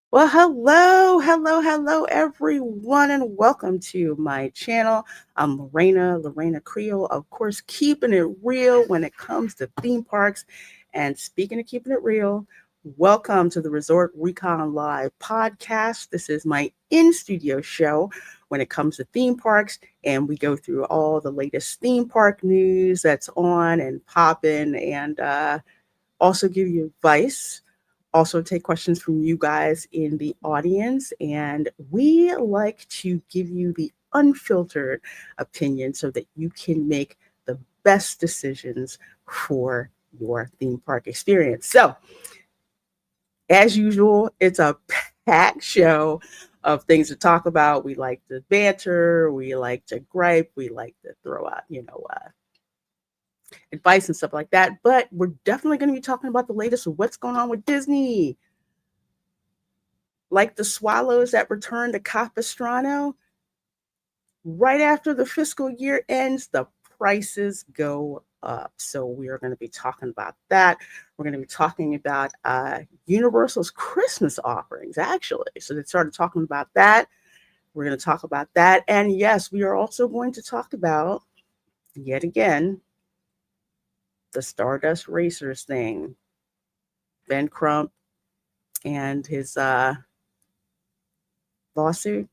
Well, hello, everyone, and welcome to my channel. I'm Lorena Creole, of course, keeping it real when it comes to theme parks. And speaking of keeping it real, welcome to the Resort Recon Live podcast. This is my in studio show when it comes to theme parks, and we go through all the latest theme park news that's on and popping, and also give you advice, also take questions from you guys in the audience. And we like to give you the unfiltered opinion so that you can make the best decisions for your theme park experience. So, as usual, it's a packed show of things to talk about. We like to banter, we like to gripe, we like to throw out, advice and stuff like that. But we're definitely going to be talking about the latest of what's going on with Disney. Like the swallows that return to Capistrano, right after the fiscal year ends, the prices go up. So we are going to be talking about that. We're going to be talking about Universal's Christmas offerings, actually. So they started talking about that. We're going to talk about that. And yes, we are also going to talk about, yet again, the Stardust Racers thing. Ben Crump and his lawsuit,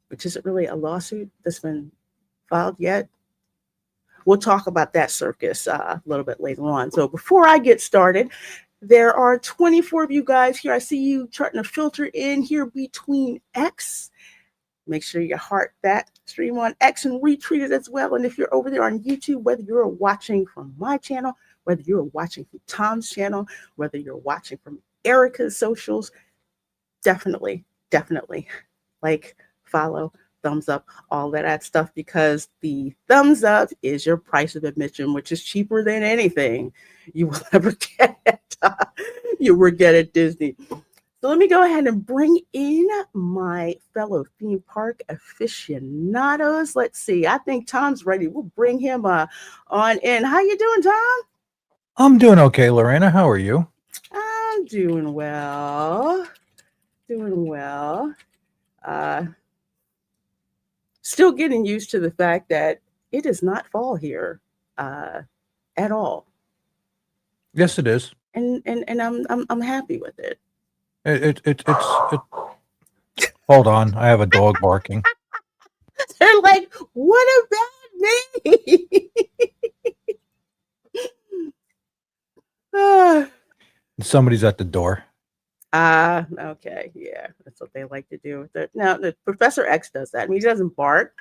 which isn't really a lawsuit that's been filed yet. We'll talk about that circus a little bit later on. So before I get started, there are 24 of you guys here. I see you starting to filter in here between X. Make sure you heart that stream on X and retweet it as well. And if you're over there on YouTube, whether you're watching from my channel, whether you're watching from Tom's channel, whether you're watching from Erica's socials, definitely like, follow, thumbs up, all that stuff, because the thumbs up is your price of admission, which is cheaper than anything you will ever get at Disney. So let me go ahead and bring in my fellow theme park aficionados. Let's see. I think Tom's ready. We'll bring him on in. How you doing, Tom? I'm doing okay, Lorena. How are you? I'm doing well. Still getting used to the fact that it is not fall here at all. Yes, it is. And I'm happy with it. It's. Hold on, I have a dog barking. They're like, what about me? Somebody's at the door. Okay, yeah, that's what they like to do with it. Now, the Professor X does that. I mean, he doesn't bark,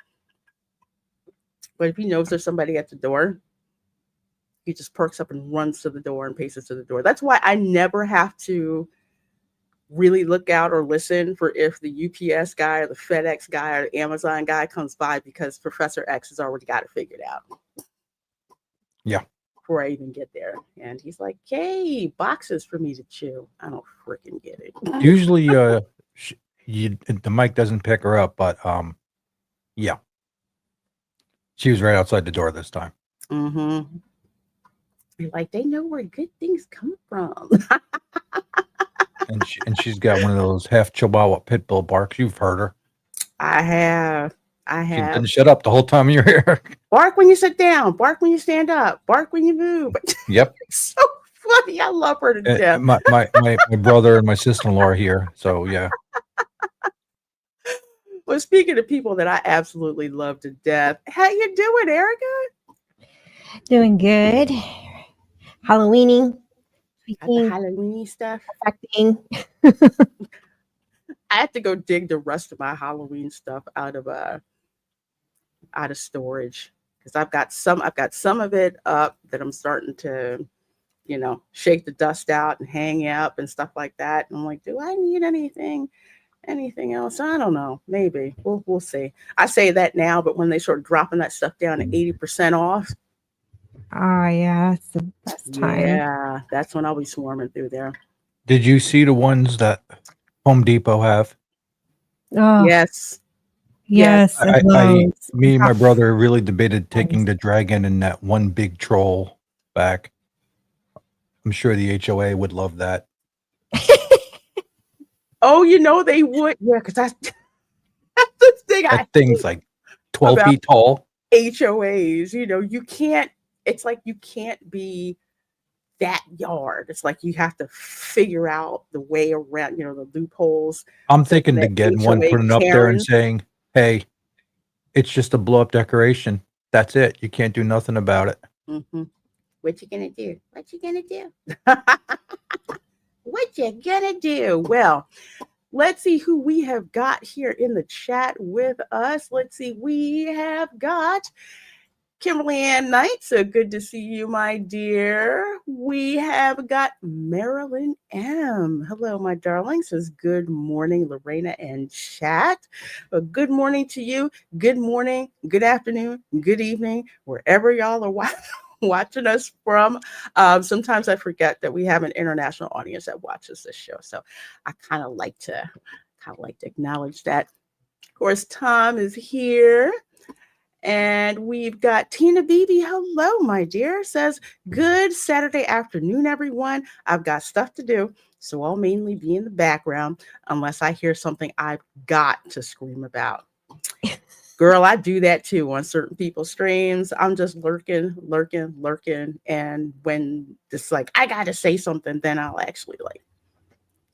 but if he knows there's somebody at the door, he just perks up and runs to the door and paces to the door. That's why I never have to really look out or listen for if the UPS guy or the FedEx guy or the Amazon guy comes by, because Professor X has already got it figured out. Yeah. Before I even get there. And he's like, hey, boxes for me to chew. I don't freaking get it. Usually, the mic doesn't pick her up, but yeah. She was right outside the door this time. Mm-hmm. You're like, they know where good things come from. and she's got one of those half Chihuahua pit bull barks. You've heard her. I have. She didn't shut up the whole time you're here. Bark when you sit down. Bark when you stand up. Bark when you move. Yep. It's so funny. I love her to death. My brother and my sister-in-law are here, so yeah. Well, speaking of people that I absolutely love to death, how you doing, Erica? Doing good. Halloweening. Halloweeny stuff. Affecting. I have to go dig the rest of my Halloween stuff out of storage, because I've got some of it up that I'm starting to, shake the dust out and hang up and stuff like that. And I'm like, do I need anything else? I don't know. Maybe we'll see. I say that now, but when they start dropping that stuff down to 80% off. Oh yeah, it's the best time. Yeah, that's when I'll be swarming through there. Did you see the ones that Home Depot have? Oh yes. me and my brother really debated taking the dragon and that one big troll back. I'm sure the HOA would love that. Oh, they would. Yeah, because that's the thing I That thing's hate like 12 about feet tall. HOAs. You can't. It's like you can't be that yard. It's like you have to figure out the way around. The loopholes. I'm So thinking to that get one, HOA putting it up there and Karens. saying, hey, it's just a blow up decoration. That's it. You can't do nothing about it. Mm-hmm. What you gonna do? What you gonna do? What you gonna do? Well, let's see who we have got here in the chat with us. Let's see. We have got Kimberly Ann Knight. So good to see you, my dear. We have got Marilyn M. Hello, my darling. Says good morning, Lorena and chat. Good morning to you. Good morning, good afternoon, good evening, wherever y'all are watching us from. Sometimes I forget that we have an international audience that watches this show. So I kind of like to acknowledge that. Of course, Tom is here. And we've got Tina Beebe. Hello, my dear. Says, good Saturday afternoon, everyone. I've got stuff to do, so I'll mainly be in the background unless I hear something I've got to scream about. Girl, I do that too on certain people's streams. I'm just lurking. And when it's like, I got to say something, then I'll actually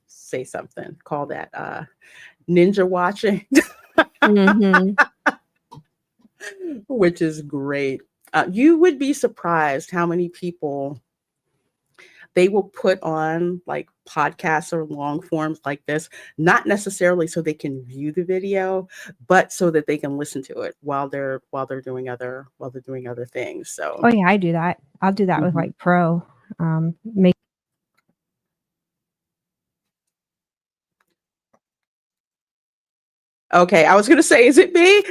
say something. Call that ninja watching. Mhm. Which is great. You would be surprised how many people they will put on like podcasts or long forms like this, not necessarily so they can view the video, but so that they can listen to it while they're doing other things. So Oh yeah, I do that. I'll do that with Mhm. like pro. Make Okay, I was gonna say, is it me?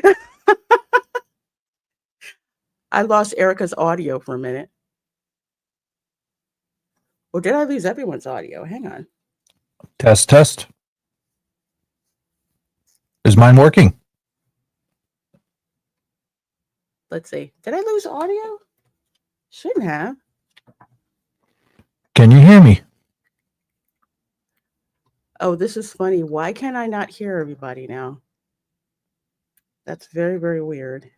I lost Erica's audio for a minute. Or did I lose everyone's audio? Hang on. Test. Is mine working? Let's see. Did I lose audio? Shouldn't have. Can you hear me? Oh, this is funny. Why can I not hear everybody now? That's very, very weird.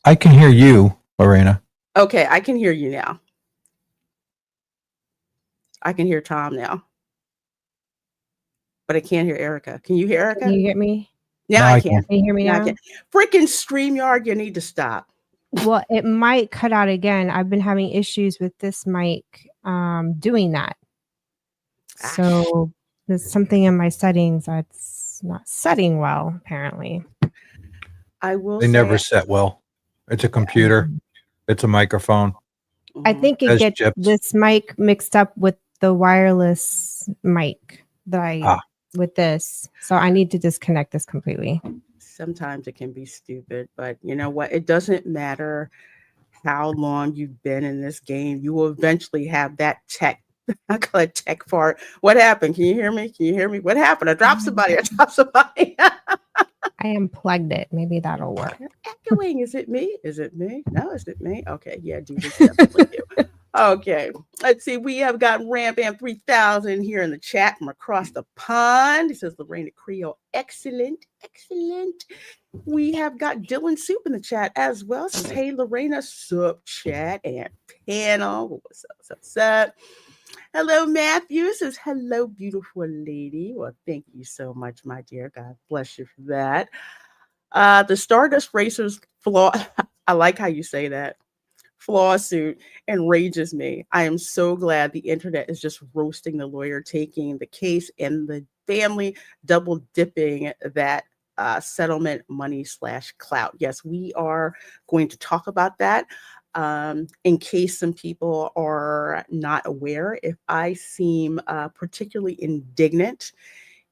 I can hear you, Lorena. Okay, I can hear you now. I can hear Tom now. But I can't hear Erica. Can you hear Erica? Can you get me? Now Now I I can. can. Can you hear me Now I now? can. Freaking StreamYard, you need to stop. Well, it might cut out again. I've been having issues with this mic doing that. So there's something in my settings that's not setting well, apparently. I will They say never set well. It's a computer. It's a microphone. I think it As gets chips. this mic mixed up with the wireless mic that I with this. So I need to disconnect this completely. sometimes it can be stupid, but you know what? It doesn't matter how long you've been in this game. You will eventually have that tech. I call it tech fart. What happened? Can you hear me? Can you hear me? What happened? I dropped somebody. I unplugged it. Maybe that'll work. Echoing. Is it me? Is it me? No, is it me? Okay, yeah, dude, it's definitely you. Okay, let's see. We have got Rambam 3000 here in the chat from across the pond. It says Reina Creole. Excellent. We have got Dylan Soup in the chat as well. It says, hey, Lorena, sup, chat and panel. What's up? Hello, Matthew. Says, hello, beautiful lady. Well, thank you so much, my dear. God bless you for that. The Stardust Racers flaw. I like how you say that. Flaw suit enrages me. I am so glad the internet is just roasting the lawyer, taking the case, and the family double dipping that settlement money / clout. Yes, we are going to talk about that. In case some people are not aware, if I seem particularly indignant,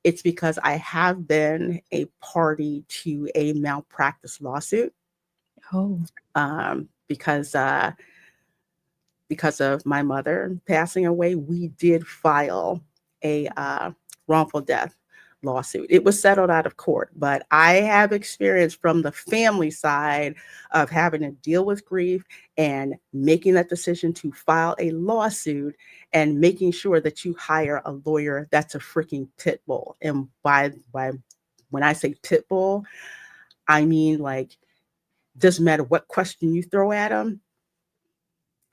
it's because I have been a party to a malpractice lawsuit. Oh. Because of my mother passing away, we did file a wrongful death lawsuit. It was settled out of court, but I have experience from the family side of having to deal with grief and making that decision to file a lawsuit and making sure that you hire a lawyer that's a freaking pit bull. And by when I say pit bull, I mean like doesn't matter what question you throw at him,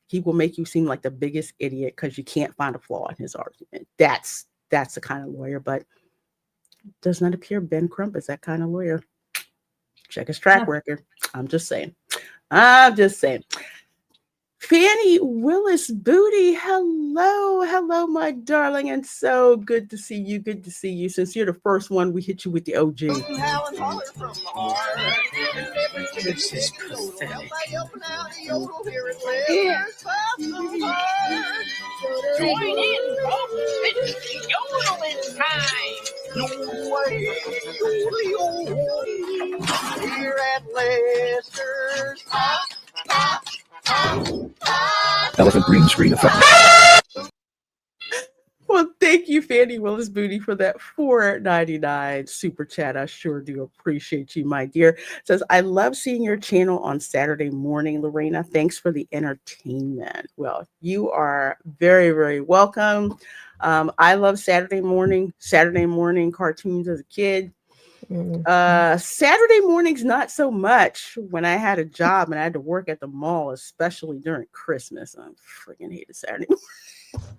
he will make you seem like the biggest idiot because you can't find a flaw in his argument. That's the kind of lawyer, but does not appear Ben Crump is that kind of lawyer. Check his track record. I'm just saying. Fannie Willis Booty, hello, my darling, and so good to see you. Good to see you. Since you're the first one, we hit you with the OG. This is pathetic. Join in, folks. It's yodeling time. Here at Lester's. Elephant green screen effect. Well, thank you, Fannie Willis Booty, for that $4.99 super chat. I sure do appreciate you, my dear. Says, I love seeing your channel on Saturday morning, Lorena. Thanks for the entertainment. Well, you are very, very welcome. I love Saturday morning cartoons as a kid. Saturday mornings, not so much when I had a job and I had to work at the mall, especially during Christmas. I freaking hated Saturday morning.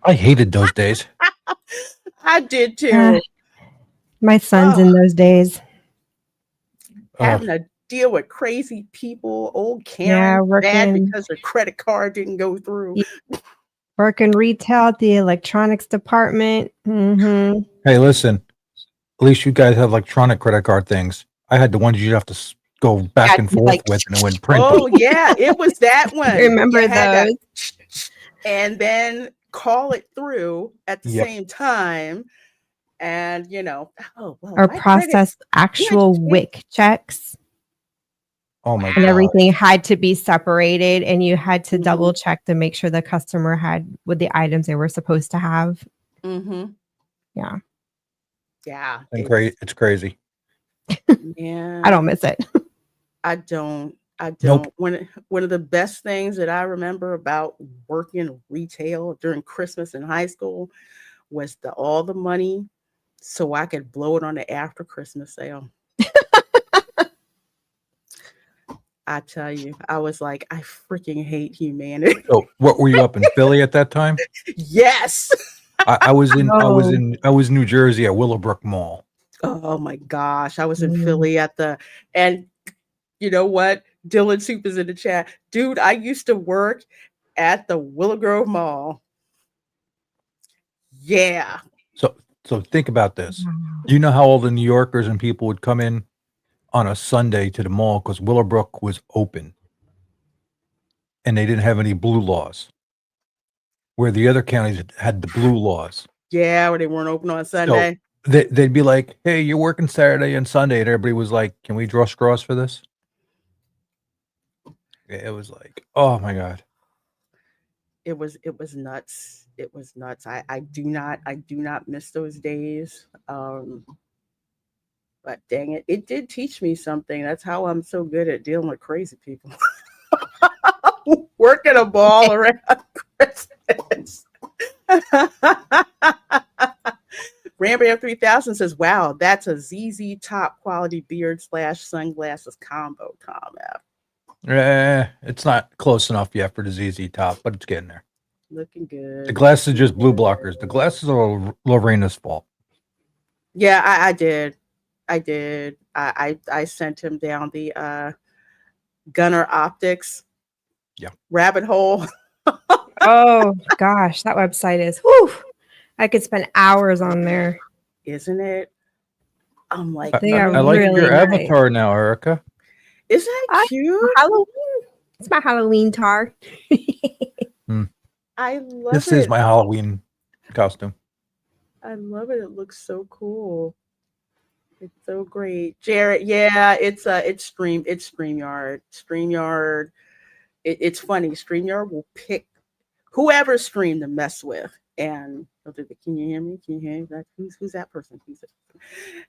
I hated those days. I did too. My son's in those days. Having to deal with crazy people, old Yeah, Karen, bad working. because their credit card didn't go through. Working retail at the electronics department. Mm-hmm. Hey, listen. At least you guys have electronic credit card things. I had the ones you'd have to go back and forth with, and it would print. Oh yeah, it was that one. Remember You had those? and then call it through at the Yep. same time, and Or process actual WIC checks. Oh my And god! everything had to be separated, and you had to Mhm. double check to make sure the customer had with the items they were supposed to have. Mm-hmm. Yeah. Yeah. And it's crazy. Yeah. I don't miss it. I don't. Nope. One of the best things that I remember about working retail during Christmas in high school was all the money so I could blow it on the after Christmas sale. I tell you, I was like, I freaking hate humanity. So, what were you up in Philly at that time? Yes. I was in New Jersey at Willowbrook Mall. Oh my gosh. I was in Philly and you know what? Dylan Soup is in the chat. Dude, I used to work at the Willow Grove Mall. Yeah. So think about this. Do you know how all the New Yorkers and people would come in on a Sunday to the mall because Willowbrook was open and they didn't have any blue laws, where the other counties had the blue laws. Yeah, where they weren't open on Sunday. So they'd be like, hey, you're working Saturday and Sunday. And everybody was like, can we draw straws for this? It was like, oh my God. It was nuts. It was nuts. I do not miss those days. But dang it did teach me something. That's how I'm so good at dealing with crazy people. Working a ball around Christmas. Rambam 3000 says, wow, that's a ZZ Top quality beard / sunglasses combo comment. It's not close enough yet for the ZZ Top, but it's getting there. Looking good. The glasses are just blue blockers. The glasses are Lorena's fault. Yeah, I did. I sent him down the Gunner Optics rabbit hole. Oh gosh, that website is I could spend hours on there. Isn't it? I'm like, I like really your nice. avatar now, Erica. Isn't that cute? Halloween. It's my Halloween tar. I love This it. is my Halloween costume. I love it. It looks so cool. It's so great. Jarrett, yeah, it's StreamYard. StreamYard. It's funny. StreamYard will pick whoever stream to mess with. And He'll do the, can you hear me? Can you hear me? That, who's that person?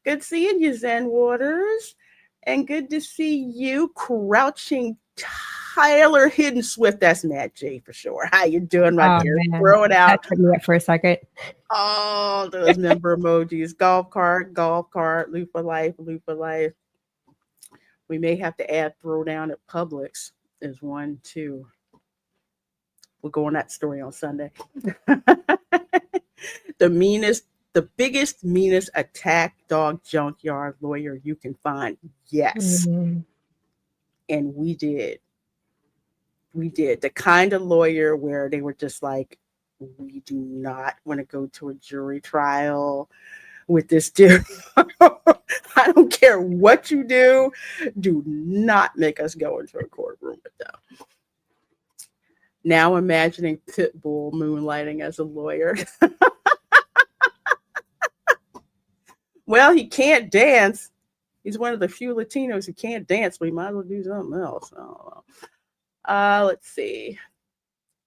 Good seeing you, Zen Waters. And good to see you, Crouching Tyler Hidden Swift. That's Matt J for sure. How you doing right there? Throw it out. That took me up for a second. All those member emojis. Golf cart, loop for life, loop for life. We may have to add throwdown at Publix is one too. We'll go on that story on Sunday. The biggest, meanest attack dog junkyard lawyer you can find. Yes. Mhm. And we did. We did. The kind of lawyer where they were just like, we do not want to go to a jury trial with this dude. I don't care what you do. Do not make us go into a courtroom with them. Now imagining Pitbull moonlighting as a lawyer. Well, he can't dance. He's one of the few Latinos who can't dance, but he might as well do something else. I don't know. Let's see.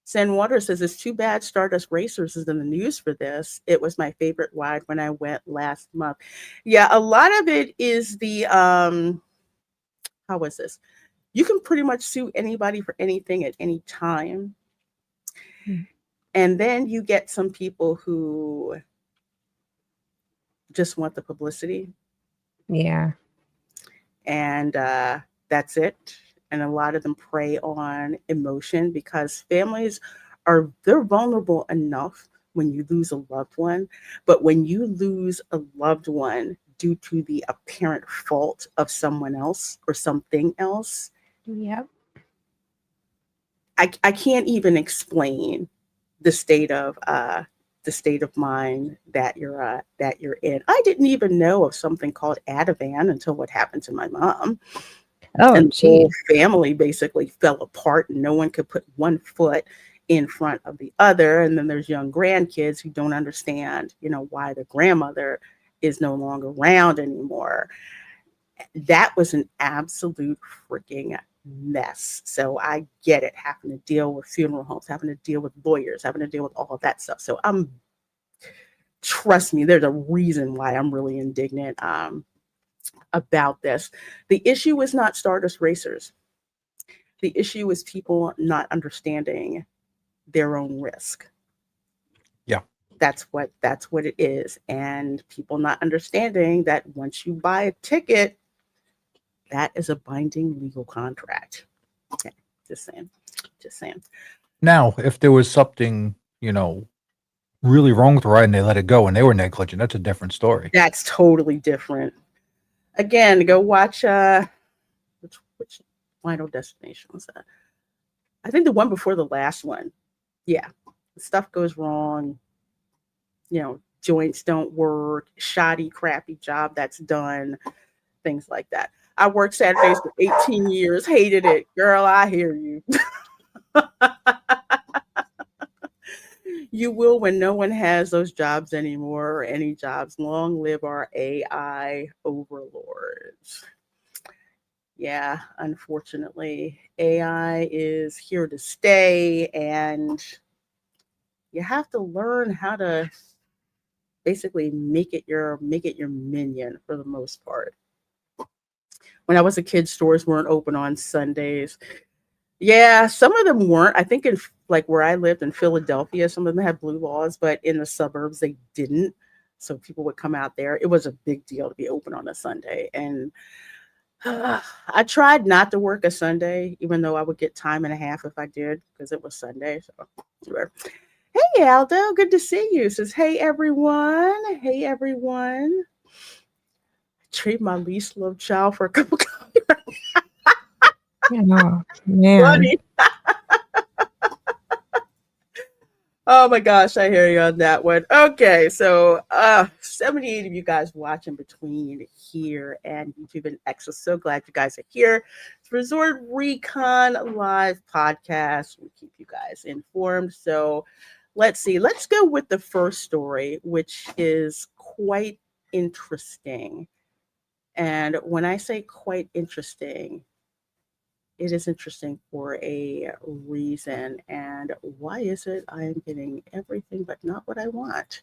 Sen Water says, it's too bad Stardust Racers is in the news for this. It was my favorite ride when I went last month. Yeah, a lot of it is the, how was this? You can pretty much sue anybody for anything at any time. And then you get some people who just want the publicity. Yeah. And that's it. And a lot of them prey on emotion because families they're vulnerable enough when you lose a loved one. But when you lose a loved one due to the apparent fault of someone else or something else, Yep. I can't even explain the state of mind that you're in. I didn't even know of something called Ativan until what happened to my mom. Oh, And the whole geez. family basically fell apart and no one could put one foot in front of the other. And then there's young grandkids who don't understand, why the grandmother is no longer around anymore. That was an absolute freaking mess. So I get it, having to deal with funeral homes, having to deal with lawyers, having to deal with all of that stuff. So trust me, there's a reason why I'm really indignant about this. The issue is not Stardust Racers. The issue is people not understanding their own risk. Yeah. That's what it is. And people not understanding that once you buy a ticket, that is a binding legal contract. Okay, just saying. Now, if there was something, really wrong with the ride and they let it go and they were negligent, that's a different story. That's totally different. Again, go watch which Final Destination was that? I think the one before the last one. Yeah. Stuff goes wrong. Joints don't work, shoddy, crappy job that's done, things like that. I worked Saturdays for 18 years, hated it. Girl, I hear you. You will when no one has those jobs anymore or any jobs. Long live our AI overlords. Yeah, unfortunately, AI is here to stay, and you have to learn how to basically make it your minion for the most part. When I was a kid, stores weren't open on Sundays. Yeah, some of them weren't. I think in where I lived in Philadelphia, some of them had blue laws, but in the suburbs they didn't. So people would come out there. It was a big deal to be open on a Sunday. And I tried not to work a Sunday, even though I would get time and a half if I did, because it was Sunday. So whatever. Hey Aldo, good to see you. Says, hey everyone. Hey everyone. Trade my least loved child for a cup of coffee. Oh, man. Funny. Oh my gosh, I hear you on that one. Okay, so 78 of you guys watching between here and YouTube and X. So glad you guys are here. It's Resort Recon Live podcast. We keep you guys informed. So let's see. Let's go with the first story, which is quite interesting. And when I say quite interesting, it is interesting for a reason. And why is it I am getting everything but not what I want?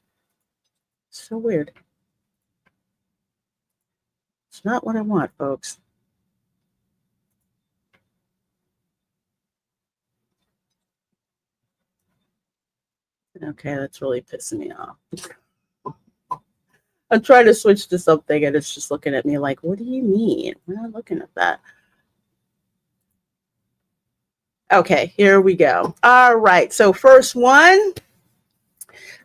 So weird. It's not what I want, folks. Okay, that's really pissing me off. I'm trying to switch to something and it's just looking at me like, what do you mean? We're not looking at that. Okay, here we go. All right, so first one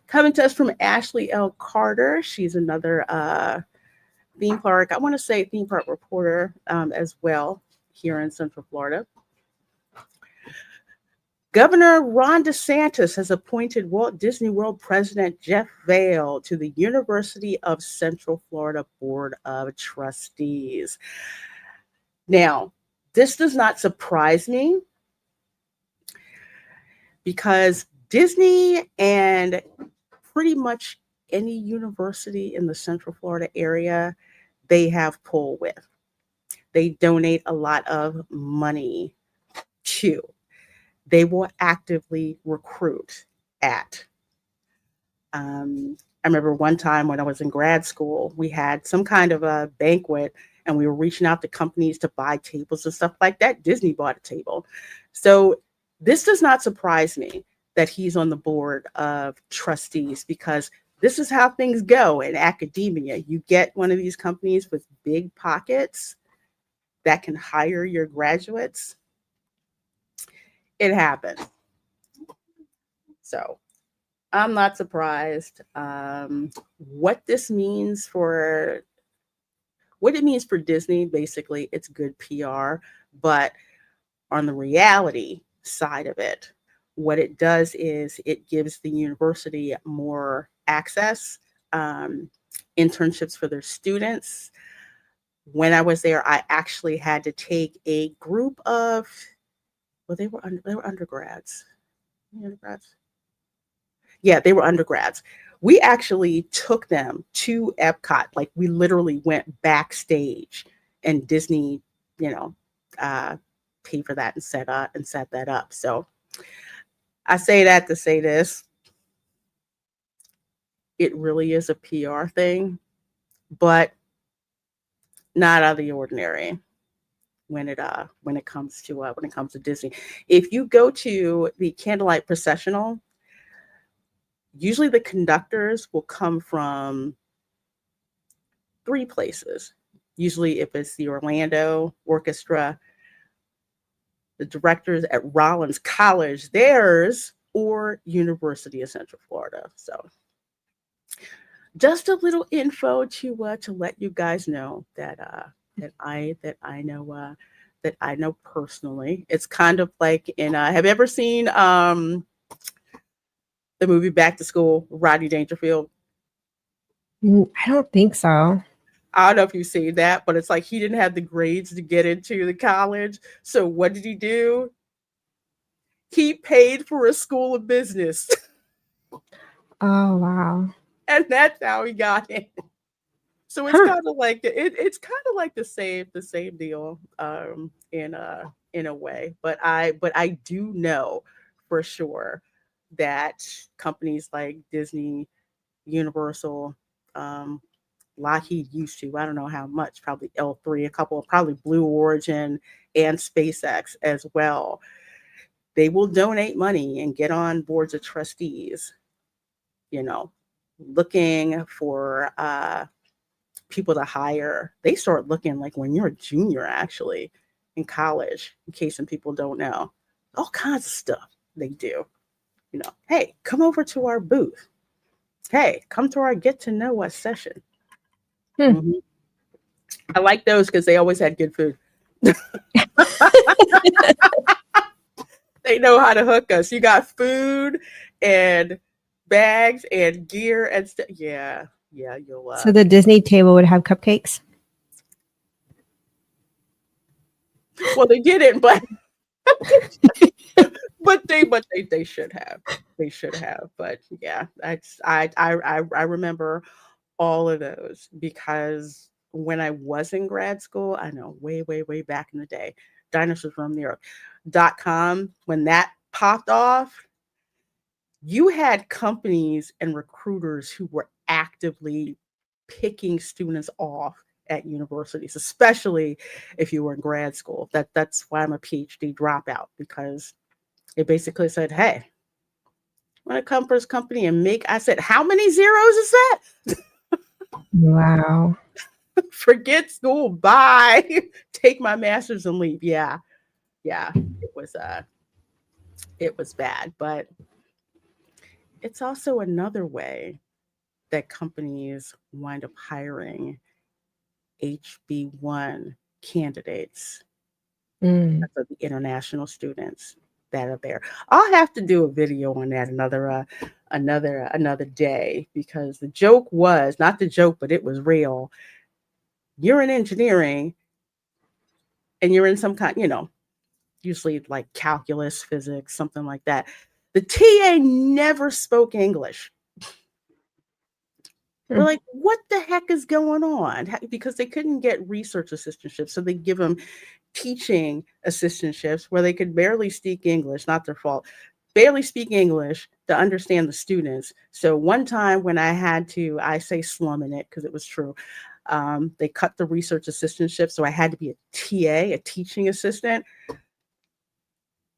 coming to us from Ashley L. Carter. She's another theme park, I want to say theme park reporter as well here in Central Florida. Governor Ron DeSantis has appointed Walt Disney World President Jeff Vail to the University of Central Florida Board of Trustees. Now, this does not surprise me because Disney and pretty much any university in the Central Florida area, they have pull with. They donate a lot of money to. They will actively recruit at. I remember one time when I was in grad school, we had some kind of a banquet and we were reaching out to companies to buy tables and stuff like that. Disney bought a table. So this does not surprise me that he's on the board of trustees because this is how things go in academia. You get one of these companies with big pockets that can hire your graduates. It happens. So I'm not surprised. What it means for Disney, basically, it's good PR. But on the reality side of it, what it does is it gives the university more access, internships for their students. When I was there, I actually had to take a group of, well, they were undergrads. Undergrads? Yeah, they were undergrads. We actually took them to Epcot. Like we literally went backstage and Disney, paid for that and set that up. So I say that to say this. It really is a PR thing, but not out of the ordinary when it comes to Disney. If you go to the candlelight processional, usually the conductors will come from 3 places. Usually if it's the Orlando Orchestra, the directors at Rollins College, theirs, or University of Central Florida. So just a little info to let you guys know that I know personally. It's kind of like in have you ever seen the movie Back to School, Rodney Dangerfield? I don't think so. I don't know if you've seen that, but it's like he didn't have the grades to get into the college. So what did he do? He paid for a school of business. Oh, wow. And that's how he got in. So it's kind of like it's kind of like the same deal in a way. But I do know for sure that companies like Disney, Universal, Lockheed used to, I don't know how much, probably L3, a couple, probably Blue Origin and SpaceX as well. They will donate money and get on boards of trustees, looking for people to hire. They start looking like when you're a junior, actually, in college, in case some people don't know. All kinds of stuff they do. Hey, come over to our booth. Hey, come to our get to know us session. Mm-hmm. I like those because they always had good food. They know how to hook us. You got food and bags and gear and stuff. Yeah, you'll. So the Disney table would have cupcakes? Well, they didn't, but they should have. They should have. But yeah, I remember all of those because when I was in grad school, I know way, way, way back in the day, dinosaurs roam the earth.com, when that popped off, you had companies and recruiters who were actively picking students off at universities, especially if you were in grad school. That's why I'm a PhD dropout, because it basically said, hey, when I come for this company and I said, how many zeros is that? Wow. Forget school, bye. Take my master's and leave. Yeah. It was bad, but it's also another way that companies wind up hiring HB1 candidates. Mm. For the international students that are there. I'll have to do a video on that another day, because the joke was not the joke, but it was real. You're in engineering and you're in some kind, usually like calculus, physics, something like that. The TA never spoke English. We're like, what the heck is going on? Because they couldn't get research assistantships, so they give them teaching assistantships where they could barely speak English, not their fault, barely speak English to understand the students. So one time when I say slum in it because it was true, they cut the research assistantship, so I had to be a TA, a teaching assistant.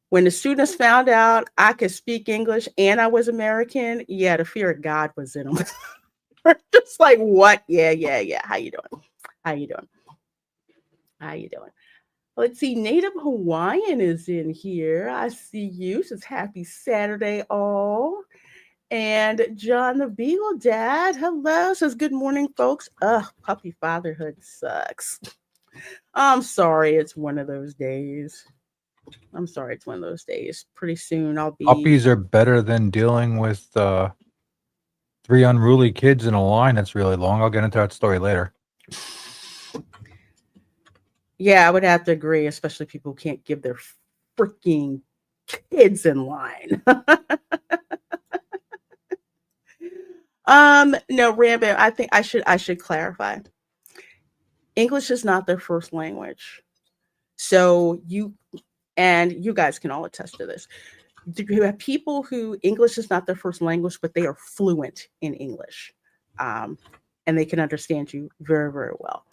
When the students found out I could speak English and I was American, yeah, the fear of God was in them. Just like, what? Yeah. How you doing? Let's see. Native Hawaiian is in here. I see you. Says happy Saturday, all. And John the Beagle Dad, hello. Says good morning, folks. Ugh, puppy fatherhood sucks. I'm sorry. It's one of those days. Pretty soon I'll be. Puppies are better than dealing with 3 unruly kids in a line that's really long. I'll get into that story later. Yeah, I would have to agree, especially people who can't give their freaking kids in line. No, Rampant, I think I should clarify. English is not their first language. So you guys can all attest to this. You have people who English is not their first language, but they are fluent in English. And they can understand you very, very well.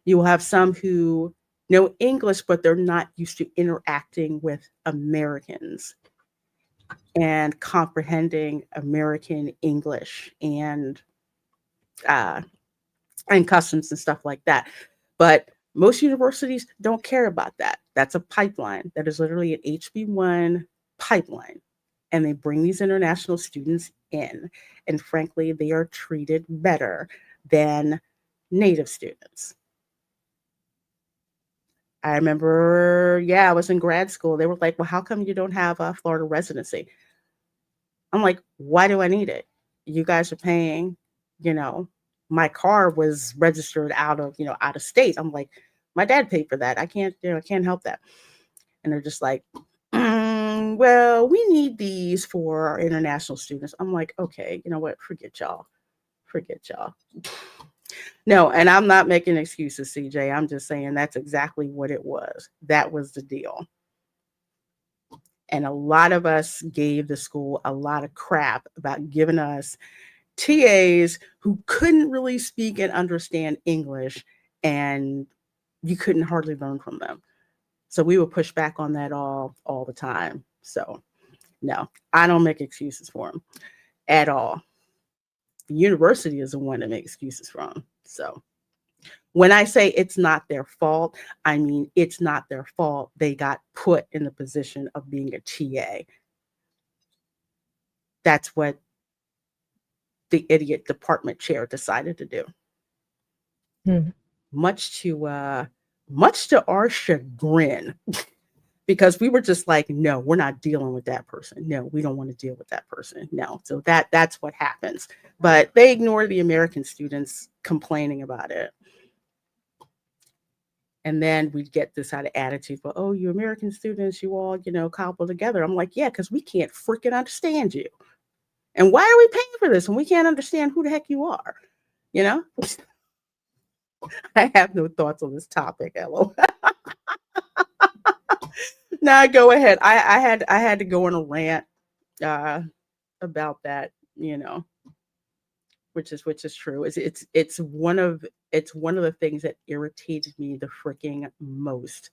You will have some who know English, but they're not used to interacting with Americans and comprehending American English and customs and stuff like that. But most universities don't care about that. That's a pipeline. That is literally an HB1 pipeline. And they bring these international students in. And frankly, they are treated better than native students. I remember, I was in grad school. They were like, well, how come you don't have a Florida residency? I'm like, why do I need it? You guys are paying, my car was registered out of state. I'm like, my dad paid for that. I can't help that. And they're just like, well, we need these for our international students. I'm like, okay, you know what? Forget y'all. No, and I'm not making excuses, CJ. I'm just saying that's exactly what it was. That was the deal. And a lot of us gave the school a lot of crap about giving us TAs who couldn't really speak and understand English, and you couldn't hardly learn from them. So we would push back on that all the time. So no, I don't make excuses for them at all. The university is the one to make excuses from. So when I say it's not their fault, I mean it's not their fault. They got put in the position of being a TA. That's what the idiot department chair decided to do. Much to our chagrin, because we were just like, no, we're not dealing with that person. No, we don't want to deal with that person. No. So that's what happens. But they ignore the American students complaining about it. And then we get this out of attitude, well, oh, you American students, you all, cobble together. I'm like, yeah, because we can't freaking understand you. And why are we paying for this when we can't understand who the heck you are? I have no thoughts on this topic, LO. Nah, go ahead. I had to go on a rant uh, about that, which is true. It's one of the things that irritated me the freaking most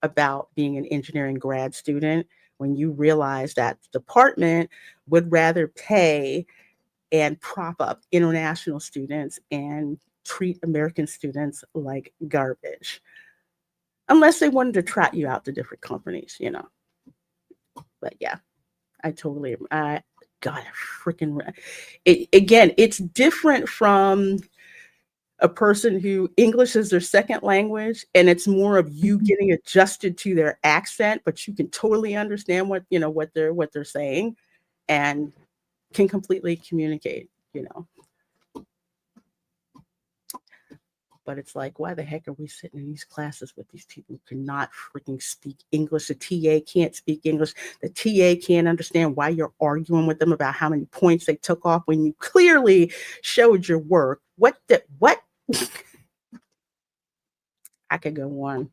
about being an engineering grad student, when you realize that the department would rather pay and prop up international students and treat American students like garbage, unless they wanted to trot you out to different companies. But yeah, I totally, God, freaking, again, it's different from a person who English is their second language, and it's more of you getting adjusted to their accent, but you can totally understand what they're saying, and can completely communicate. But it's like, why the heck are we sitting in these classes with these people who cannot freaking speak English? The TA can't speak English. The TA can't understand why you're arguing with them about how many points they took off when you clearly showed your work. What? I could go on.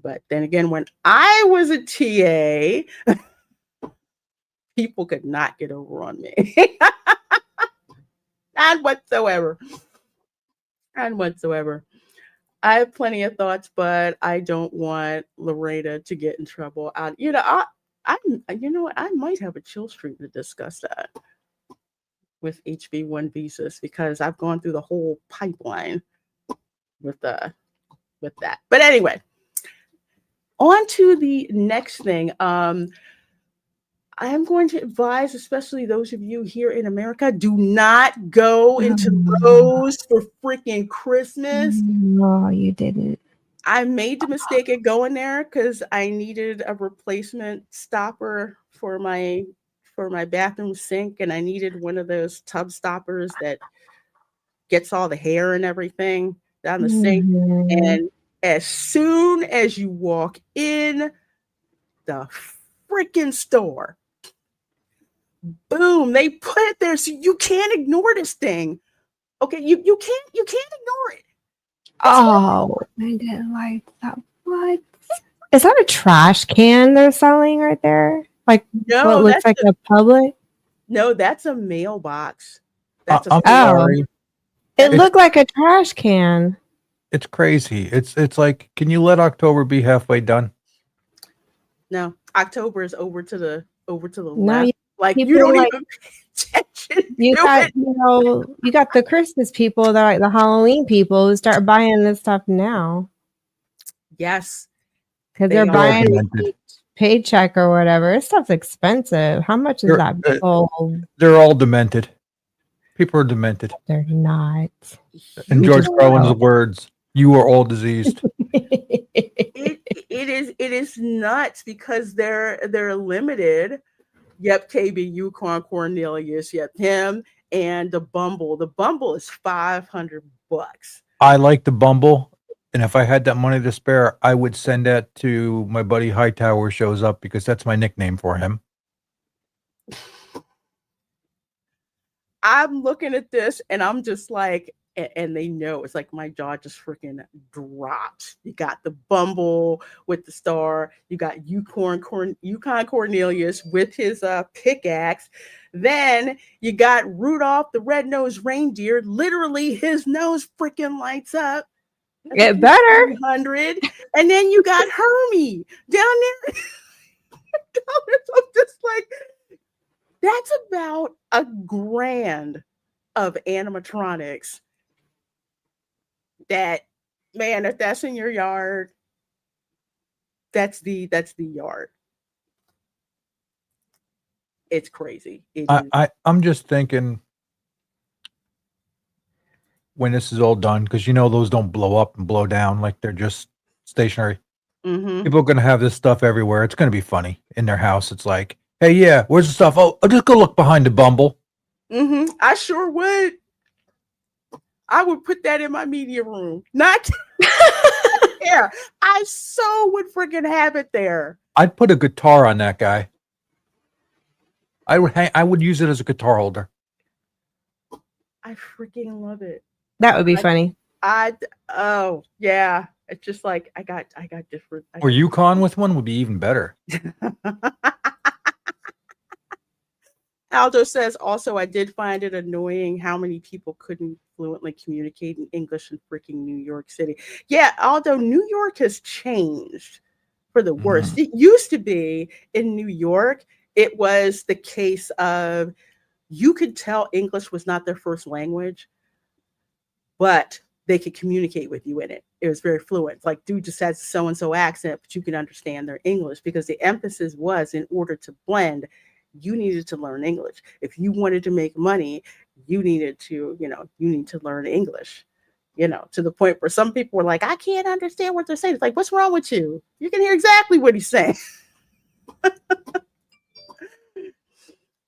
But then again, when I was a TA, people could not get over on me. None whatsoever. I have plenty of thoughts, but I don't want Lorena to get in trouble. You know what? I might have a chill stream to discuss that with HB1 visas, because I've gone through the whole pipeline with that. But anyway, on to the next thing. I am going to advise, especially those of you here in America, do not go into Lowe's for freaking Christmas. No, you didn't. I made the mistake of going there because I needed a replacement stopper for my bathroom sink, and I needed one of those tub stoppers that gets all the hair and everything down the sink. And as soon as you walk in the freaking store, boom, they put it there, so you can't ignore this thing. Okay, you can't ignore it. Oh, I didn't like that. What? Is that a trash can they're selling right there? Like No, what looks like a public? No, that's a mailbox. I'm Oh. sorry. It looked like a trash can. It's crazy. It's like, can you let October be halfway done? No, October is over to the No, left. Like, you people don't like- even pay attention You to got, it. you got the Christmas people that are like the Halloween people who start buying this stuff now Yes, because They they're are. buying Demented. each paycheck or whatever. This stuff's expensive. How much is You're- that? Oh, They're all demented. People are demented. they're not. In You George know, Carlin's words, you are all diseased. it is nuts because they're limited. Yep, KB, Yukon, Cornelius, yep, him and the Bumble. The Bumble is $500. I like the Bumble, and if I had that money to spare, I would send that to my buddy Hightower shows up, because that's my nickname for him. I'm looking at this and I'm just like, and they know, it's like my jaw just freaking dropped. You got the Bumble with the star. You got Yukon Cornelius with his pickaxe. Then you got Rudolph the red-nosed reindeer. Literally, his nose freaking lights up. Get better. 100. And then you got Hermie down there. I'm just like, that's about $1,000 of animatronics. That, man, if that's in your yard, that's the yard. It's crazy. I'm just thinking, when this is all done, because those don't blow up and blow down, like they're just stationary. Mm-hmm. People are going to have this stuff everywhere. It's going to be funny in their house. It's like, hey, yeah, where's the stuff? Oh, I'll just go look behind the Bumble. Mm-hmm. I sure would. I would put that in my media room. Not there. I so would freaking have it there. I'd put a guitar on that guy. I would use it as a guitar holder. I freaking love it. That would be funny. Oh yeah, it's just like I got different. Or Yukon with one would be even better. Aldo says also, I did find it annoying how many people couldn't fluently communicate in English in freaking New York City. Yeah, Aldo, New York has changed for the worst. It used to be in New York, it was the case of you could tell English was not their first language, but they could communicate with you in it. It was very fluent. Like, dude just has so-and-so accent, but you can understand their English because the emphasis was in order to blend, you needed to learn English. If you wanted to make money, you needed to, you need to learn English, to the point where some people were like, I can't understand what they're saying. It's like, what's wrong with you? You can hear exactly what he's saying.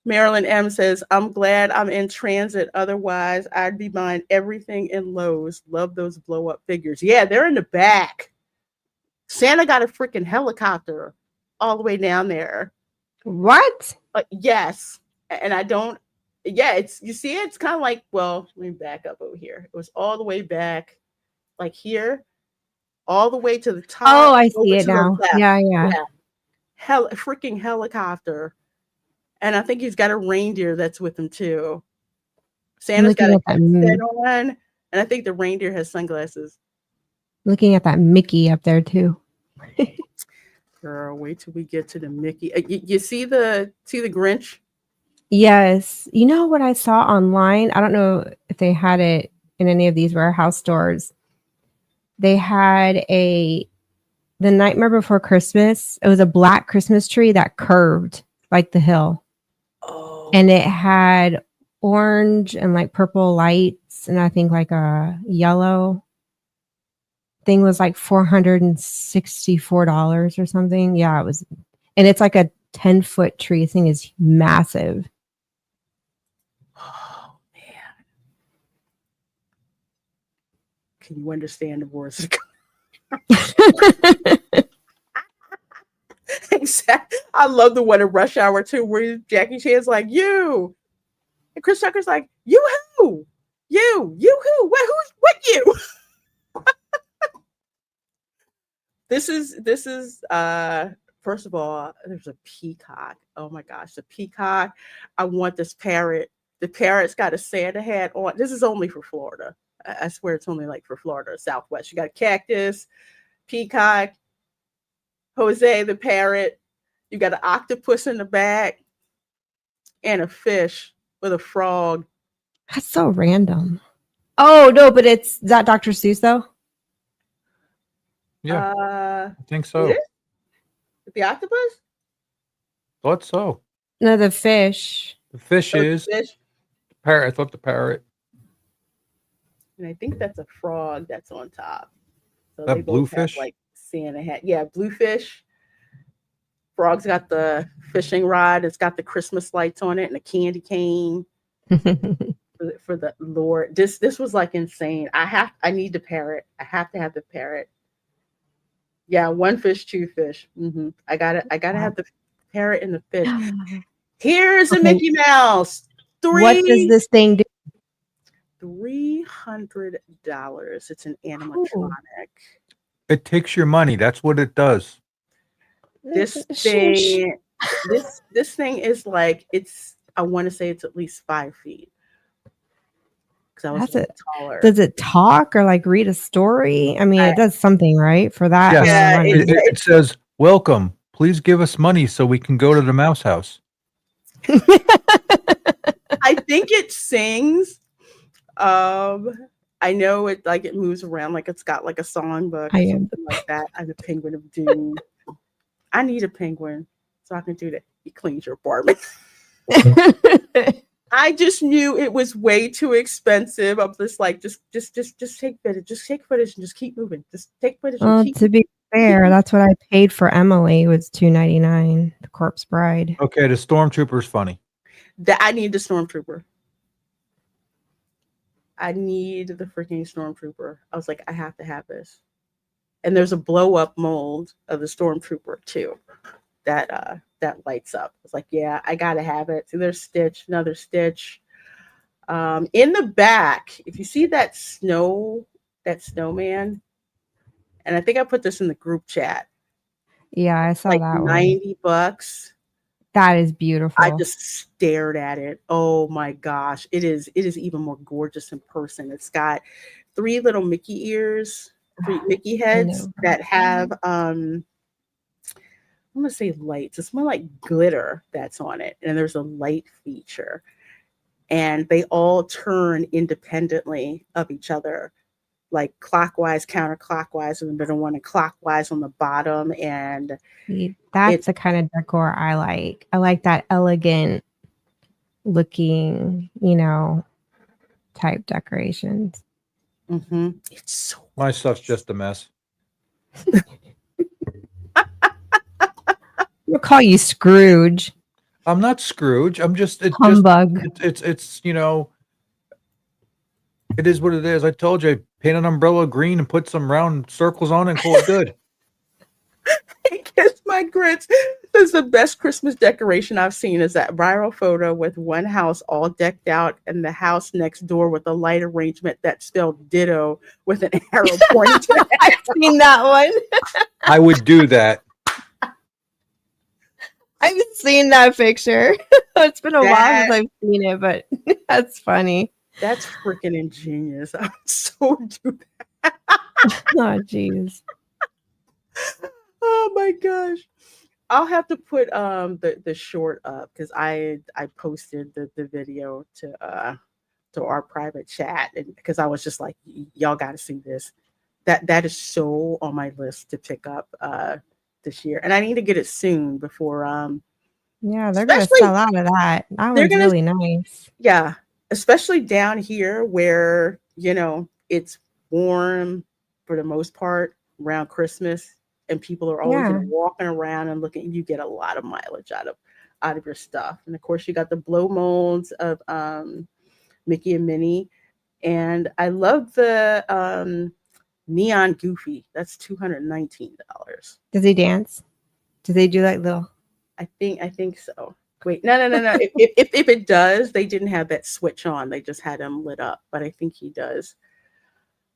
Marilyn M says, I'm glad I'm in transit. Otherwise, I'd be buying everything in Lowe's. Love those blow up figures. Yeah, they're in the back. Santa got a freaking helicopter all the way down there. What? Yes. And I don't, you see, it's kind of like, well, let me back up over here. It was all the way back, like here, all the way to the top. Oh, I see it now. Yeah. Freaking helicopter. And I think he's got a reindeer that's with him too. Santa's got a headset on, and I think the reindeer has sunglasses. Looking at that Mickey up there too. Girl, wait till we get to the Mickey. You see the Grinch? Yes. You know what I saw online? I don't know if they had it in any of these warehouse stores. They had The Nightmare Before Christmas. It was a black Christmas tree that curved like the hill. Oh. And it had orange and like purple lights, and I think like a yellow thing was like $464 or something. Yeah, it was, and it's like a 10-foot tree. This thing is massive. Oh man. Can you understand the words? Exactly. I love the one in Rush Hour too, where Jackie Chan's like, you. And Chris Tucker's like, you who? You who? What you? This is first of all, there's a peacock. Oh my gosh, the peacock. I want this parrot. The parrot's got a Santa hat on. This is only for Florida. I swear it's only like for Florida, Southwest. You got a cactus, peacock, Jose the parrot. You got an octopus in the back and a fish with a frog. That's so random. Oh no, but is that Dr. Seuss though? Yeah, I think so. The octopus? Thought so. No, the fish. The fish is the fish. Parrot. I thought the parrot. And I think that's a frog that's on top. So that they both bluefish? have like Santa hat. Yeah, bluefish. Frog's got the fishing rod. It's got the Christmas lights on it and a candy cane for the Lord. This was like insane. I need the parrot. I have to have the parrot. Yeah, one fish, two fish. I gotta have the parrot and the fish. Here's a Mickey Mouse. What does this thing do? $300. It's an animatronic. It takes your money. That's what it does. This thing is like, I want to say it's at least 5 feet. Because I was taller. Does it talk or like read a story? I mean, it does something, right? For that. Yes. Yeah, it says, welcome. Please give us money so we can go to the mouse house. I think it sings. I know it moves around, like it's got like a songbook or something like that. I'm a penguin of doom. I need a penguin so I can do that. He cleans your apartment. I just knew it was way too expensive. I'm just like, just take footage, and just keep moving. Just take footage. Well, to be fair, that's what I paid for Emily. It was $2.99. The Corpse Bride. Okay, the Stormtrooper's funny. I need the Stormtrooper. I need the freaking Stormtrooper. I was like, I have to have this. And there's a blow up mold of the Stormtrooper too. That lights up. It's like, yeah, I gotta have it. So there's Stitch, another Stitch. In the back, if you see that snow that snowman. And I think I put this in the group chat. Yeah, I saw Like that one. $90. That is beautiful. I just stared at it. Oh my gosh. It is even more gorgeous in person. It's got 3 little Mickey ears, 3 Mickey heads know. that have I'm gonna say lights. It's more like glitter that's on it. And there's a light feature. And they all turn independently of each other, like clockwise, counterclockwise in the middle one, and clockwise on the bottom. And See, that's it's the kind of decor I like. I like that elegant looking, type decorations. it's so My stuff's just a mess. We'll call you Scrooge. I'm not Scrooge. I'm just Humbug. it's it is what it is. I told you, paint an umbrella green and put some round circles on it and call it good. Kiss my grits. This is the best Christmas decoration I've seen. Is that viral photo with one house all decked out and the house next door with a light arrangement that spelled ditto with an arrow pointing to it. I've seen that one. I would do that. I've seen that picture. It's been a while That- since I've seen it, but that's funny. That's freaking ingenious. I would so do that. Oh, jeez. Oh my gosh. I'll have to put the short up because I posted the video to our private chat, and because I was just like, y'all got to see this. That is so on my list to pick up this year, and I need to get it soon before Yeah, they're going to Especially- sell out of that. That one's gonna- really nice. yeah, especially down here where it's warm for the most part around Christmas, and people are always Yeah. walking around and looking. You get a lot of mileage out of your stuff, and of course you got the blow molds of Mickey and Minnie, and I love the neon Goofy. That's $219. Does he dance? Do they do like little? I think so. Wait, no. if it does, they didn't have that switch on. They just had him lit up, but I think he does.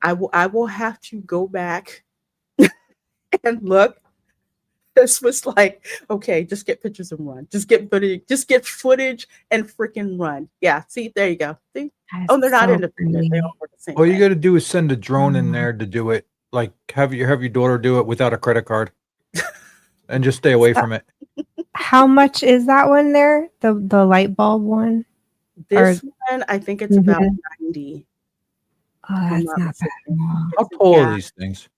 I will have to go back and look. This was like, okay, just get pictures and run. Just get footage and freaking run. Yeah, see, there you go. See? Oh, they're not so independent. They pretty. all work the same All you way. got to do is send a drone in Mm. there to do it. Like have your daughter do it without a credit card, and just stay away from it. How much is that one there? The light bulb one? This one, I think it's about Mhm. 90. Oh, I'm that's not not bad. mistaken. at all. How tall Yeah. are these things?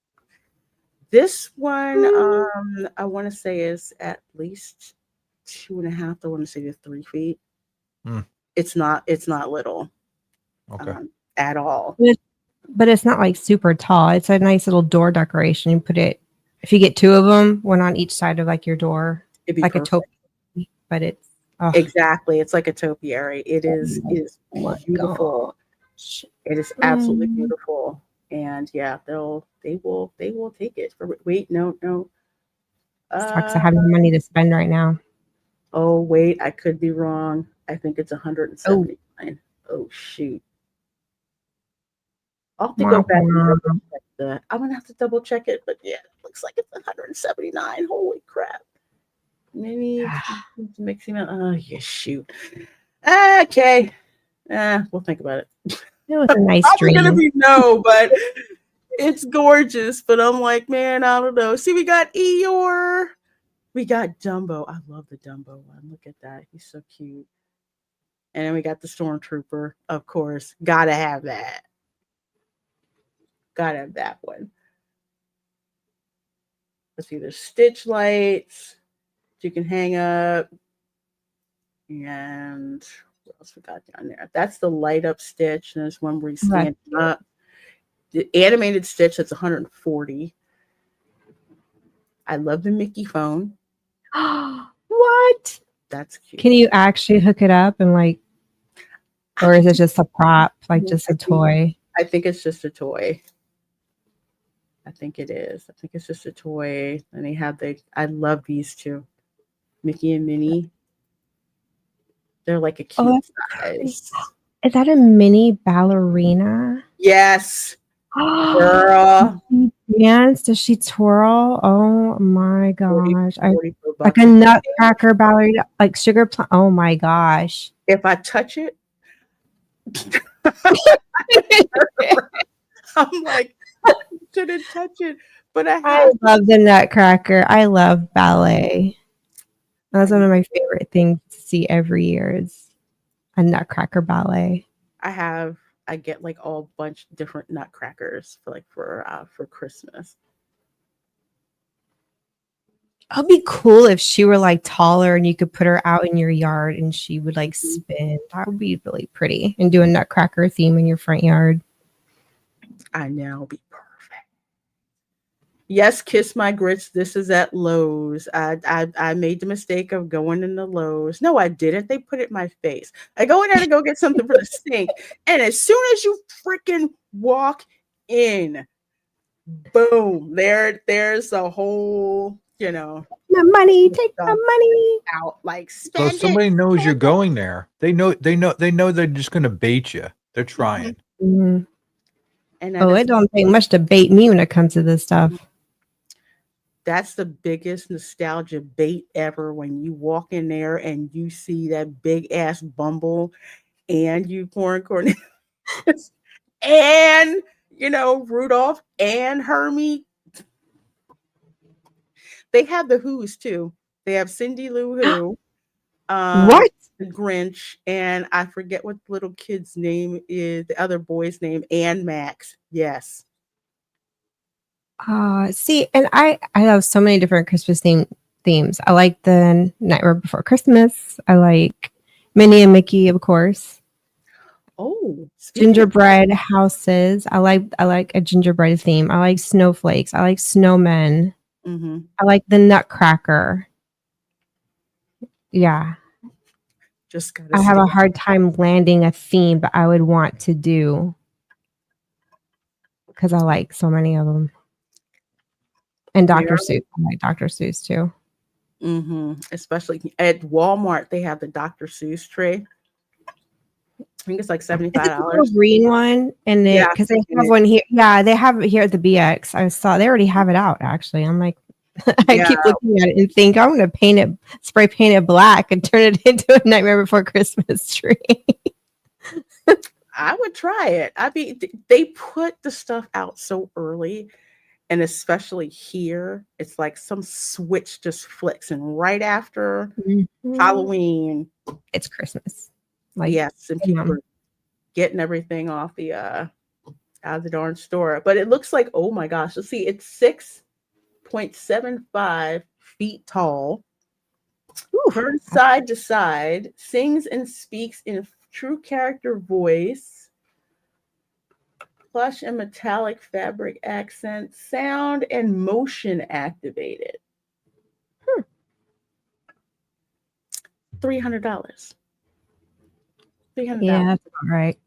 This one, I want to say is at least 2.5. I want to say to 3 feet. Hmm. It's not little Okay. at all. But it's not like super tall. It's a nice little door decoration. You put it, if you get 2 of them, one on each side of like your door, It'd be like perfect. a topiary, but it's Exactly. It's like a topiary. It is my beautiful. It is absolutely Mm. beautiful. And yeah, they will take it. Wait, no. sucks. I have no money to spend right now. Oh wait, I could be wrong. I think it's 179. Oh shoot. I'll have to go back and double check that. I'm gonna have to double check it, but yeah, it looks like it's 179. Holy crap. Maybe mixing it. Oh yeah, shoot. Okay. We'll think about it. It was a nice Probably gonna dream. be no, but it's gorgeous. But I'm like, man, I don't know. See, we got Eeyore. We got Dumbo. I love the Dumbo one. Look at that. He's so cute. And then we got the Stormtrooper, of course. Gotta have that. Gotta have that one. Let's see, there's Stitch lights you can hang up. And what else we got down there? That's the light up Stitch. And there's one where you stand up. The animated Stitch, that's 140. I love the Mickey phone. What? That's cute. Can you actually hook it up and like, or is it just a prop, like just a toy? I think it's just a toy. I think it is. I think it's just a toy. And they have I love these two. Mickey and Minnie. They're like a cute Oh, size. Is that a mini ballerina? Yes. Girl. Dance? Does she twirl? Oh my 40, gosh! 44 Like bucks. a nutcracker ballerina, like sugar plum. Oh my gosh! If I touch it, I'm like, shouldn't touch it. But I I have. love the Nutcracker. I love ballet. That's one of my favorite things to see every year is a Nutcracker ballet. I get like all bunch of different nutcrackers for Christmas. It'd be cool if she were like taller and you could put her out in your yard and she would like spin. That would be really pretty. And do a Nutcracker theme in your front yard. I know, it'll be perfect. Yes, kiss my grits. This is at Lowe's. I made the mistake of going in the Lowe's. No, I didn't. They put it in my face. I go in there to go get something for the sink, and as soon as you freaking walk in, boom, there's a whole, My money, take my money. out like So spend somebody it. knows you're going there. They know they're just gonna bait you. They're trying. Mhm. And Oh, it don't take much to bait me when it comes to this stuff. that's the biggest nostalgia bait ever when you walk in there and you see that big ass Bumble and Unicorn and Rudolph and Hermie. They have the Who's too. They have Cindy Lou Who, What? the Grinch, and I forget what the little kid's name is. The other boy's name, and Max. Yes. See, and I have so many different Christmas themes. I like the Nightmare Before Christmas. I like Minnie and Mickey, of course. Oh, speaking of- Gingerbread houses. I like a gingerbread theme. I like snowflakes. I like snowmen. Mhm. I like the Nutcracker. Yeah, Just gotta I have say, a hard time landing a theme that I would want to do because I like so many of them. And Dr. Seuss. I like Dr. Seuss too. especially at Walmart, they have the Dr. Seuss tray. I think it's like Is it the $75. little green one? And Yeah, because they and have one here. Yeah, they have it here at the BX. I saw they already have it out actually. I'm like, I Yeah. keep looking at it and think I'm gonna spray paint it black and turn it into a Nightmare Before Christmas tree. I would try it. I mean, they put the stuff out so early, and especially here, it's like some switch just flicks, and right after Halloween, It's Christmas. Like yes, and people are getting everything off the out of the darn store. But it looks like, oh my gosh, let's see, it's 6.75 feet tall, turns side to side, sings and speaks in true character voice, plush and metallic fabric accent, sound and motion activated. $300. $300. Yeah, that's about right.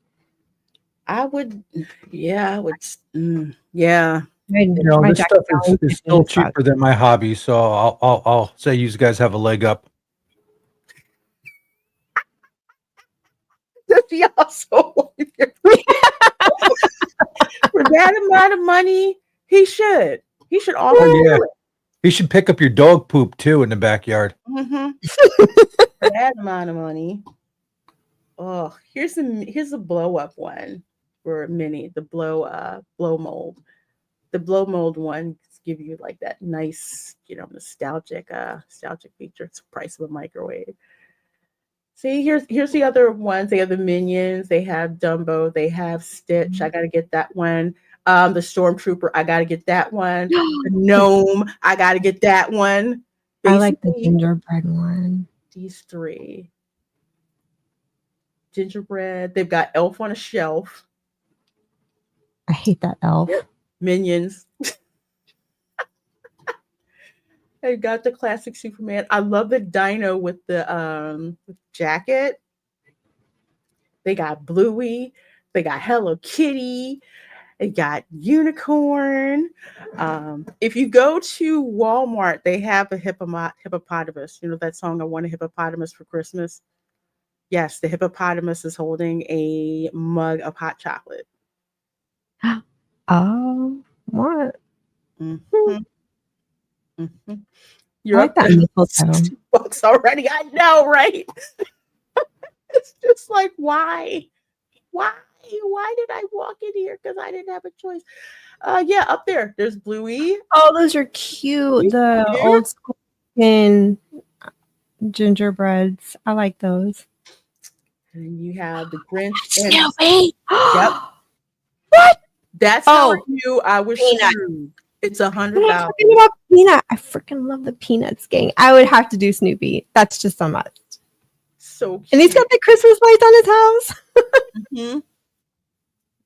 I would, yeah, yeah. This stuff is still cheaper than my hobby, so I'll say you guys have a leg up. Does he also for that amount of money? He should offer. Oh yeah, he should pick up your dog poop too in the backyard. For that amount of money. Oh, here's a blow up one for a mini. The blow mold. The blow mold one give you like that nice, nostalgic feature. It's the price of a microwave. See, here's the other ones. They have the Minions, they have Dumbo, they have Stitch. I gotta get that one. The Stormtrooper, I gotta get that one. The Gnome, I gotta get that one. I like the Basically, gingerbread one. these three. Gingerbread, they've got Elf on a Shelf, I hate that elf. Minions. They've got the classic Superman. I love the dino with the jacket. They got Bluey. They got Hello Kitty. They got Unicorn. If you go to Walmart, they have a hippopotamus. You know that song, I Want a Hippopotamus for Christmas? Yes, the hippopotamus is holding a mug of hot chocolate. What? Mhm. Mhm. I You're like up that there. mistletoe. $60 already. I know, right? It's just like, why? Why? Why did I walk in here? Because I didn't have a choice. Yeah, up there. There's Bluey. Oh, those are cute. The Cute. old school skin gingerbreads. I like those. And you have the Grinch and Snoopy. yep. What? That's how I Oh, knew I was Peanut. screwed. It's I'm not talking $100. about Peanut. I freaking love the Peanuts gang. I would have to do Snoopy. That's just a must. So cute. And he's got the Christmas lights on his house. Mhm.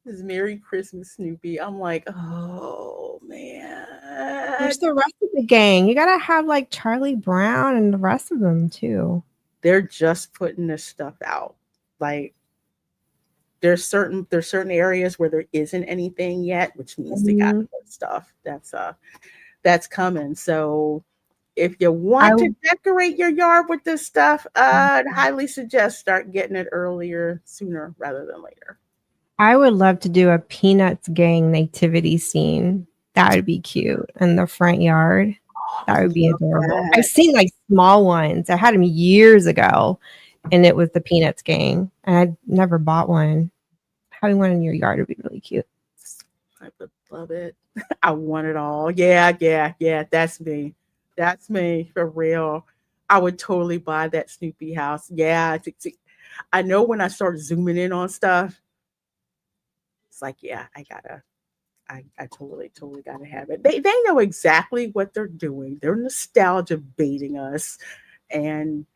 This Merry Christmas, Snoopy. I'm like, oh man. Where's the rest of the gang? You gotta have like Charlie Brown and the rest of them too. They're just putting this stuff out. Like there's certain areas where there isn't anything yet, which means they got Mhm. more stuff that's coming. So if you I want to decorate your yard with this stuff, I'd highly suggest start getting it sooner rather than later. I would love to do a Peanuts gang nativity scene. That would be cute in the front yard. That would be Love adorable. that. I've seen like small ones. I had them years ago, and it was the Peanuts gang. And I never bought one. Having one in your yard would be really cute. I would love it. I want it all. Yeah, yeah, yeah. That's me. That's me for real. I would totally buy that Snoopy house. Yeah, I know when I start zooming in on stuff, it's like, yeah, I totally gotta have it. They know exactly what they're doing. They're nostalgia baiting us, and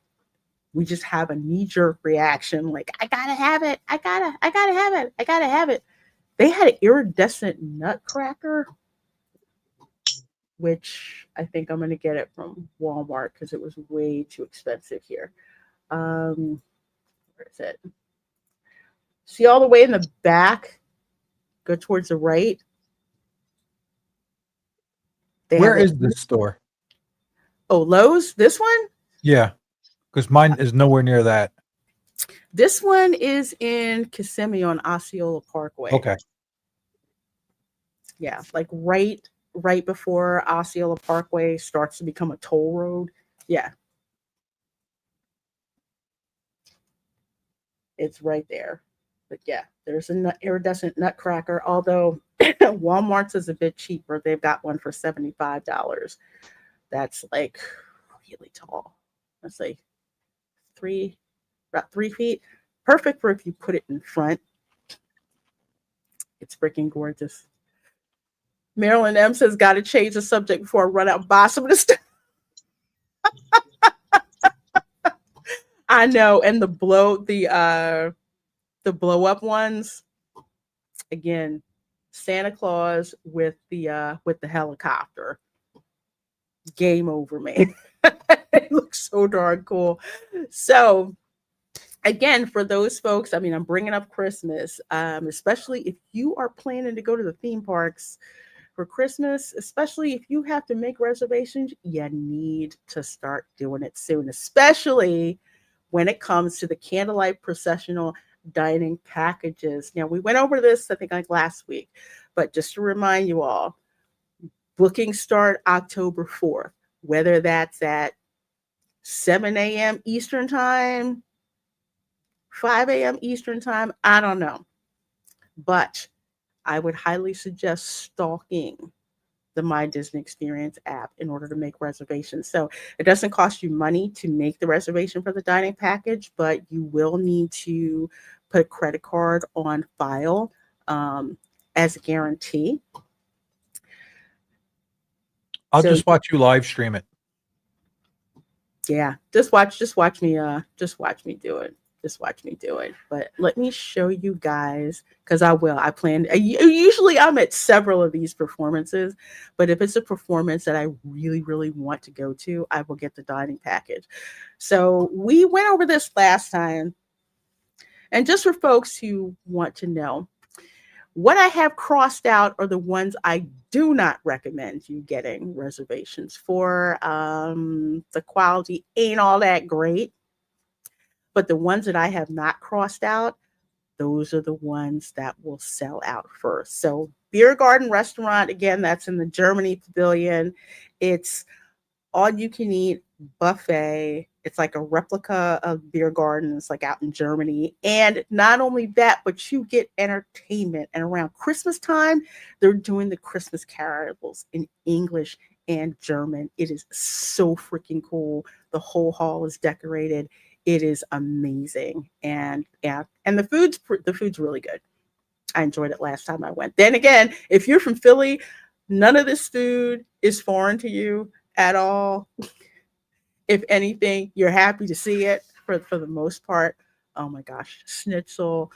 we just have a knee jerk reaction like, I gotta have it. I gotta have it. I gotta have it. They had an iridescent nutcracker, which I think I'm gonna get it from Walmart because it was way too expensive here. Where is it? See all the way in the back, go towards the right. They Where have is this store? Lowe's. This one? Yeah, because mine is nowhere near that. This one is in Kissimmee on Osceola Parkway. Okay. Yeah, like right before Osceola Parkway starts to become a toll road. Yeah. It's right there. But yeah, there's an iridescent nutcracker, although Walmart's is a bit cheaper. They've got one for $75. That's like really tall. That's like about 3 feet. Perfect for if you put it in front. It's freaking gorgeous. Marilyn M says, got to change the subject before I run out and buy some of this stuff. I know, and the blow up ones. Again, Santa Claus with the helicopter. Game over, man. It looks so darn cool. So again, for those folks, I mean, I'm bringing up Christmas, especially if you are planning to go to the theme parks for Christmas, especially if you have to make reservations, you need to start doing it soon, especially when it comes to the candlelight processional dining packages. Now, we went over this, I think, like last week, but just to remind you all, bookings start October 4th, whether that's at 7 a.m. Eastern Time, 5 a.m. Eastern Time, I don't know. But I would highly suggest stalking the My Disney Experience app in order to make reservations. So it doesn't cost you money to make the reservation for the dining package, but you will need to put a credit card on file as a guarantee. I'll So just watch you live stream it. yeah, just watch me do it. Just watch me do it. But let me show you guys, because I plan. Usually I'm at several of these performances, but if it's a performance that I really, really want to go to, I will get the dining package. So we went over this last time. And just for folks who want to know, what I have crossed out are the ones I do not recommend you getting reservations for. The quality ain't all that great. But the ones that I have not crossed out those are the ones that will sell out first. So Beer Garden Restaurant, again, that's in the Germany Pavilion. It's all you can eat buffet. It's like a replica of Beer Garden. It's like out in Germany. And not only that, but you get entertainment. And around Christmas time, they're doing the Christmas carols in English and German. It is so freaking cool. The whole hall is decorated. It is amazing. And the food's really good. I enjoyed it last time I went. Then again, if you're from Philly, none of this food is foreign to you at all. If anything, you're happy to see it for the most part. Oh my gosh, schnitzel,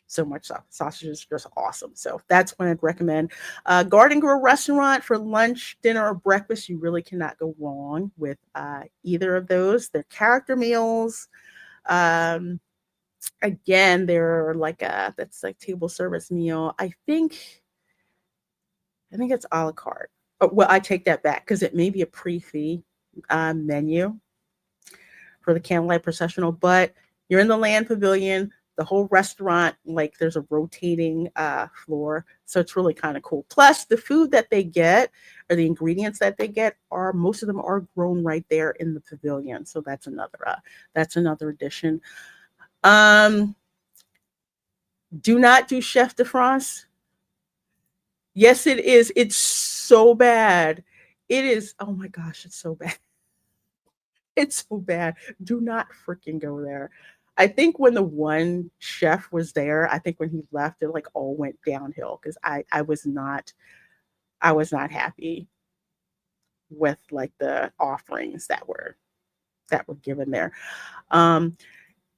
so much stuff. Sausages are just awesome. So that's what I'd recommend. Garden Grill Restaurant for lunch, dinner, or breakfast. You really cannot go wrong with either of those. They're character meals. Again, they're like that's like table service meal. I think it's a la carte. Oh, well, I take that back because it may be a pre-fee menu for the candlelight processional, but you're in the land pavilion. The whole restaurant, like there's a rotating floor, so it's really kind of cool. Plus, the food that they get or the ingredients that they get are most of them are grown right there in the pavilion. So that's another addition. Do not do Chef de France. Yes, it is. It's so bad. It is. Oh my gosh, it's so bad. It's so bad. Do not freaking go there. I think when the one chef was there, I think when he left, it like all went downhill because I was not happy with like the offerings that were given there.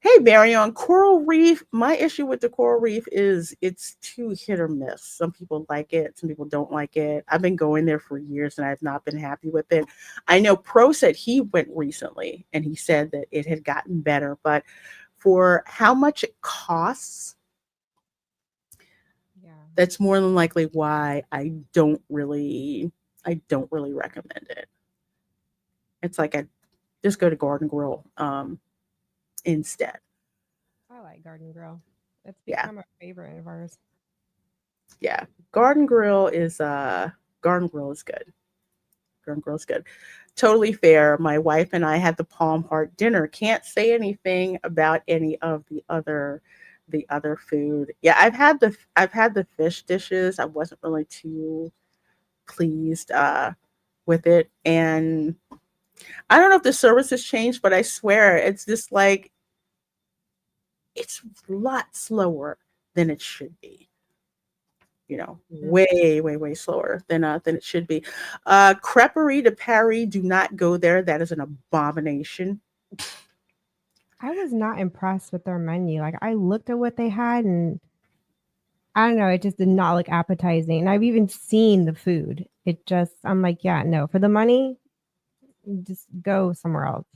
Hey, Marion, Coral Reef. My issue with the Coral Reef is it's too hit or miss. Some people like it, some people don't like it. I've been going there for years and I've not been happy with it. I know Pro said he went recently and he said that it had gotten better, but for how much it costs, that's more than likely why I don't really recommend it. It's like I just go to Garden Grill instead. I like Garden Grill. It's Yeah. become a favorite of ours. Yeah, Garden Grill is good. Garden Grill's good. Totally fair. My wife and I had the Palm Heart dinner. Can't say anything about any of the other food. Yeah, I've had the fish dishes. I wasn't really too pleased with it, and I don't know if the service has changed, but I swear it's just like it's a lot slower than it should be. Way slower than it should be. Creperie de Paris, do not go there. That is an abomination. I was not impressed with their menu. Like I looked at what they had and I don't know, it just did not look appetizing. And I've even seen the food. I'm like, yeah, no, for the money, just go somewhere else.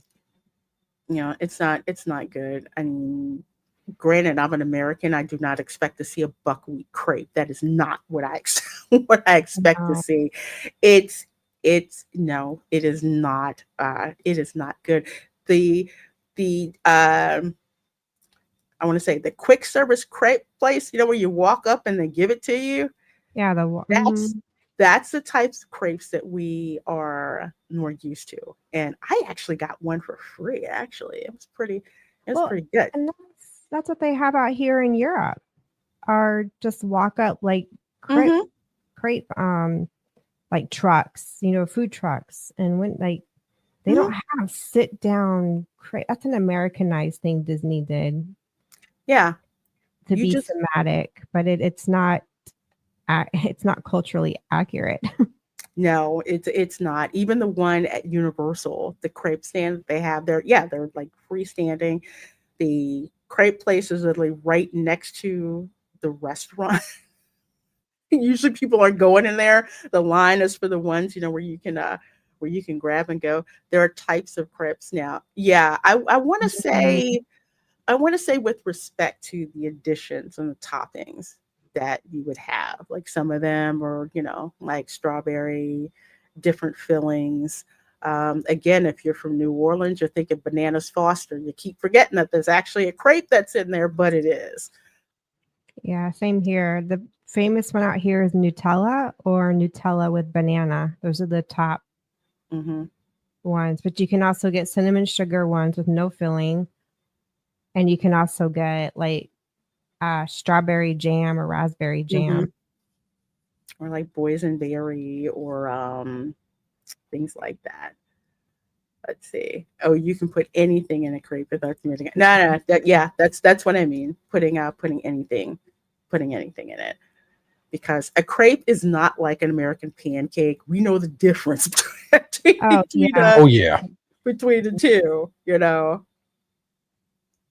It's not good. I mean, granted, I'm an American. I do not expect to see a buckwheat crepe. That is not what I expect to see. It is not. It is not good. I want to say the quick service crepe place. Where you walk up and they give it to you. Yeah, That's the types of crepes that we are more used to. And I actually got one for free. Actually, it was pretty good. And that's what they have out here in Europe. Are just walk up like crepe like trucks, food trucks, and when like they don't have sit down crepe. That's an Americanized thing Disney did. Yeah, to be thematic, but it's not culturally accurate. No, it's not. Even the one at Universal, the crepe stand that they have there, they're like freestanding. The crepe place is literally right next to the restaurant. Usually people aren't going in there. The line is for the ones, where you can grab and go. There are types of crepes now. Yeah, I want to say with respect to the additions and the toppings that you would have, like some of them are, like strawberry, different fillings. Again, if you're from New Orleans, you're thinking Bananas Foster. You keep forgetting that there's actually a crepe that's in there, but it is. Yeah, same here. The famous one out here is Nutella or Nutella with banana. Those are the top Mm-hmm. ones. But you can also get cinnamon sugar ones with no filling. And you can also get like strawberry jam or raspberry jam. Or like boysenberry or things like that. Let's see. Oh, you can put anything in a crepe without committing it. No, that's what I mean. Putting anything in it. Because a crepe is not like an American pancake. We know the difference between, Oh, yeah. Oh yeah. between the two,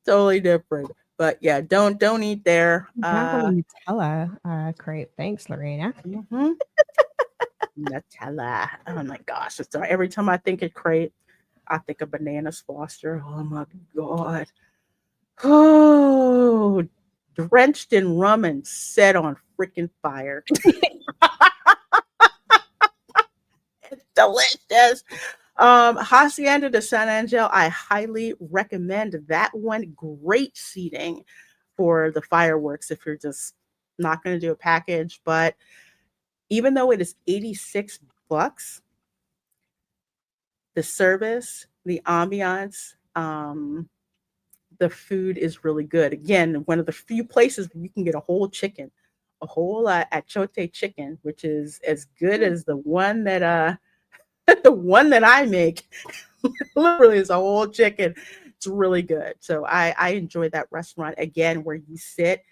Totally different. But yeah, don't eat there. I want a Nutella crepe. Thanks, Lorena. Mhm. Nutella. Oh my gosh. So every time I think of crepe, I think of Bananas Foster. Oh my God. Oh, drenched in rum and set on freaking fire. It's delicious. Hacienda de San Angel, I highly recommend that one. Great seating for the fireworks if you're just not going to do a package. But even though it is $86, the service, the ambiance, the food is really good. Again, one of the few places where you can get a whole chicken, a whole achote chicken, which is as good as the one that the one that I make. Literally is a whole chicken. It's really good. So I enjoy that restaurant. Again, where you sit,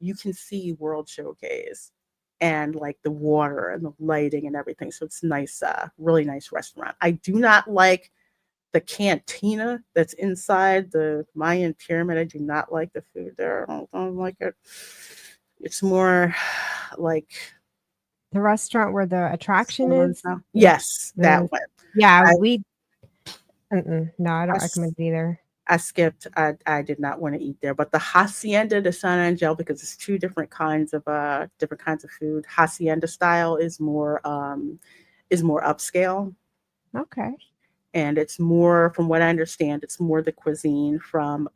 you can see World Showcase and like the water and the lighting and everything. So it's nice, really nice restaurant. I do not like the cantina that's inside the Mayan pyramid. I do not like the food there. I don't like it. It's more like The restaurant where the attraction is. Yes, that one. Yeah, I- no, I don't I recommend it either. I skipped. I did not want to eat there, but the Hacienda de San Angel, because it's two different kinds of food. Hacienda style is more upscale, Okay. and it's more, from what I understand, it's more the cuisine from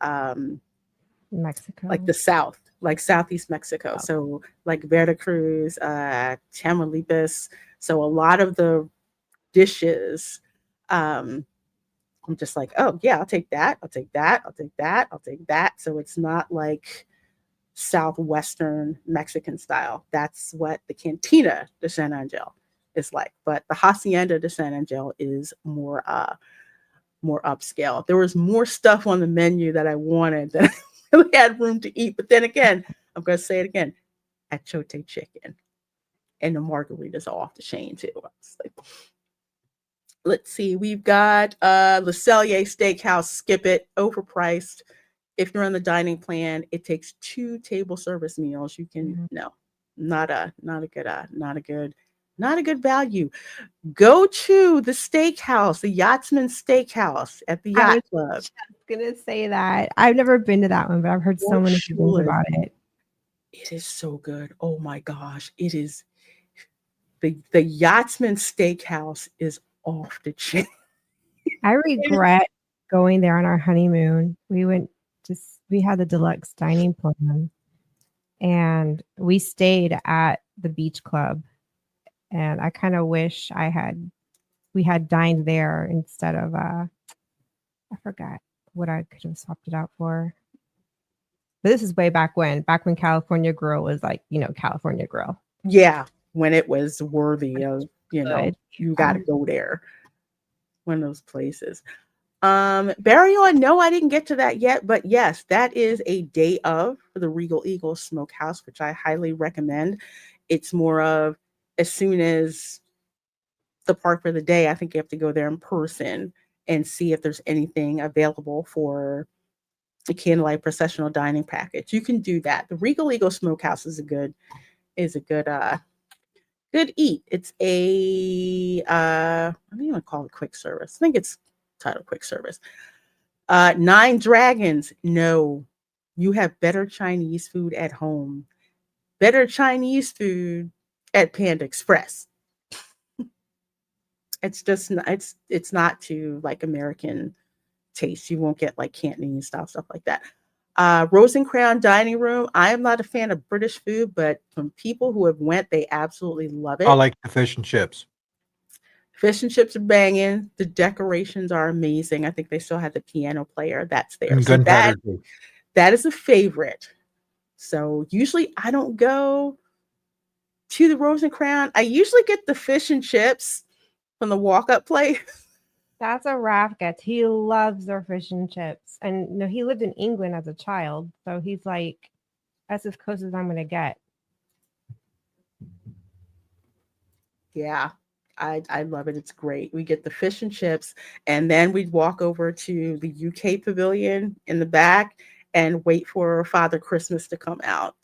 Mexico. like the south, like southeast Mexico. Oh. So like Veracruz, Tamaulipas. So a lot of the dishes. I'm just like, oh yeah, I'll take that. I'll take that. I'll take that. I'll take that. So it's not like southwestern Mexican style. That's what the Cantina de San Angel is like. But the Hacienda de San Angel is more upscale. There was more stuff on the menu that I wanted that I really had room to eat. But then again, I'm gonna say it again, achote chicken. And the margaritas are off the chain too. It's like, let's see, we've got Le Cellier Steakhouse. Skip it, overpriced. If you're on the dining plan, it takes 2 table service meals. You can no, not a good value. Go to the steakhouse, the Yachtsman Steakhouse at the Yacht Club. I was gonna say that. I've never been to that one, but I've heard so many good things about it. It is so good. Oh my gosh, it is. The Yachtsman Steakhouse is off the chain. I regret going there on our honeymoon. We had the deluxe dining plan and we stayed at the beach club. And I kind of wish we had dined there instead of I forgot what I could have swapped it out for. But this is way back when California Grill was like, California Grill. Yeah, when it was worthy of, you got to go there. One of those places. Barry on, no, I didn't get to that yet, but yes, that is a day of for the Regal Eagle Smokehouse, which I highly recommend. It's more of, as soon as the park for the day, I think you have to go there in person and see if there's anything available for the candlelight processional dining package. You can do that. The Regal Eagle Smokehouse is a good eat. It's a I don't even call it quick service. I think it's titled quick service. 9 Dragons. No, you have better Chinese food at home. Better Chinese food at Panda Express. It's just not, it's not to like American taste. You won't get like Cantonese style stuff like that. Rose and Crown Dining Room. I am not a fan of British food, but from people who have went, they absolutely love it. I like the fish and chips. Fish and chips are banging. The decorations are amazing. I think they still have the piano player that's there. And So gunpowder too. that is a favorite. So usually I don't go to the Rose and Crown. I usually get the fish and chips from the walk-up place. That's a Raph gets. He loves their fish and chips. And no, he lived in England as a child. So he's like, that's as close as I'm going to get. Yeah, I love it. It's great. We get the fish and chips, and then we'd walk over to the UK pavilion in the back and wait for Father Christmas to come out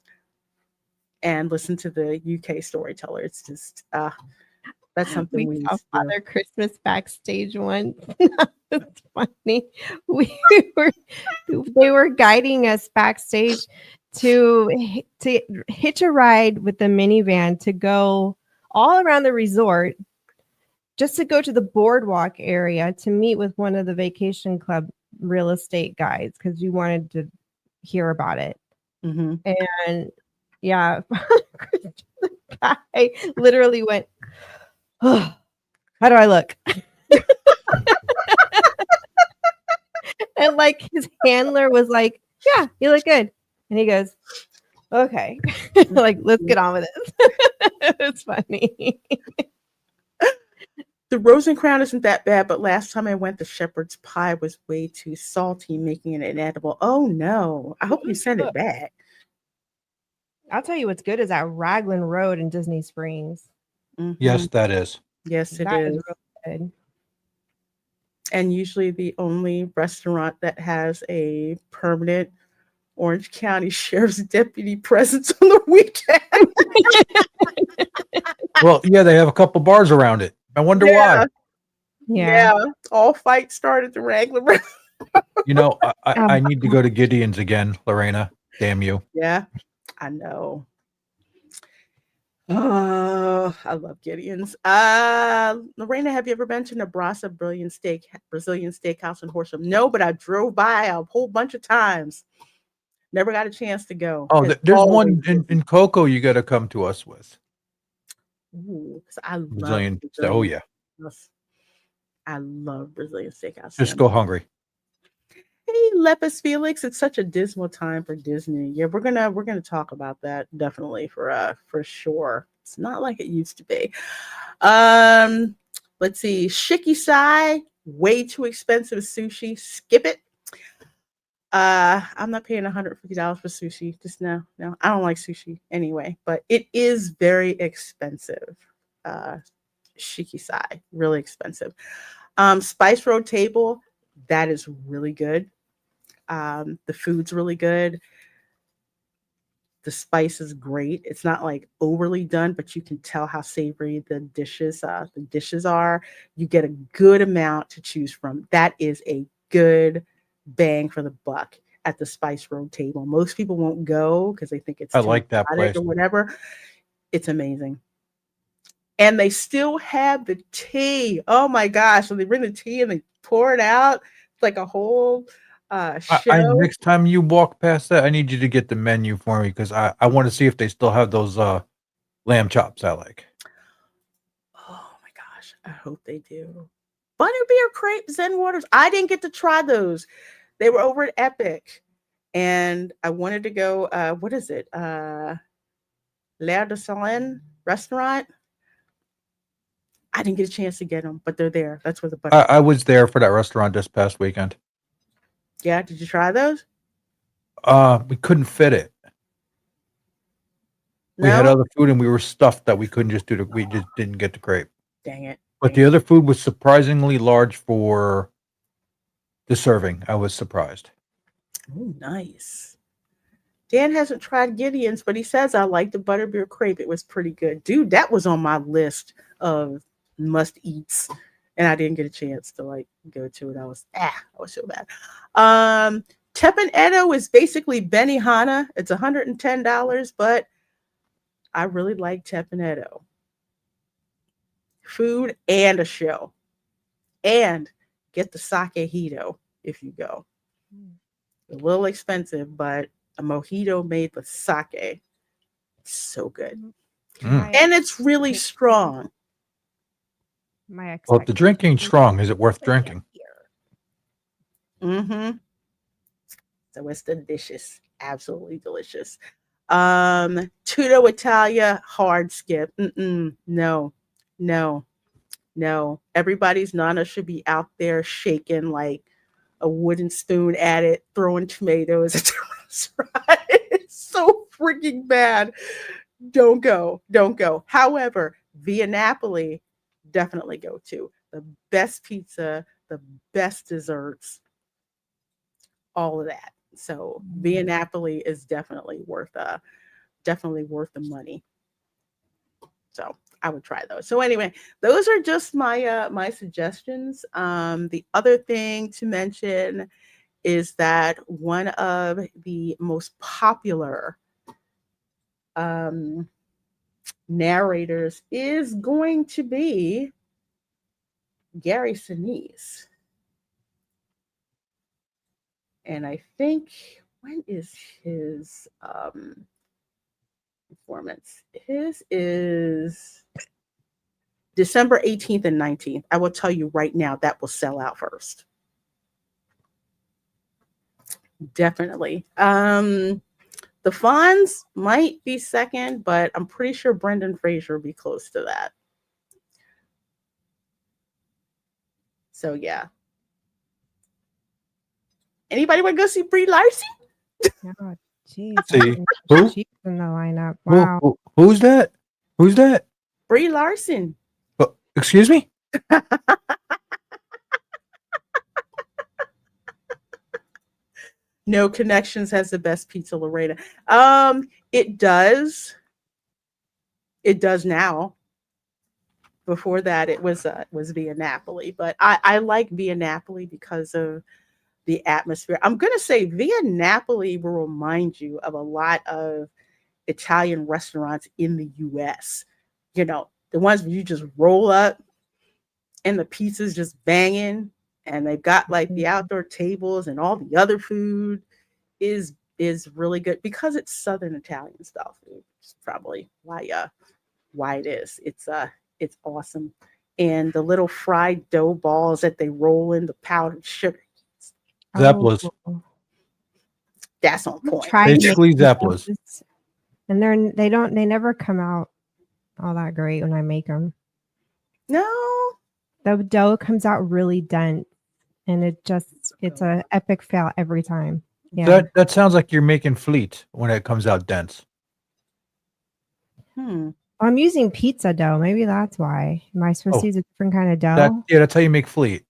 and listen to the UK storyteller. It's just that's something we saw used to do. Father Christmas backstage once. It's funny. They were guiding us backstage to hitch a ride with the minivan to go all around the resort, just to go to the boardwalk area to meet with one of the vacation club real estate guys because we wanted to hear about it. Mm-hmm. And yeah, the guy literally went, oh, how do I look? And like his handler was like, yeah, you look good. And he goes, okay, like, let's get on with it. It's funny. The Rose and Crown isn't that bad, but last time I went, the shepherd's pie was way too salty, making it inedible. Oh no! I hope you send it back. I'll tell you what's good is that Raglan Road in Disney Springs. Mhm. Yes, that is. Yes, it That is. is really good. And usually the only restaurant that has a permanent Orange County Sheriff's Deputy presence on the weekend. Well, yeah, they have a couple bars around it. I wonder why. Yeah. All fights started the Wrangler. You know, I need to go to Gideon's again, Lorena. Damn you. Yeah, I know. Oh, I love Gideon's. Lorena, have you ever been to Nebraska Brazilian Steakhouse in Horsham? No, but I drove by a whole bunch of times. Never got a chance to go. Oh, It's there's always one busy. in Cocoa you got to come to us with. Ooh, 'cause I love Brazilian. Oh, Brazilian yeah. steakhouse. I love Brazilian steakhouse. Just go hungry. Hey, Lepus Felix, it's such a dismal time for Disney. Yeah, we're gonna talk about that definitely for sure. It's not like it used to be. Let's see, Shikisai, way too expensive sushi. Skip it. I'm not paying $150 for sushi. Just no, I don't like sushi anyway, but it is very expensive. Shikisai, really expensive. Spice Road Table, that is really good. The food's really good. The spice is great. It's not like overly done, but you can tell how savory the dishes are. You get a good amount to choose from. That is a good bang for the buck at the Spice Road Table. Most people won't go because they think it's I too like that exotic place. or whatever. It's amazing. And they still have the tea. Oh my gosh. So they bring the tea and they pour it out. It's like a whole show. Next time you walk past that, I need you to get the menu for me because I want to see if they still have those lamb chops I like. Oh my gosh. I hope they do. Butterbeer crepe Zen waters. I didn't get to try those. They were over at Epic. And I wanted to go, what is it? L'air de Salon restaurant. I didn't get a chance to get them, but they're there. That's where the butter. I was there for that restaurant this past weekend. Yeah, did you try those? We couldn't fit it. We had No? other food and we were stuffed that we couldn't just do we just didn't get the crepe. Dang it. But the other food was surprisingly large for the serving. I was surprised. Oh, nice. Dan hasn't tried Gideon's, but he says I like the butterbeer crepe. It was pretty good. Dude, that was on my list of must eats. And I didn't get a chance to like go to it. I was so bad. Teppan Edo is basically Benihana. It's $110, but I really like Teppan Edo. Food and a show. And get the sake if you go. A little expensive, but a mojito made with sake. It's so good. Mm. And it's really strong. My Well, if the drinking's strong, is it worth drinking? Mm-hmm. So it's delicious. Absolutely delicious. Tutto Italia, hard skip. No. Everybody's nana should be out there shaking like a wooden spoon at it, throwing tomatoes at the restaurant. It's so freaking bad. Don't go. However, Via Napoli, definitely go to. The best pizza, the best desserts, all of that. So Via Napoli is definitely worth the money. So I would try those. So anyway, those are just my suggestions. The other thing to mention is that one of the most popular narrators is going to be Gary Sinise. And I think, when is his performance? His is December 18th and 19th. I will tell you right now, that will sell out first. Definitely. The Fonz might be second, but I'm pretty sure Brendan Fraser will be close to that. So yeah. Anybody want to go see Brie Larson? Oh, geez. See, who? She's in the lineup. Wow. Who's that? Who's that? Brie Larson. Excuse me? No Connections has the best pizza, Lorena. It does. It does now. Before that, it was Via Napoli, but I like Via Napoli because of the atmosphere. I'm gonna say Via Napoli will remind you of a lot of Italian restaurants in the U.S. You know, the ones where you just roll up and the pizza's just banging, and they've got like the outdoor tables and all the other food is really good because it's Southern Italian style food. It's probably why it is. It's awesome. And the little fried dough balls that they roll in the powdered sugar. Zeppelis. Oh. That's on point. Basically Zeppelis. And they never come out all that great when I make them. No. The dough comes out really dense, and it's a epic fail every time. Yeah. That sounds like you're making fleet when it comes out dense. I'm using pizza dough. Maybe that's why. Am I supposed to use a different kind of dough? That's how you make fleet.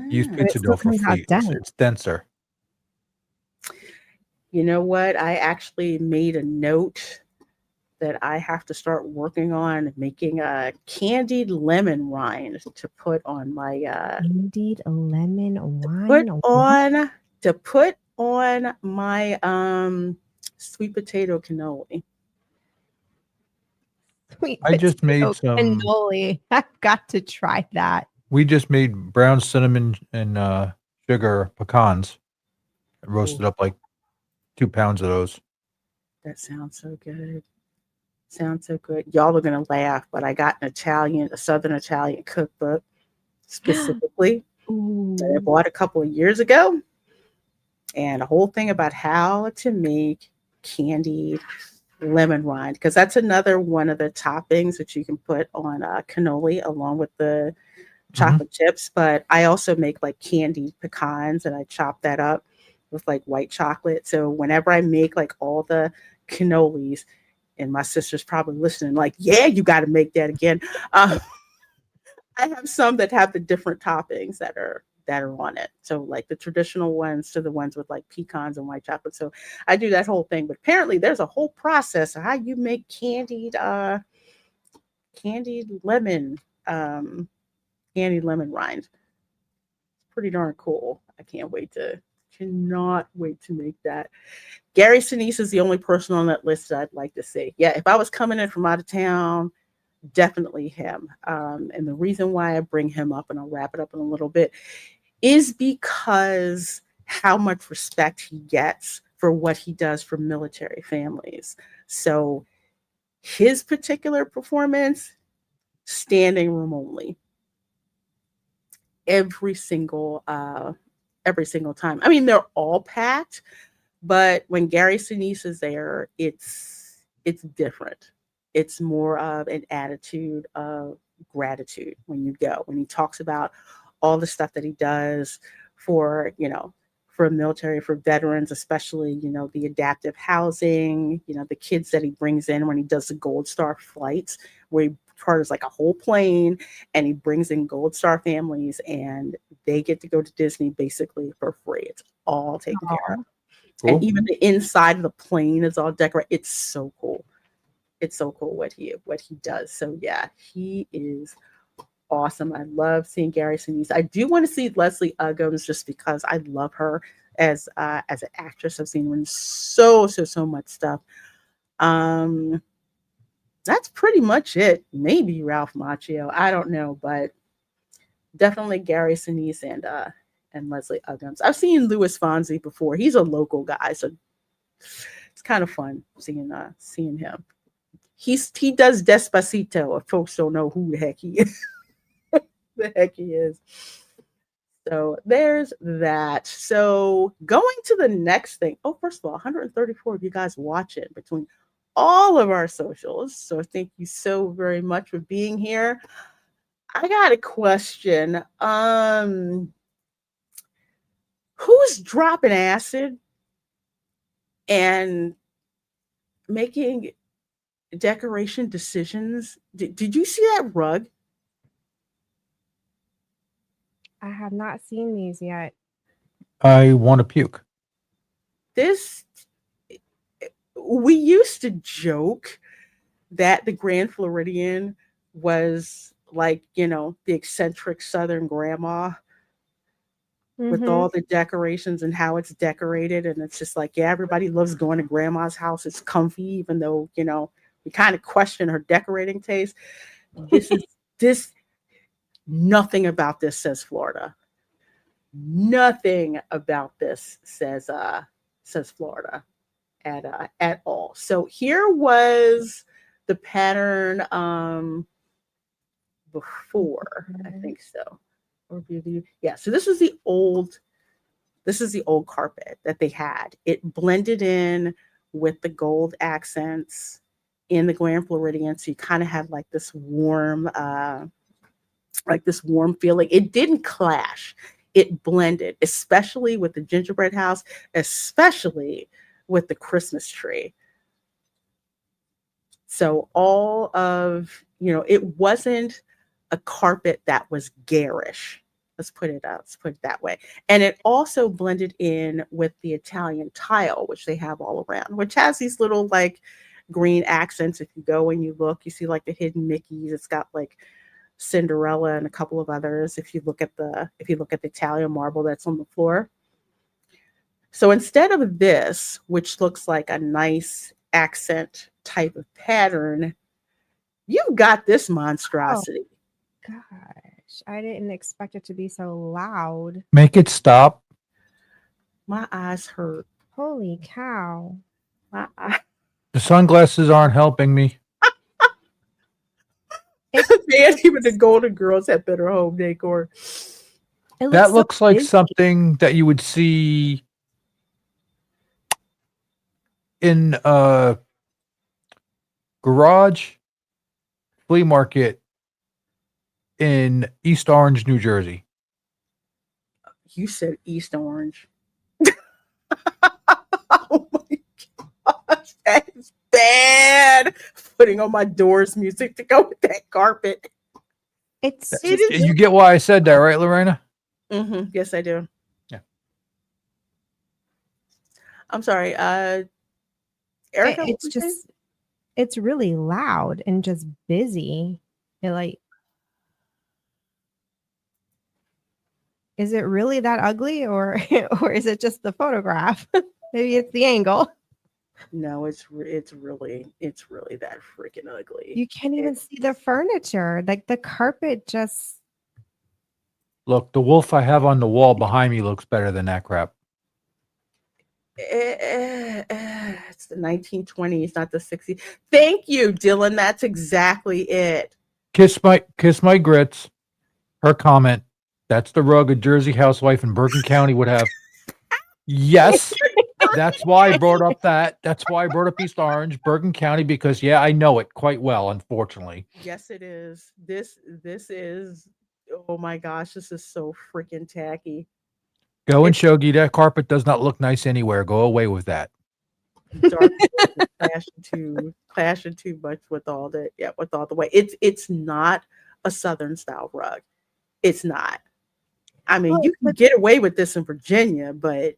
Use Ah. pizza dough for fleet. It's denser. You know what? I actually made a note that I have to start working on making a candied lemon rind to put on my Candied lemon wine. to put on my sweet potato cannoli. I just made some cannoli. I've got to try that. We just made brown cinnamon and sugar pecans. Roasted up like 2 pounds of those. That sounds so good. Y'all are gonna laugh, but I got a Southern Italian cookbook specifically that I bought a couple of years ago, and a whole thing about how to make candied lemon rind, because that's another one of the toppings that you can put on cannoli along with the chocolate chips. But I also make like candied pecans, and I chop that up with like white chocolate. So whenever I make like all the cannolis, and my sister's probably listening like, yeah, you got to make that again. I have some that have the different toppings that are on it. So like the traditional ones to the ones with like pecans and white chocolate. So I do that whole thing. But apparently there's a whole process of how you make candied lemon rind. It's pretty darn cool. I cannot wait to make that. Gary Sinise is the only person on that list that I'd like to see. Yeah, if I was coming in from out of town, definitely him. And the reason why I bring him up, and I'll wrap it up in a little bit, is because how much respect he gets for what he does for military families. So his particular performance, standing room only, every single time. I mean, they're all packed, but when Gary Sinise is there, it's different. It's more of an attitude of gratitude when you go. When he talks about all the stuff that he does for, for military, for veterans, especially, the adaptive housing, the kids that he brings in when he does the Gold Star flights, where he charters like a whole plane and he brings in Gold Star families and they get to go to Disney basically for free. It's all taken care of. Cool. And even the inside of the plane is all decorated. It's so cool. It's so cool what he does. So yeah, he is awesome. I love seeing Gary Sinise. I do want to see Leslie Uggams just because I love her as an actress. I've seen her in so much stuff. That's pretty much it. Maybe Ralph Macchio. I don't know, but definitely Gary Sinise and Leslie Uggams. I've seen Louis Fonsi before. He's a local guy, so it's kind of fun seeing him. He does Despacito. If folks don't know who the heck he is. So there's that. So going to the next thing. Oh, first of all, 134 of you guys watching between all of our socials. So thank you so very much for being here. I got a question. Who's dropping acid and making decoration decisions? Did you see that rug? I have not seen these yet. I want to puke. We used to joke that the Grand Floridian was like, the eccentric Southern grandma with all the decorations and how it's decorated. And it's just like, yeah, everybody loves going to grandma's house. It's comfy, even though, we kind of question her decorating taste. Nothing about this says Florida. Nothing about this says Florida at all. So here was the pattern before, I think so. Or yeah, so this is the old carpet that they had. It blended in with the gold accents in the Grand Floridian. So you kind of had like this warm feeling. It didn't clash. It blended, especially with the gingerbread house, especially with the Christmas tree. So all of, it wasn't a carpet that was garish. Let's put it that way. And it also blended in with the Italian tile, which they have all around, which has these little like green accents. If you go and you look, you see like the hidden Mickeys. It's got like Cinderella and a couple of others. If you look at the Italian marble that's on the floor. So instead of this, which looks like a nice accent type of pattern, you've got this monstrosity. Oh, gosh, I didn't expect it to be so loud. Make it stop. My eyes hurt. Holy cow. My eyes. The sunglasses aren't helping me. Man, even the Golden Girls have better home decor. That looks like something that you would see in a garage flea market in East Orange, New Jersey. You said East Orange. Oh my gosh, that is bad. Putting on my Doors music to go with that carpet. You get why I said that, right, Lorena? Mm-hmm. Yes, I do. Yeah. I'm sorry. Erica, it's really loud and just busy. Is it really that ugly or is it just the photograph? Maybe it's the angle. No, it's really that freaking ugly. You can't even see the furniture. Like the carpet just Look, the wolf I have on the wall behind me looks better than that crap. It's the 1920s, not the 60s. Thank you, Dylan. That's exactly it. Kiss my grits. Her comment. That's the rug a Jersey housewife in Bergen County would have. Yes. That's why I brought up that. That's why I brought up East Orange, Bergen County, because yeah, I know it quite well, unfortunately. Yes, it is. This is. Oh my gosh, this is so freaking tacky. Go and It's Shogi, that carpet does not look nice anywhere. Go away with that. dark clashing too much with all the way. It's not a Southern style rug. It's not. I mean, Well, you can get away with this in Virginia, but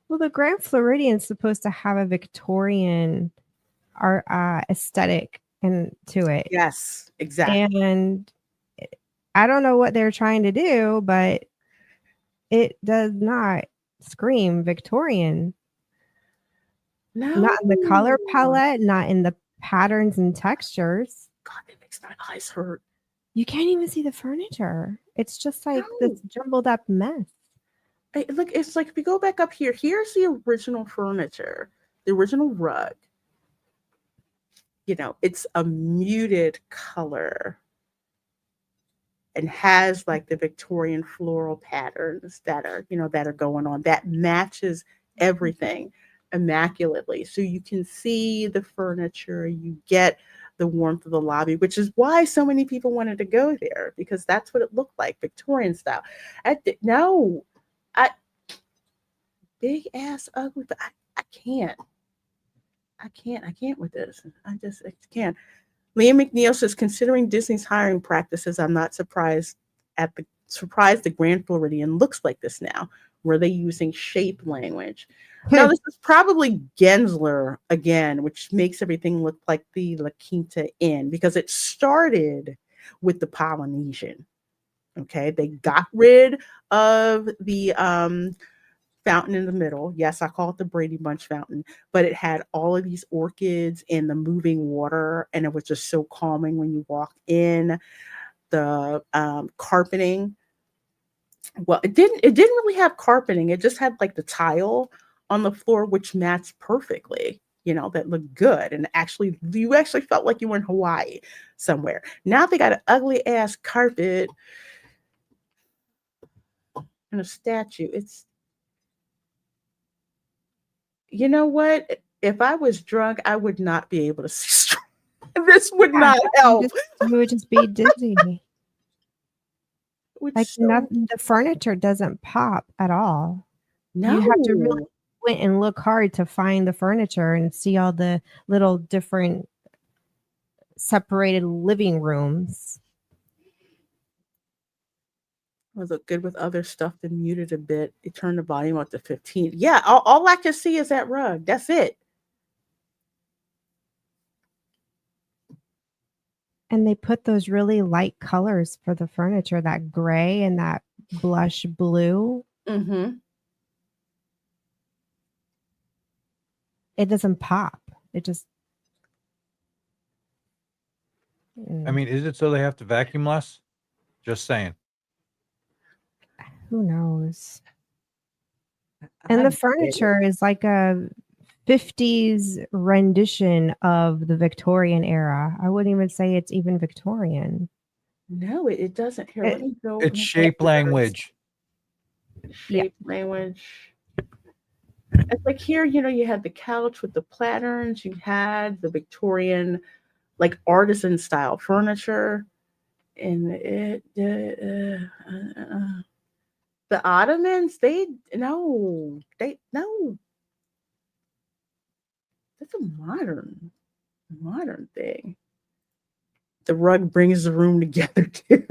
well, the Grand Floridian is supposed to have a Victorian art aesthetic and to it. yes, exactly. And I don't know what they're trying to do, but it does not scream Victorian. No, Not in the color palette, not in the patterns and textures. God, it makes my eyes hurt. You can't even see the furniture. It's just like this jumbled up mess. Look, it's like if you go back up here, here's the original furniture, the original rug. You know, it's a muted color and has like the Victorian floral patterns that are going on. That matches everything immaculately. So you can see the furniture, you get the warmth of the lobby, which is why so many people wanted to go there, because that's what it looked like, Victorian style. Big ass ugly, but I can't with this. I can't. Liam McNeil says, considering Disney's hiring practices, I'm not surprised the Grand Floridian looks like this now. Were they using shape language? Now, this is probably Gensler again, which makes everything look like the La Quinta Inn, because it started with the Polynesian. Okay, they got rid of the fountain in the middle. Yes, I call it the Brady Bunch fountain, but it had all of these orchids in the moving water, and it was just so calming when you walk in. The carpeting, well, it didn't really have carpeting. It just had like the tile on the floor, which matched perfectly. That looked good, and you actually felt like you were in Hawaii somewhere. Now they got an ugly ass carpet and a statue. It's, you know what? If I was drunk, I would not be able to see straight. This would not help. You would just be dizzy. Like nothing, the furniture doesn't pop at all. No. You have to really went and look hard to find the furniture and see all the little different separated living rooms. Was it good with other stuff that muted a bit? It turned the volume up to 15. Yeah, all I can see is that rug. That's it. And they put those really light colors for the furniture, that gray and that blush blue. Mm-hmm. It doesn't pop. It just. I mean, is it so they have to vacuum less? Just saying. Who knows? And the furniture is like a 50s rendition of the Victorian era. I wouldn't even say it's even Victorian. No, it doesn't. Here, let me go. It's shape language. Shape language. It's like here, you had the couch with the patterns. You had the Victorian, like artisan style furniture, and the ottomans. No. That's a modern thing. The rug brings the room together too.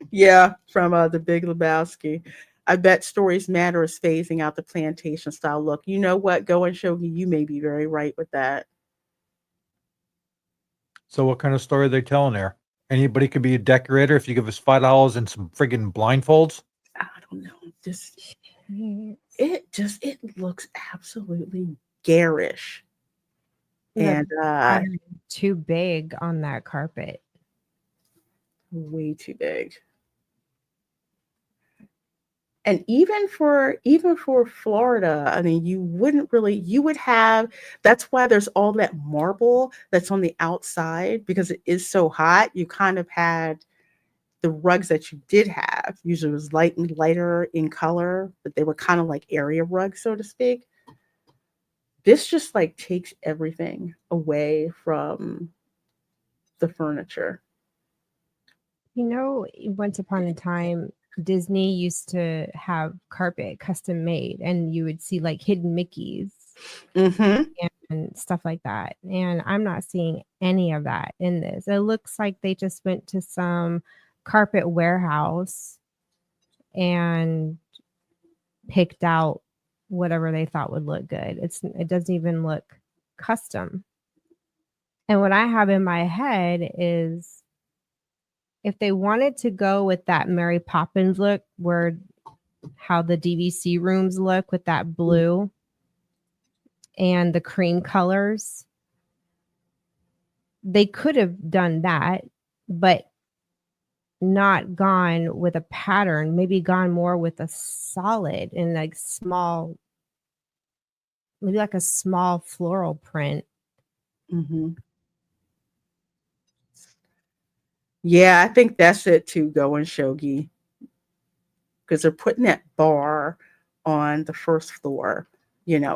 Yeah, from the Big Lebowski. I bet Stories Matter is phasing out the plantation style look. You know what? Go and Shogi, you may be very right with that. So what kind of story are they telling there? Anybody could be a decorator if you give us $5 and some friggin' blindfolds? I don't know. Just It looks absolutely garish. The And pattern is too big on that carpet. way too big. And even for Florida, I mean, you would have, that's why there's all that marble that's on the outside, because it is so hot. You kind of had the rugs that you did have usually was lighter in color, but they were kind of like area rugs, so to speak. This just like takes everything away from the furniture. Once upon a time, Disney used to have carpet custom made, and you would see like hidden Mickeys Mm-hmm. and stuff like that. And I'm not seeing any of that in this. It looks like they just went to some carpet warehouse and picked out whatever they thought would look good. It doesn't even look custom. And what I have in my head is, if they wanted to go with that Mary Poppins look, where how the DVC rooms look with that blue and the cream colors, they could have done that, but not gone with a pattern, maybe gone more with a solid and like small, maybe like a small floral print. Mm-hmm. Yeah, I think that's it too, going Shogi, because they're putting that bar on the first floor.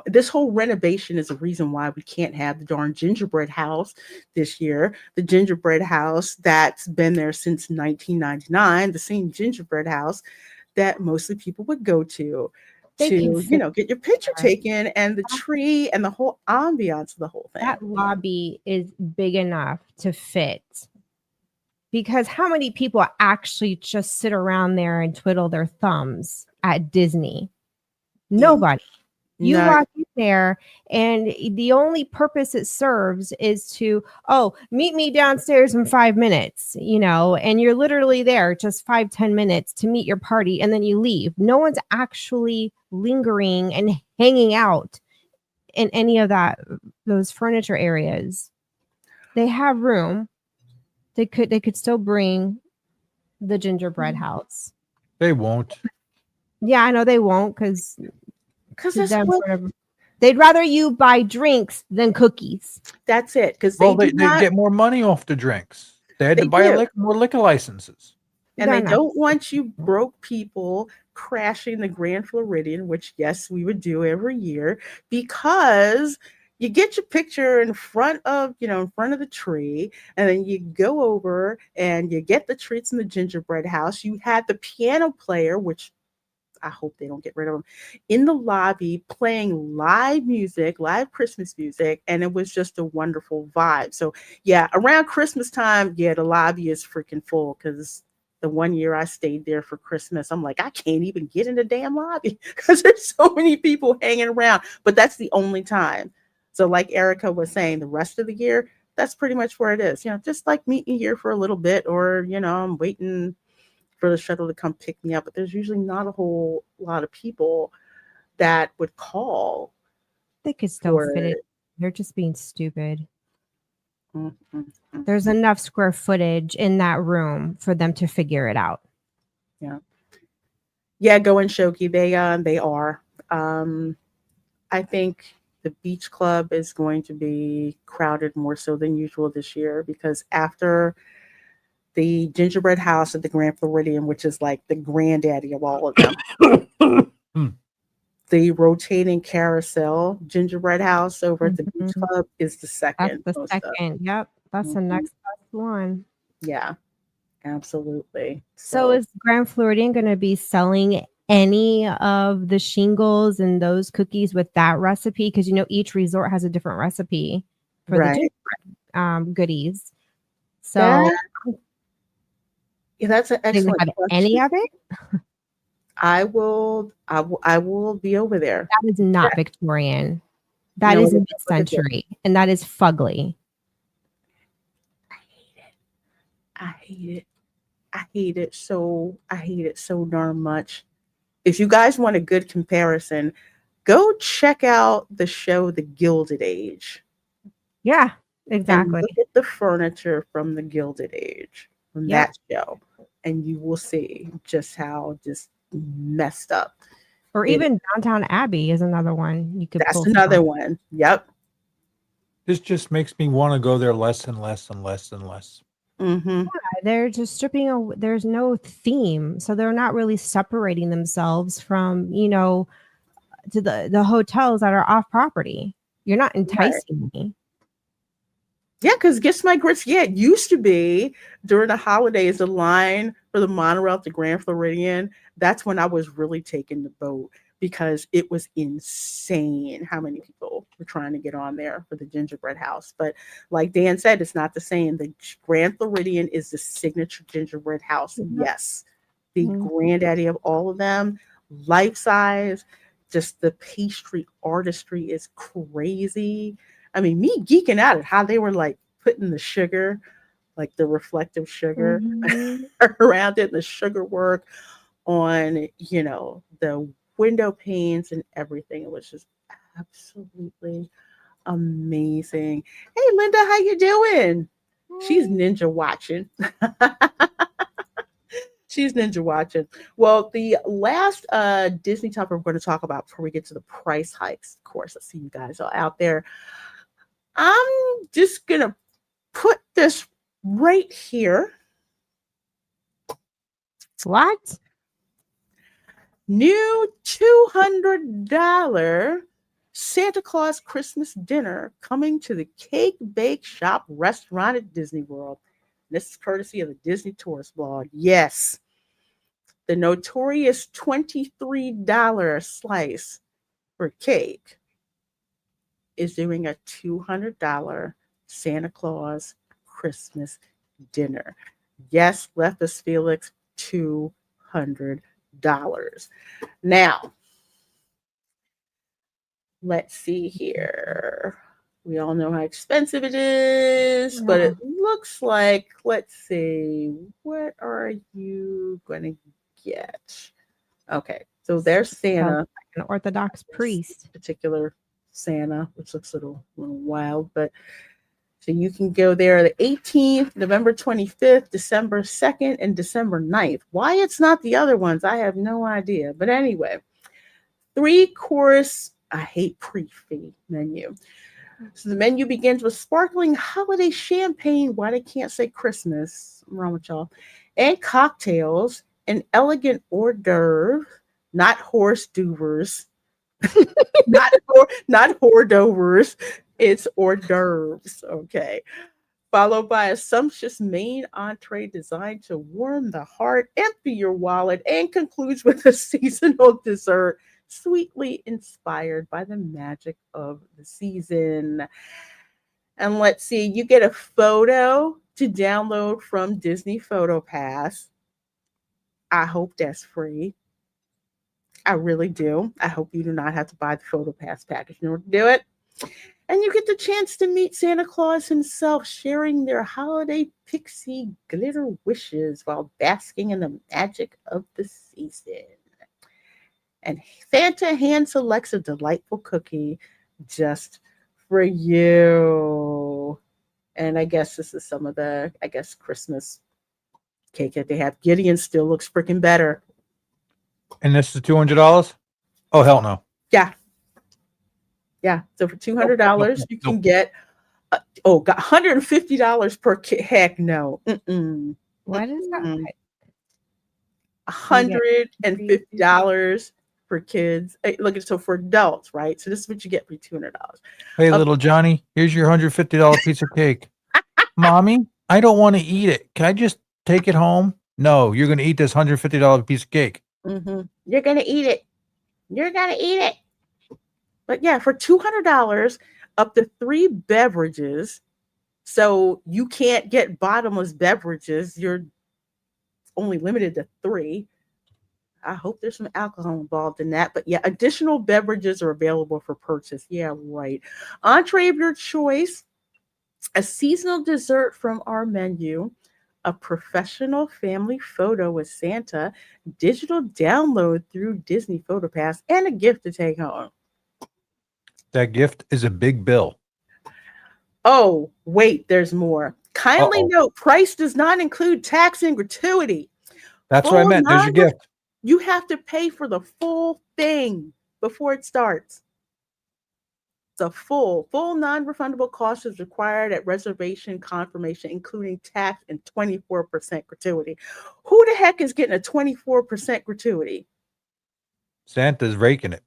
This whole renovation is the reason why we can't have the darn gingerbread house this year. The gingerbread house that's been there since 1999, the same gingerbread house that mostly people would go to They can get your picture there. taken, and the tree and the whole ambiance of the whole thing. That lobby is big enough to fit. Because how many people actually just sit around there and twiddle their thumbs at Disney? Nobody. You No. walk in there, and the only purpose it serves is to, meet me downstairs in 5 minutes, and you're literally there just 5-10 minutes to meet your party, and then you leave. No one's actually lingering and hanging out in any of those furniture areas. They have room. They could still bring the gingerbread house. They won't. Yeah, I know they won't, because they'd rather you buy drinks than cookies. That's it. Because Well, they get more money off the drinks. They had to buy more liquor licenses. And they don't want you broke people crashing the Grand Floridian, which, yes, we would do every year, because you get your picture in front of the tree, and then you go over and you get the treats in the gingerbread house. You had the piano player, which I hope they don't get rid of him, in the lobby playing live Christmas music, and it was just a wonderful vibe. So yeah, around Christmas time, the lobby is freaking full, because the one year I stayed there for Christmas, I'm like, I can't even get in the damn lobby because there's so many people hanging around. But that's the only time. So like Erica was saying, the rest of the year, that's pretty much where it is. Just like meet me here for a little bit, or I'm waiting for the shuttle to come pick me up. But there's usually not a whole lot of people that would call. They could still fit it. They're just being stupid. Mm-hmm. There's enough square footage in that room for them to figure it out. Yeah, going Shoki. They are. I think the beach club is going to be crowded more so than usual this year, because after the gingerbread house at the Grand Floridian, which is like the granddaddy of all of them, the rotating carousel gingerbread house over at the beach club is the second. That's the second. Yep. That's the next best one. Yeah, absolutely. So is Grand Floridian going to be selling any of the shingles and those cookies with that recipe? Because each resort has a different recipe for the gingerbread goodies. So that's an excellent question. Any of it? I will be over there. That is not Victorian. That is mid-century, and that is fugly. I hate it so darn much. if you guys want a good comparison, go check out the show The Gilded Age. Yeah, And exactly. look at the furniture from The Gilded Age, from Yep. that show. And you will see just how just messed up. Or it even Downtown Abbey is another one you could That's pull another from. one. Yep. This just makes me want to go there less and less and less and less. Mm-hmm. They're just stripping away. There's no theme, so they're not really separating themselves from, to the hotels that are off property. You're not enticing me. Yeah, because Gifts My Grits, it used to be during the holidays, the line for the monorail to Grand Floridian. That's when I was really taking the boat because it was insane how many people were trying to get on there for the gingerbread house. But like Dan said, it's not the same. The Grand Floridian is the signature gingerbread house. Mhm. Yes, the Mhm. granddaddy of all of them, life size. Just the pastry artistry is crazy. I mean, me geeking out at how they were like putting the sugar, like the reflective sugar Mhm. around it, and the sugar work on, the window panes and everything. It was just absolutely amazing. Hey, Linda, how you doing? She's ninja watching. She's ninja watching. Well, the last Disney topic we're going to talk about before we get to the price hikes, of course, I see you guys are out there. I'm just going to put this right here. What? New $200 Santa Claus Christmas dinner coming to the Cake Bake Shop restaurant at Disney World. This is courtesy of the Disney Tourist blog. Yes, the notorious $23 slice for cake is doing a $200 Santa Claus Christmas dinner. Yes, Leftus Felix, $200. Now, let's see here. We all know how expensive it is, but it looks like, let's see, what are you going to get? Okay, so there's Santa. An Orthodox priest. Particular Santa, which looks a little wild, but so you can go there the 18th, November 25th, December 2nd, and December 9th. Why it's not the other ones, I have no idea. But anyway, 3-course, I hate pre-fee menu. So the menu begins with sparkling holiday champagne. Why they can't say Christmas? What's wrong with y'all? And cocktails, an elegant hors d'oeuvre, not horse duvers, not hors d'oeuvres. It's hors d'oeuvres. Okay. Followed by a sumptuous main entree designed to warm the heart, empty your wallet, and concludes with a seasonal dessert sweetly inspired by the magic of the season. And let's see, you get a photo to download from Disney Photo Pass. I hope that's free. I really do. I hope you do not have to buy the Photo Pass package in order to do it. And you get the chance to meet Santa Claus himself, sharing their holiday pixie glitter wishes while basking in the magic of the season. And Santa hand selects a delightful cookie just for you. And I guess this is some of the, Christmas cake that they have. Gideon still looks freaking better. And this is $200? Oh, hell no. Yeah. Yeah. So for $200, you can Nope. get, got $150 per kit. Heck no. Mm-mm. What is that? $150 for kids. Hey, look, so for adults, right? So this is what you get for $200. Hey, little Johnny, here's your $150 piece of cake. Mommy, I don't want to eat it. Can I just take it home? No, you're going to eat this $150 piece of cake. Mm-hmm. You're going to eat it. You're going to eat it. But yeah, for $200, up to 3 beverages. So you can't get bottomless beverages. You're only limited to 3. I hope there's some alcohol involved in that. But yeah, additional beverages are available for purchase. Yeah, right. Entree of your choice, a seasonal dessert from our menu, a professional family photo with Santa, digital download through Disney PhotoPass, and a gift to take home. That gift is a big bill. Oh, wait, there's more. Kindly Uh-oh. note, price does not include tax and gratuity. That's what I Full meant. There's your non- gift. You have to pay for the full thing before it starts. The full non-refundable cost is required at reservation confirmation, including tax and 24% gratuity. Who the heck is getting a 24% gratuity? Santa's raking it.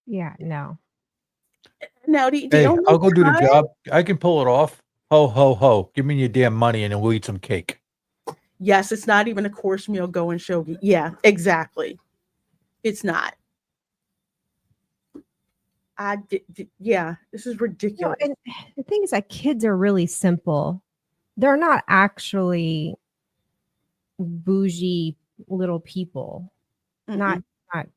Yeah, no. Now, the Hey, only I'll go do the time- job. I can pull it off. Ho, ho, ho. Give me your damn money and then we'll eat some cake. Yes, it's not even a course meal, go and shogi. Yeah, exactly. It's not. Yeah, this is No, ridiculous. and the thing is that kids are really simple. They're not actually bougie little people. Not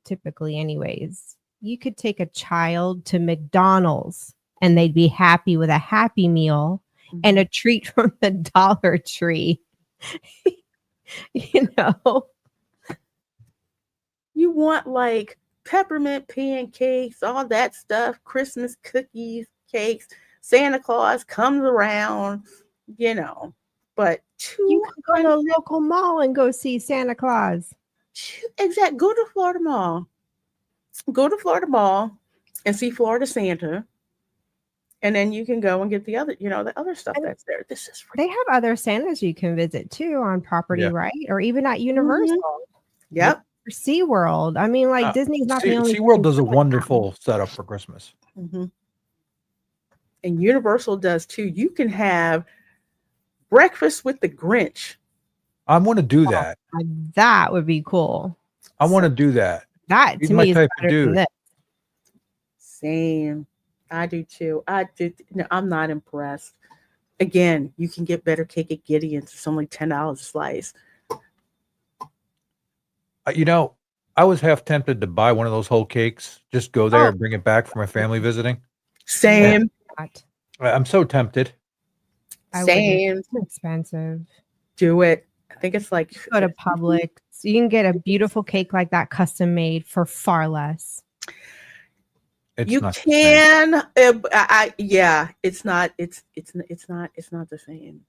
typically anyways. You could take a child to McDonald's and they'd be happy with a Happy Meal and a treat from the Dollar Tree. You know. You want like peppermint pancakes, all that stuff, Christmas cookies, cakes, Santa Claus comes around, you know. But You can go to a local mall and go see Santa Claus. Exactly. Go to Florida Mall. Go to Florida Mall and see Florida Santa. And then you can go and get the other, the other stuff that's there. This is They have other Santas you can visit too on property, Yeah. right? Or even at Universal. Yep. Or SeaWorld. I mean, like Disney's not the only SeaWorld thing does a doing wonderful setup for Christmas. And Universal does too. You can have breakfast with the Grinch. I want to do that. that. That would be cool. I want to do that. That He's to my me is type of better than dude. this. Same. I do too. No, I'm not impressed. Again, you can get better cake at Gideon's. It's only $10 a slice. I was half tempted to buy one of those whole cakes, just go there and bring it back for my family visiting. Same. I'm so tempted. Same. It's expensive. Do it. I think it's like Go to Publix. You can get a beautiful cake like that custom made for far less. It's you not can. Yeah, it's not. It's not the same.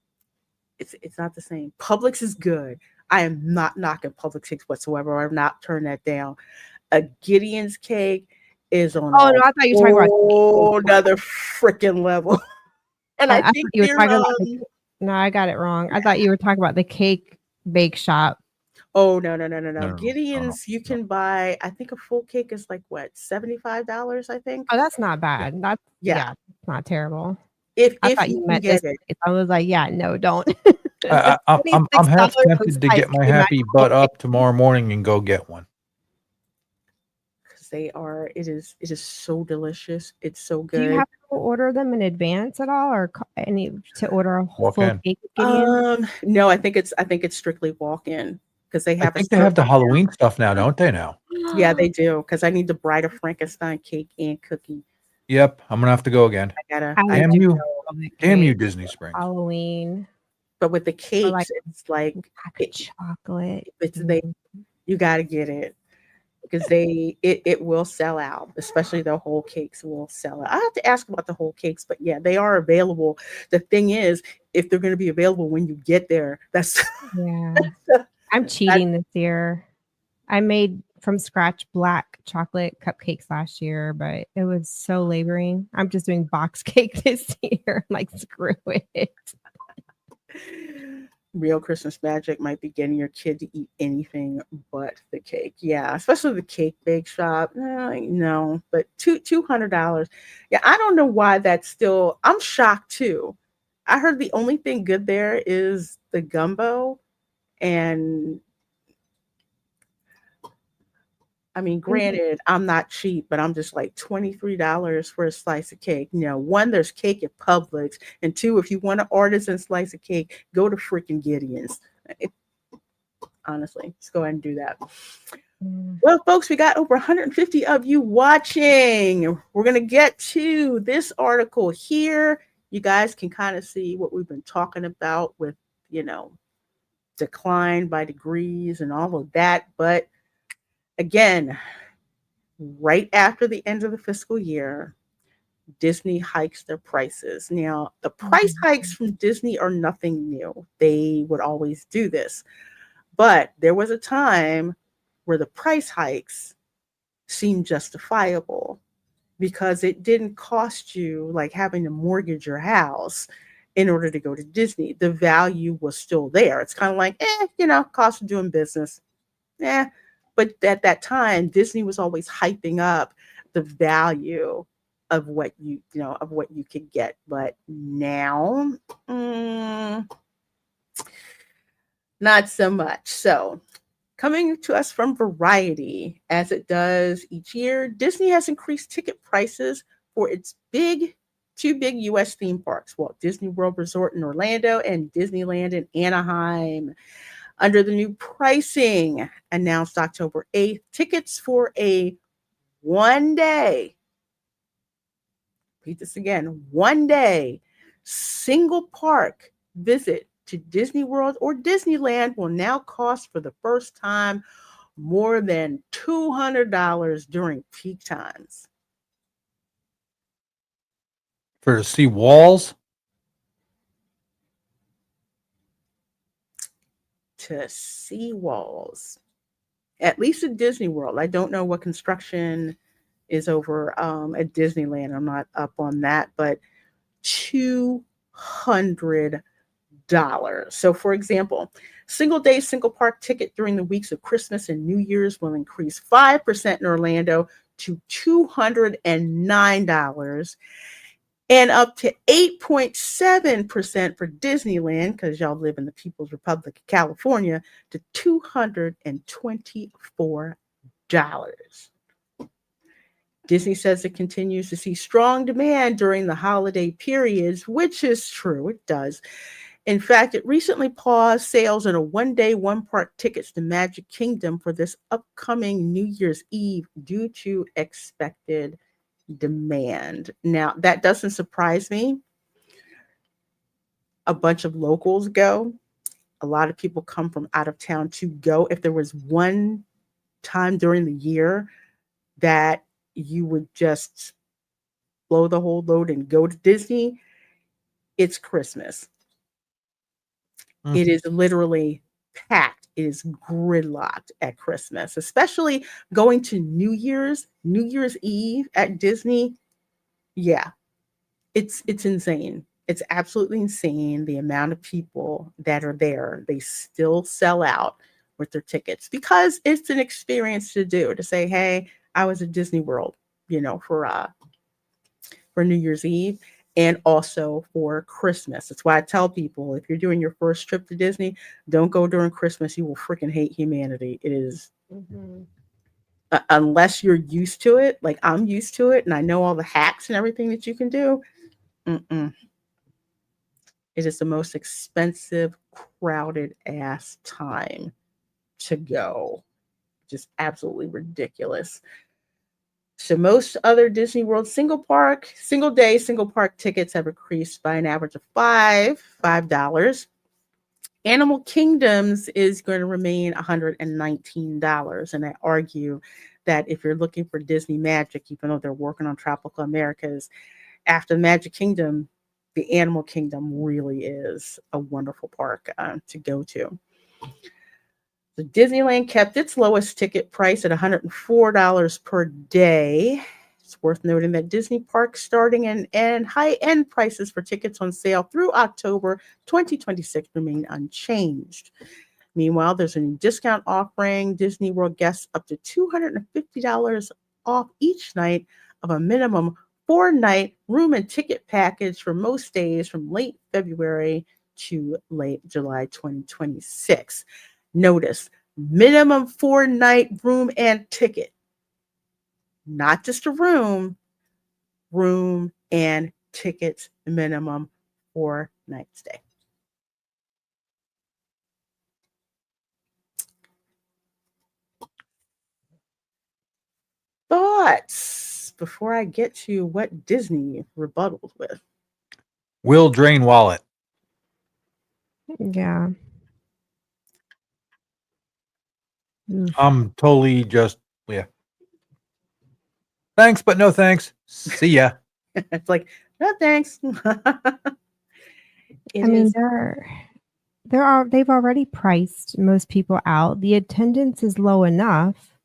It's not the same. Publix is good. I am not knocking Publix cakes whatsoever. I'm not turning that down. A Gideon's cake is on. Oh no, I thought you were talking about another freaking level. And I think you were talking about. No, I got it wrong. I thought you were talking about the cake bake shop. Oh no. Gideon's, you can buy, I think a full cake is like what, $75, I think. Oh, that's not bad. That's yeah, it's not terrible. If thought you meant get this, it. I was like, yeah, no, don't. I'm half $26 tempted to get my happy butt up tomorrow morning and go get one. It is so delicious. It's so good. Do you have to order them in advance at all, or any to order a Walk full in. cake? Gideon? No, I think it's strictly walk-in because they have. I think they have the Halloween stuff now, don't they? Now. Yeah, they do. Because I need the Bride of Frankenstein cake and cookie. Yep, I'm gonna have to go again. Damn you, Disney Springs. Halloween. But with the cakes, it's like chocolate. You got to get it. Because it will sell out, especially the whole cakes will sell out. I have to ask about the whole cakes, but yeah, they are available. The thing is, if they're going to be available when you get there, that's I'm cheating this year. I made from scratch black chocolate cupcakes last year, but it was so laboring. I'm just doing box cake this year. Like, screw it. Real Christmas magic might be getting your kid to eat anything but the cake. Yeah, especially the cake bake shop. No, but $200. Yeah, I don't know why that's still. I'm shocked too. I heard the only thing good there is the gumbo, and I mean, granted, I'm not cheap, but I'm just like $23 for a slice of cake. One, there's cake at Publix, and two, if you want an artisan slice of cake, go to freaking Gideon's. Honestly, let's go ahead and do that. Well, folks, we got over 150 of you watching. We're going to get to this article here you guys can kind of see what we've been talking about with, decline by degrees and all of that. But again, right after the end of the fiscal year, Disney hikes their prices. Now, the price hikes from Disney are nothing new. They would always do this. But there was a time where the price hikes seemed justifiable because it didn't cost you like having to mortgage your house in order to go to Disney. The value was still there. It's kind of like, cost of doing business. Yeah. But at that time, Disney was always hyping up the value of what of what you could get. But now, not so much. So, coming to us from Variety, as it does each year, Disney has increased ticket prices for its two big U.S. theme parks, Walt Disney World Resort in Orlando and Disneyland in Anaheim. Under the new pricing announced October 8th, tickets for a one-day, repeat this again, one-day single park visit to Disney World or Disneyland will now cost for the first time more than $200 during peak times. For to see walls? To see walls. At least at Disney World. I don't know what construction is over at Disneyland. I'm not up on that, but $200. So, for example, single day, single park ticket during the weeks of Christmas and New Year's will increase 5% in Orlando to $209 and up to 8.7% for Disneyland, because y'all live in the People's Republic of California, to $224. Disney says it continues to see strong demand during the holiday periods, which is true. It does. In fact, it recently paused sales on a one-day, one-park tickets to Magic Kingdom for this upcoming New Year's Eve due to expected demand. Now, that doesn't surprise me. A bunch of locals go. A lot of people come from out of town to go. If there was one time during the year that you would just blow the whole load and go to Disney, it's Christmas. It is literally packed. It is gridlocked at Christmas, especially going to New Year's Eve at Disney. Yeah, it's insane. It's absolutely insane the amount of people that are there. They still sell out with their tickets because it's an experience to do, to say, hey, I was at Disney World, for New Year's Eve and also for Christmas. That's why I tell people, if you're doing your first trip to Disney, don't go during Christmas. You will freaking hate humanity. It is, unless you're used to it, like I'm used to it, and I know all the hacks and everything that you can do. It is the most expensive, crowded ass time to go. Just absolutely ridiculous. So most other Disney World single day, single park tickets have increased by an average of $5. Animal Kingdoms is going to remain $119. And I argue that if you're looking for Disney magic, even though they're working on Tropical Americas, after the Magic Kingdom, the Animal Kingdom really is a wonderful park to go to. So Disneyland kept its lowest ticket price at $104 per day. It's worth noting that Disney parks starting and high-end prices for tickets on sale through October 2026 remain unchanged. Meanwhile, there's a new discount offering Disney World guests up to $250 off each night of a minimum 4-night room and ticket package for most days from late February to late July 2026. Notice, minimum 4-night room and ticket. Not just a room and tickets, minimum 4-night stay. Thoughts before I get to what Disney rebutted with? Will drain wallet. Yeah. Oof. I'm totally just, yeah. Thanks, but no thanks. See ya. It's like, no thanks. It I mean, is- they've already priced most people out. The attendance is low enough.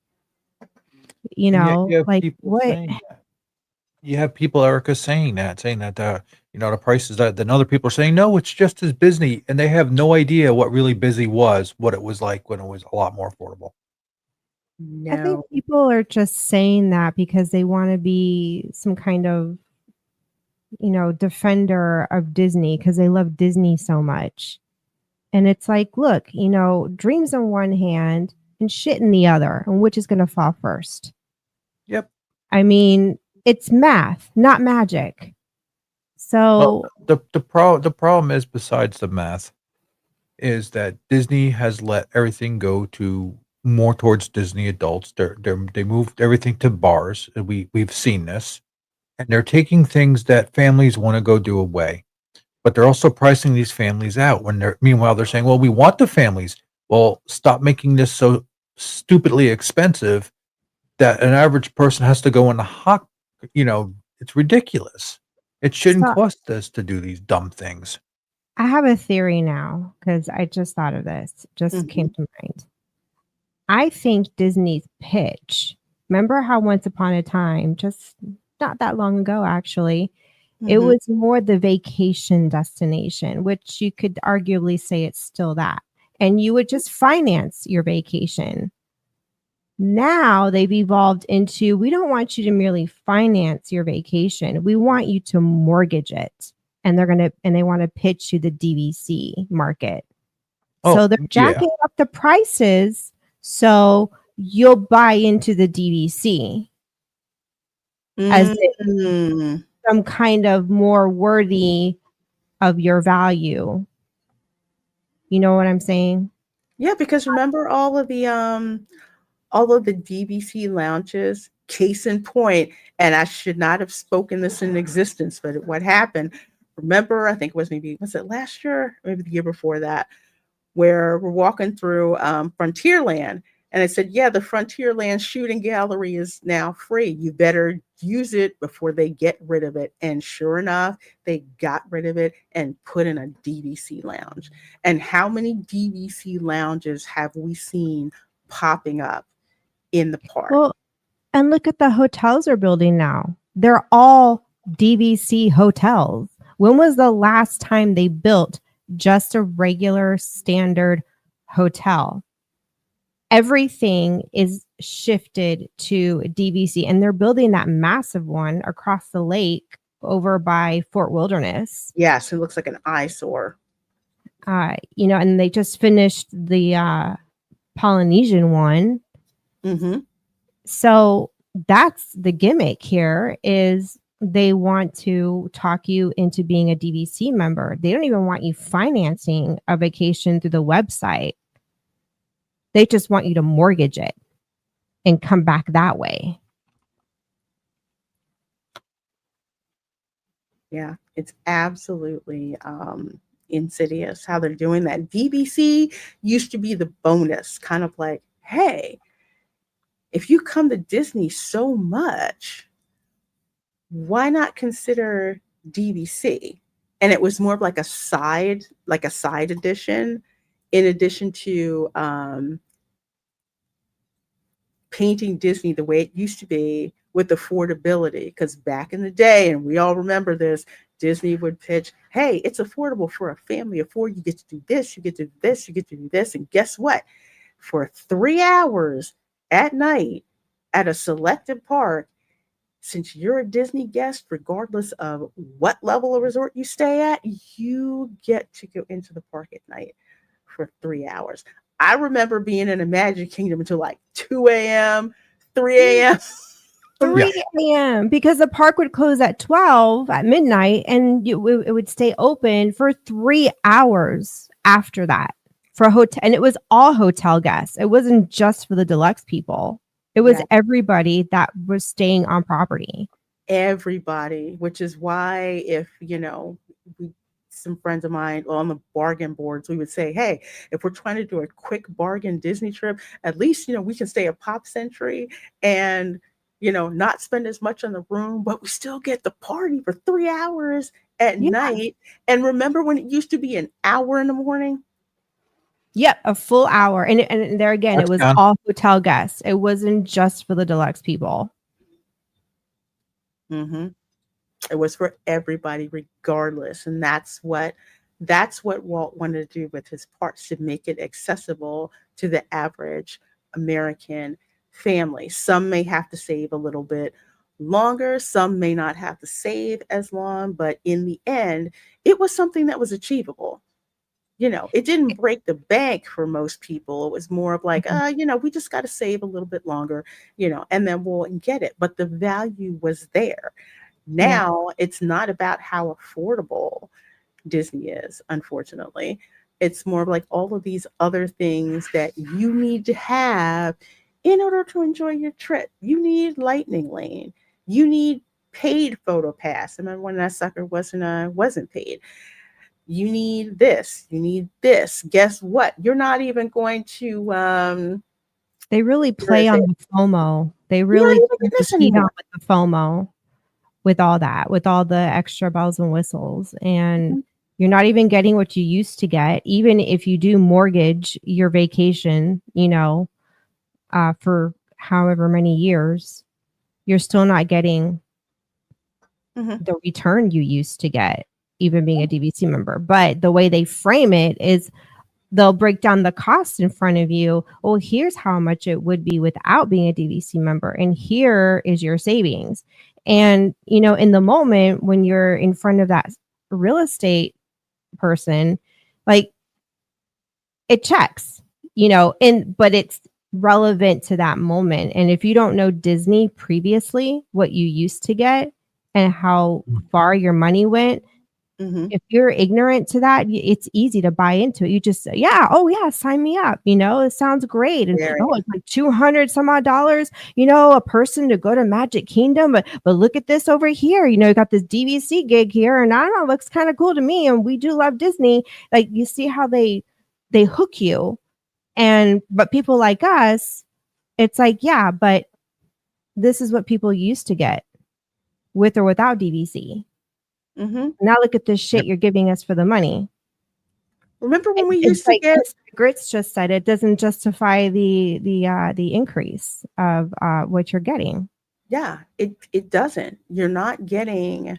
You And yet know, you have like people what? saying that. You have people, Erica, saying that the prices that then other people are saying, no, it's just as busy. And they have no idea what really busy was, what it was like when it was a lot more affordable. I think no. people are just saying that because they want to be some kind of, defender of Disney because they love Disney so much. And it's like, look, dreams on one hand and shit in the other, and which is going to fall first? Yep. I mean, it's math, not magic. Well, So the problem is, besides the math, is that Disney has let everything go to more towards Disney adults. They moved everything to bars. We've seen this, and they're taking things that families want to go do away, but they're also pricing these families out. Meanwhile they're saying, well, we want the families. Well, stop making this so stupidly expensive that an average person has to go in the hot. It's ridiculous. It shouldn't So cost us to do these dumb things. I have a theory now because I just thought of this, just came to mind. I think Disney's pitch, remember how once upon a time, just not that long ago, actually, it Mhm. was more the vacation destination, which you could arguably say it's still that. And you would just finance your vacation. Now they've evolved into, we don't want you to merely finance your vacation. We want you to mortgage it. And they want to pitch to the DVC market. So Oh, they're yeah. jacking up the prices so you'll buy into the DVC as Mm. some kind of more worthy of your value. You know what I'm saying? Yeah, because remember all of the DVC lounges, case in point, and I should not have spoken this in existence, but what happened, remember, I think it was it last year? Maybe the year before that, where we're walking through Frontierland. And I said, yeah, the Frontierland shooting gallery is now free. You better use it before they get rid of it. And sure enough, they got rid of it and put in a DVC lounge. And how many DVC lounges have we seen popping up in the park? Well, and look at the hotels they're building now. They're all DVC hotels. When was the last time they built just a regular standard hotel? Everything is shifted to DVC, and they're building that massive one across the lake over by Fort Wilderness. Yes, it looks like an eyesore. And they just finished the Polynesian one. Mm-hmm. So that's the gimmick here is they want to talk you into being a DVC member. They don't even want you financing a vacation through the website. They just want you to mortgage it and come back that way. Yeah, it's absolutely insidious how they're doing that. DVC used to be the bonus, kind of like, hey, if you come to Disney so much, why not consider DVC? And it was more of like a side edition, in addition to painting Disney the way it used to be with affordability. Because back in the day, and we all remember this, Disney would pitch, hey, it's affordable for a family of four. You get to do this, you get to do this, you get to do this. And guess what? For 3 hours at night at a selected park, since you're a Disney guest, regardless of what level of resort you stay at, you get to go into the park at night for 3 hours. I remember being in a Magic Kingdom until like 2 a.m., 3 a.m. 3 a.m. because the park would close at 12 at midnight and it would stay open for 3 hours after that for a hotel. And it was all hotel guests. It wasn't just for the deluxe people. It was everybody that was staying on property. Everybody, which is why if, some friends of mine on the bargain boards, we would say, hey, if we're trying to do a quick bargain Disney trip, at least, we can stay at Pop Century and, not spend as much on the room, but we still get the party for 3 hours at Yeah. night. And remember when it used to be an hour in the morning? Yep, a full hour. And there again, That's it was down. all hotel guests. It wasn't just for the deluxe people. Mm-hmm. It was for everybody, regardless. And that's what Walt wanted to do with his parks, to make it accessible to the average American family. Some may have to save a little bit longer, some may not have to save as long, but in the end, it was something that was achievable. It didn't break the bank for most people. It was more of like, we just got to save a little bit longer, and then we'll get it. But the value was there. Now it's not about how affordable Disney is, unfortunately. It's more of like all of these other things that you need to have in order to enjoy your trip. You need Lightning Lane. You need paid photo pass. Remember when that sucker wasn't paid? You need this. You need this. Guess what? You're not even going to They really play on the FOMO. They you're not really even getting this cheat on anymore. with the FOMO, with all that, with all the extra bells and whistles. And you're not even getting what you used to get. Even if you do mortgage your vacation, for however many years, you're still not getting the return you used to get, even being a DVC member. But the way they frame it is they'll break down the cost in front of you. Well, here's how much it would be without being a DVC member. And here is your savings. And, in the moment when you're in front of that real estate person, like it checks, but it's relevant to that moment. And if you don't know Disney previously, what you used to get and how far your money went, if you're ignorant to that, it's easy to buy into it. You just say, sign me up. It sounds great. And it's like $200 some odd dollars, a person to go to Magic Kingdom. But look at this over here. You got this DVC gig here. And I don't know, it looks kind of cool to me. And we do love Disney. Like, you see how they hook you. But people like us, it's like, yeah, but this is what people used to get with or without DVC. Now look at this shit you're giving us for the money. Remember when we used to get Grits just said it doesn't justify the increase of what you're getting. Yeah, it doesn't. You're not getting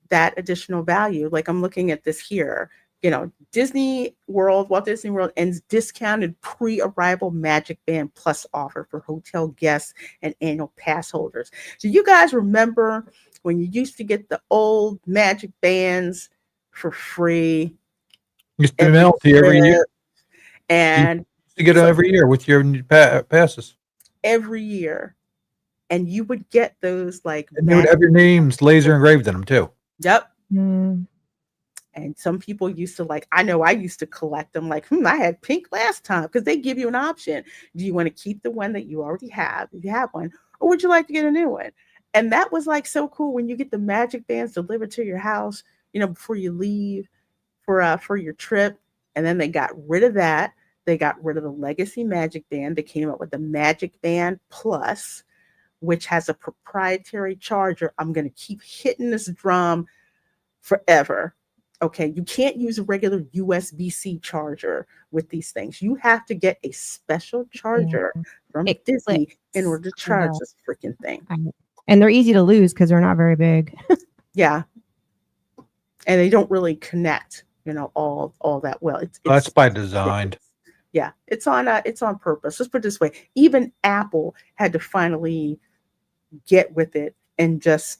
that additional value. Like, I'm looking at this here. Walt Disney World ends discounted pre-arrival Magic Band Plus offer for hotel guests and annual pass holders. So you guys remember when you used to get the old Magic Bands for free? Used to mail to you every year. And you get them every year with your passes. Every year. And you would get those like... And you would have your names laser engraved in them too. Yep. And some people used to I know I used to collect them like, I had pink last time, because they give you an option. Do you want to keep the one that you already have, if you have one, or would you like to get a new one? And that was so cool when you get the Magic Bands delivered to your house, before you leave for your trip. And then they got rid of that. They got rid of the Legacy Magic Band. They came up with the Magic Band Plus, which has a proprietary charger. I'm going to keep hitting this drum forever. Okay, you can't use a regular USB-C charger with these things. You have to get a special charger from Disney in order to charge this freaking thing. And they're easy to lose because they're not very big. Yeah. And they don't really connect, all that well. That's by design. Yeah, it's on purpose. Let's put it this way. Even Apple had to finally get with it and just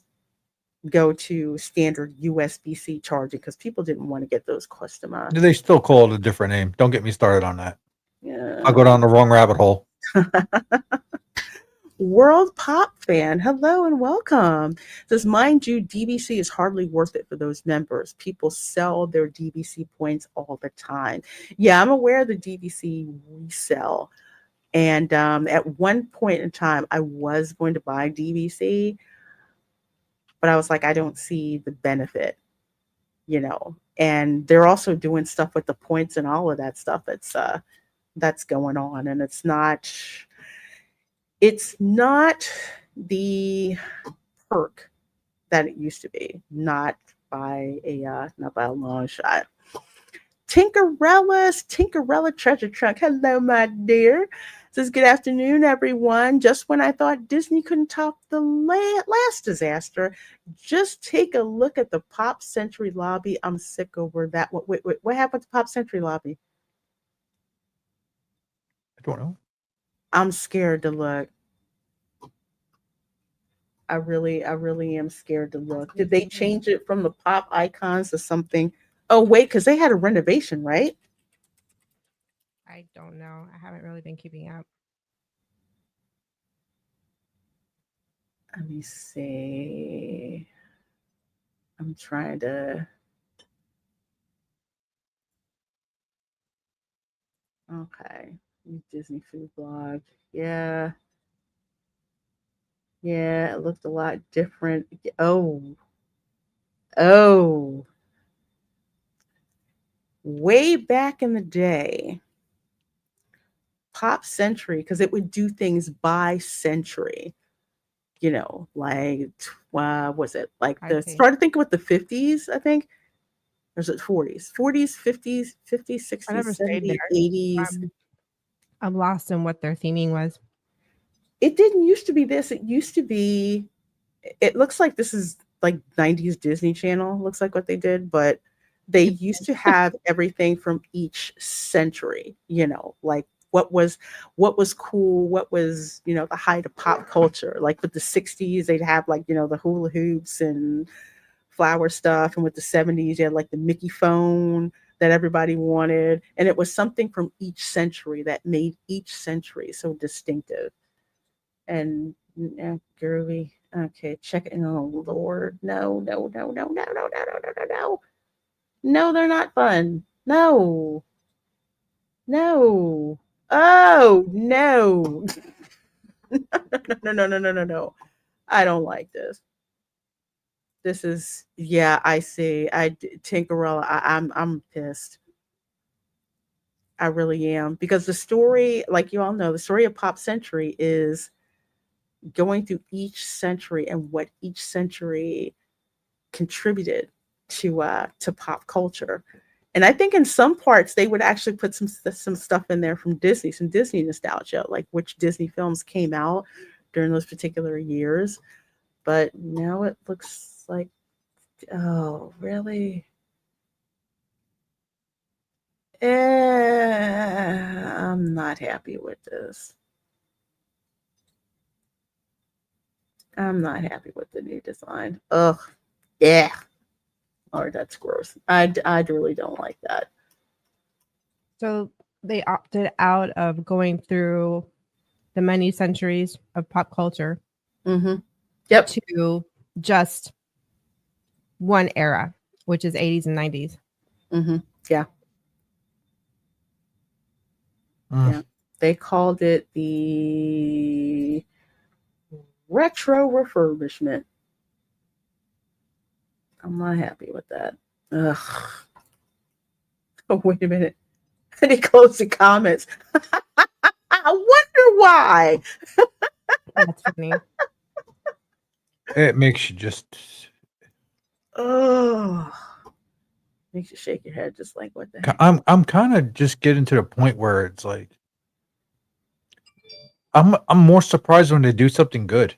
go to standard USB-C charging, because people didn't want to get those customized. They still call it a different name. Don't get me started on that. Yeah. I'll go down the wrong rabbit hole. World Pop Fan, hello and welcome. Says, mind you, DVC is hardly worth it for those members. People sell their DVC points all the time. Yeah, I'm aware of the DVC resell. And at one point in time, I was going to buy DVC, but I was like, I don't see the benefit and they're also doing stuff with the points and all of that stuff that's going on. And it's not the perk that it used to be, not by a long shot. Tinkerella Treasure Trunk. Hello, my dear. Says, good afternoon, everyone. Just when I thought Disney couldn't top the last disaster, just take a look at the Pop Century lobby. I'm sick over that. Wait, what happened to Pop Century lobby? I don't know. I'm scared to look. I really am scared to look. Did they change it from the pop icons to something? Oh, wait, because they had a renovation, right? I don't know. I haven't really been keeping up. Let me see. I'm trying to. Okay. Disney food blog. Yeah. Yeah, it looked a lot different. Oh. Way back in the day, Pop Century, because it would do things by century. Like, was it like started thinking with the 50s, I think? Or is it 40s? 40s, 50s, 60s, 70s, 80s. I'm lost in what their theming was. It didn't used to be this. It used to be, it looks like this is like 90s Disney Channel, looks like what they did, but they used to have everything from each century, like what was cool, what was, the height of pop culture. Like with the 60s, they'd have like, the hula hoops and flower stuff. And with the 70s, you had like the Mickey phone that everybody wanted. And it was something from each century that made each century so distinctive. And girly, okay, check it. Oh Lord, no, they're not fun. No, oh no, no. I don't like this. This is, yeah, I see. Tinkerella, I'm pissed. I really am, because the story, like you all know, the story of Pop Century is going through each century and what each century contributed to pop culture. And I think in some parts they would actually put some stuff in there from Disney, some Disney nostalgia, like which Disney films came out during those particular years. But now it looks like, oh, really? I'm not happy with this. I'm not happy with the new design. Ugh. Yeah. Oh, that's gross. I really don't like that. So they opted out of going through the many centuries of pop culture. Mm-hmm. Yep. To just one era, which is 80s and 90s. Mm-hmm. Yeah. Yeah. They called it the retro refurbishment. I'm not happy with that. Ugh. Oh, wait a minute. They closed the comments. I wonder why. That's funny. It makes you just. Oh, makes you shake your head, just like, what the heck? I'm kind of just getting to the point where it's like I'm more surprised when they do something good.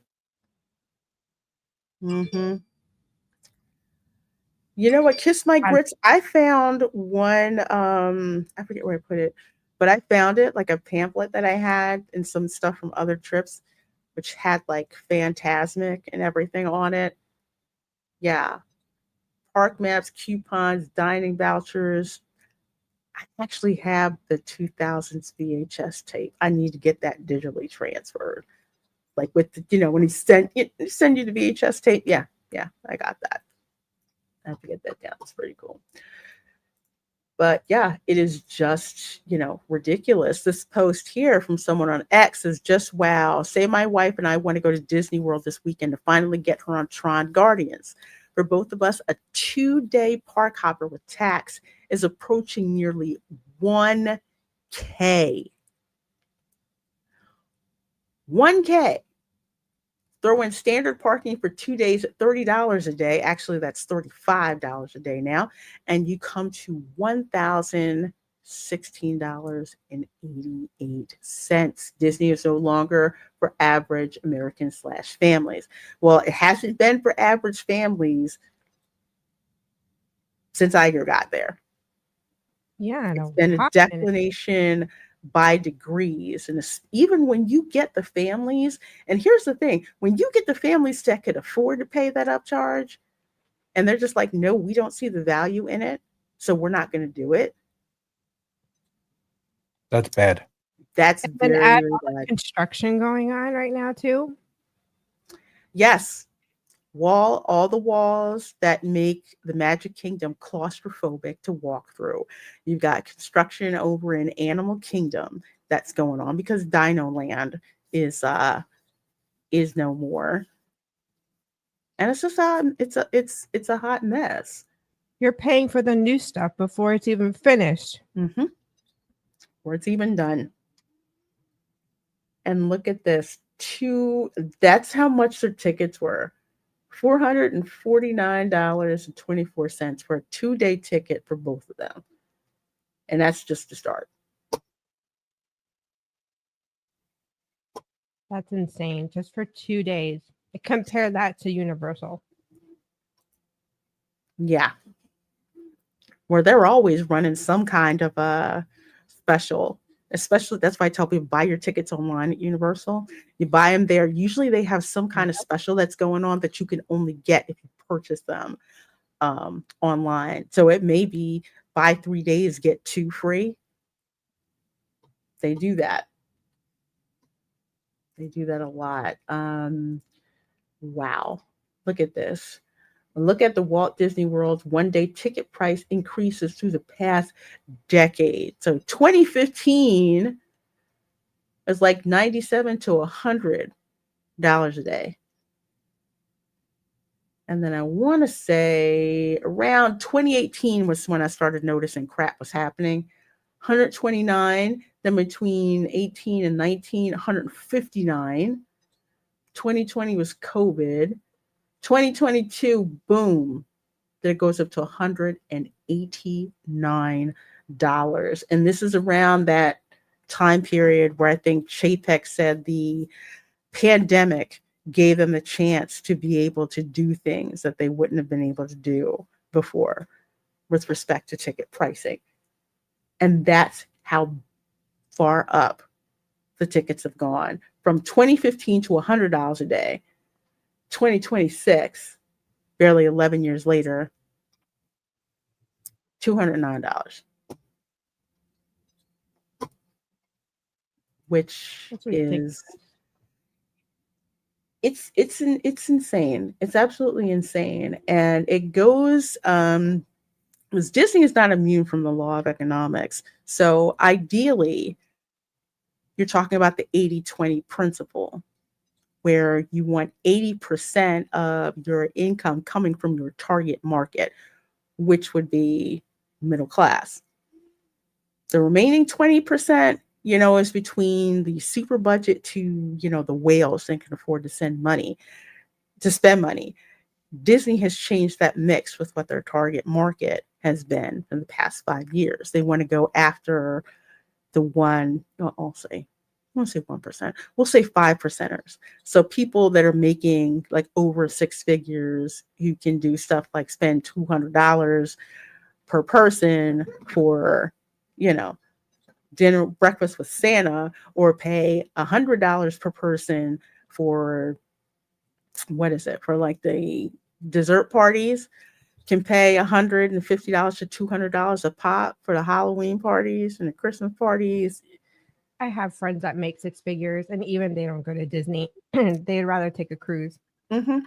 Mm-hmm. You know what? Kiss my grits. I found one. I forget where I put it, but I found it, like a pamphlet that I had and some stuff from other trips, which had like Fantasmic and everything on it. Yeah. Park maps, coupons, dining vouchers. I actually have the 2000s VHS tape. I need to get that digitally transferred. Like with the, when he send you the VHS tape. Yeah, I got that. I have to get that down. It's pretty cool. But yeah, it is just, ridiculous. This post here from someone on X is just wow. Say my wife and I want to go to Disney World this weekend to finally get her on Tron Guardians. for both of us, a 2-day park hopper with tax is approaching nearly $1K. $1K. Throw in standard parking for 2 days at $30 a day. Actually, that's $35 a day now. And you come to $1,016.88. Disney is no longer for average American/families. Well, it hasn't been for average families since Iger got there. Yeah, It's been a declination by degrees. And even when you get the families, and here's the thing, when you get the families that could afford to pay that upcharge, and they're just like, no, we don't see the value in it, so we're not going to do it. That's bad. That's And very, add very all the bad. construction going on right now too. Yes. All the walls that make the Magic Kingdom claustrophobic to walk through. You've got construction over in Animal Kingdom that's going on because Dino Land is no more. And it's just it's a hot mess. You're paying for the new stuff before it's even finished. Mm-hmm. Before it's even done. And look at this. That's how much their tickets were. $449.24 for a 2-day ticket for both of them. And that's just the start. That's insane. Just for 2 days. Compare that to Universal. Yeah. Where they're always running some kind of a special. Especially, that's why I tell people buy your tickets online at Universal. You buy them there. Usually they have some kind of special that's going on that you can only get if you purchase them online. So it may be buy 3 days, get 2 free. They do that. They do that a lot. Wow. Look at this. Look at the Walt Disney World's 1-day ticket price increases through the past decade. So 2015 is like $97 to $100 a day. And then I want to say around 2018 was when I started noticing crap was happening. 129, then between 18 and 19, 159. 2020 was COVID. 2022, boom, that goes up to $189. And this is around that time period where I think Chapek said the pandemic gave them a chance to be able to do things that they wouldn't have been able to do before with respect to ticket pricing. And that's how far up the tickets have gone from 2015 to $100 a day. 2026, barely 11 years later, $209, which is it's insane. It's absolutely insane, and it goes because Disney is not immune from the law of economics. So ideally, you're talking about the 80-20 principle, where you want 80% of your income coming from your target market, which would be middle class. The remaining 20%, is between the super budget to, the whales that can afford to spend money. Disney has changed that mix with what their target market has been in the past 5 years. They want to go after the one, I'll say 1%. We'll say 5%ers. So people that are making like over 6 figures, you can do stuff like spend $200 per person for, dinner, breakfast with Santa, or pay $100 per person for, for like the dessert parties. Can pay $150 to $200 a pop for the Halloween parties and the Christmas parties. I have friends that make 6 figures, and even they don't go to Disney. They'd rather take a cruise. Mm-hmm.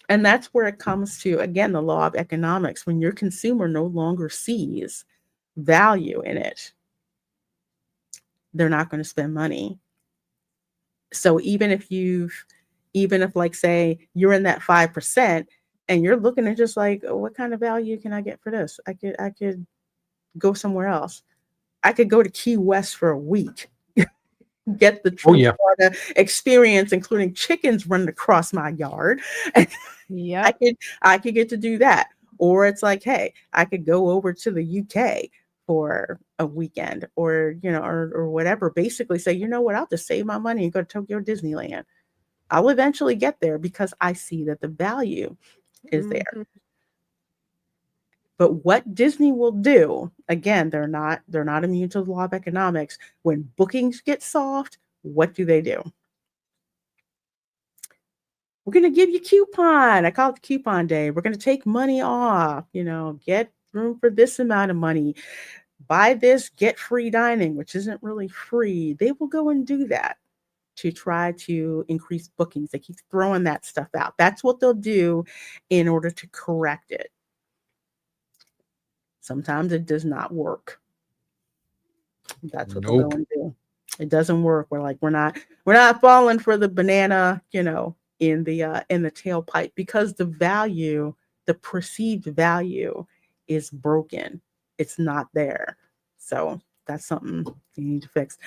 And that's where it comes to, again, the law of economics. When your consumer no longer sees value in it, they're not going to spend money. So even if like, say, you're in that 5% and you're looking at just like, oh, what kind of value can I get for this? I could go somewhere else. I could go to Key West for a week, get the true yeah. Florida experience, including chickens running across my yard. Yep. I could get to do that. Or it's like, hey, I could go over to the UK for a weekend, or or whatever. Basically say, you know what, I'll just save my money and go to Tokyo Disneyland. I'll eventually get there because I see that the value is there. Mhm. But what Disney will do, again, they're not immune to the law of economics. When bookings get soft, what do? We're going to give you a coupon. I call it the coupon day. We're going to take money off, get room for this amount of money. Buy this, get free dining, which isn't really free. They will go and do that to try to increase bookings. They keep throwing that stuff out. That's what they'll do in order to correct it. Sometimes it does not work. That's what they'll go and do. It doesn't work. We're not falling for the banana, in the tailpipe, because the perceived value is broken. It's not there. So that's something you need to fix.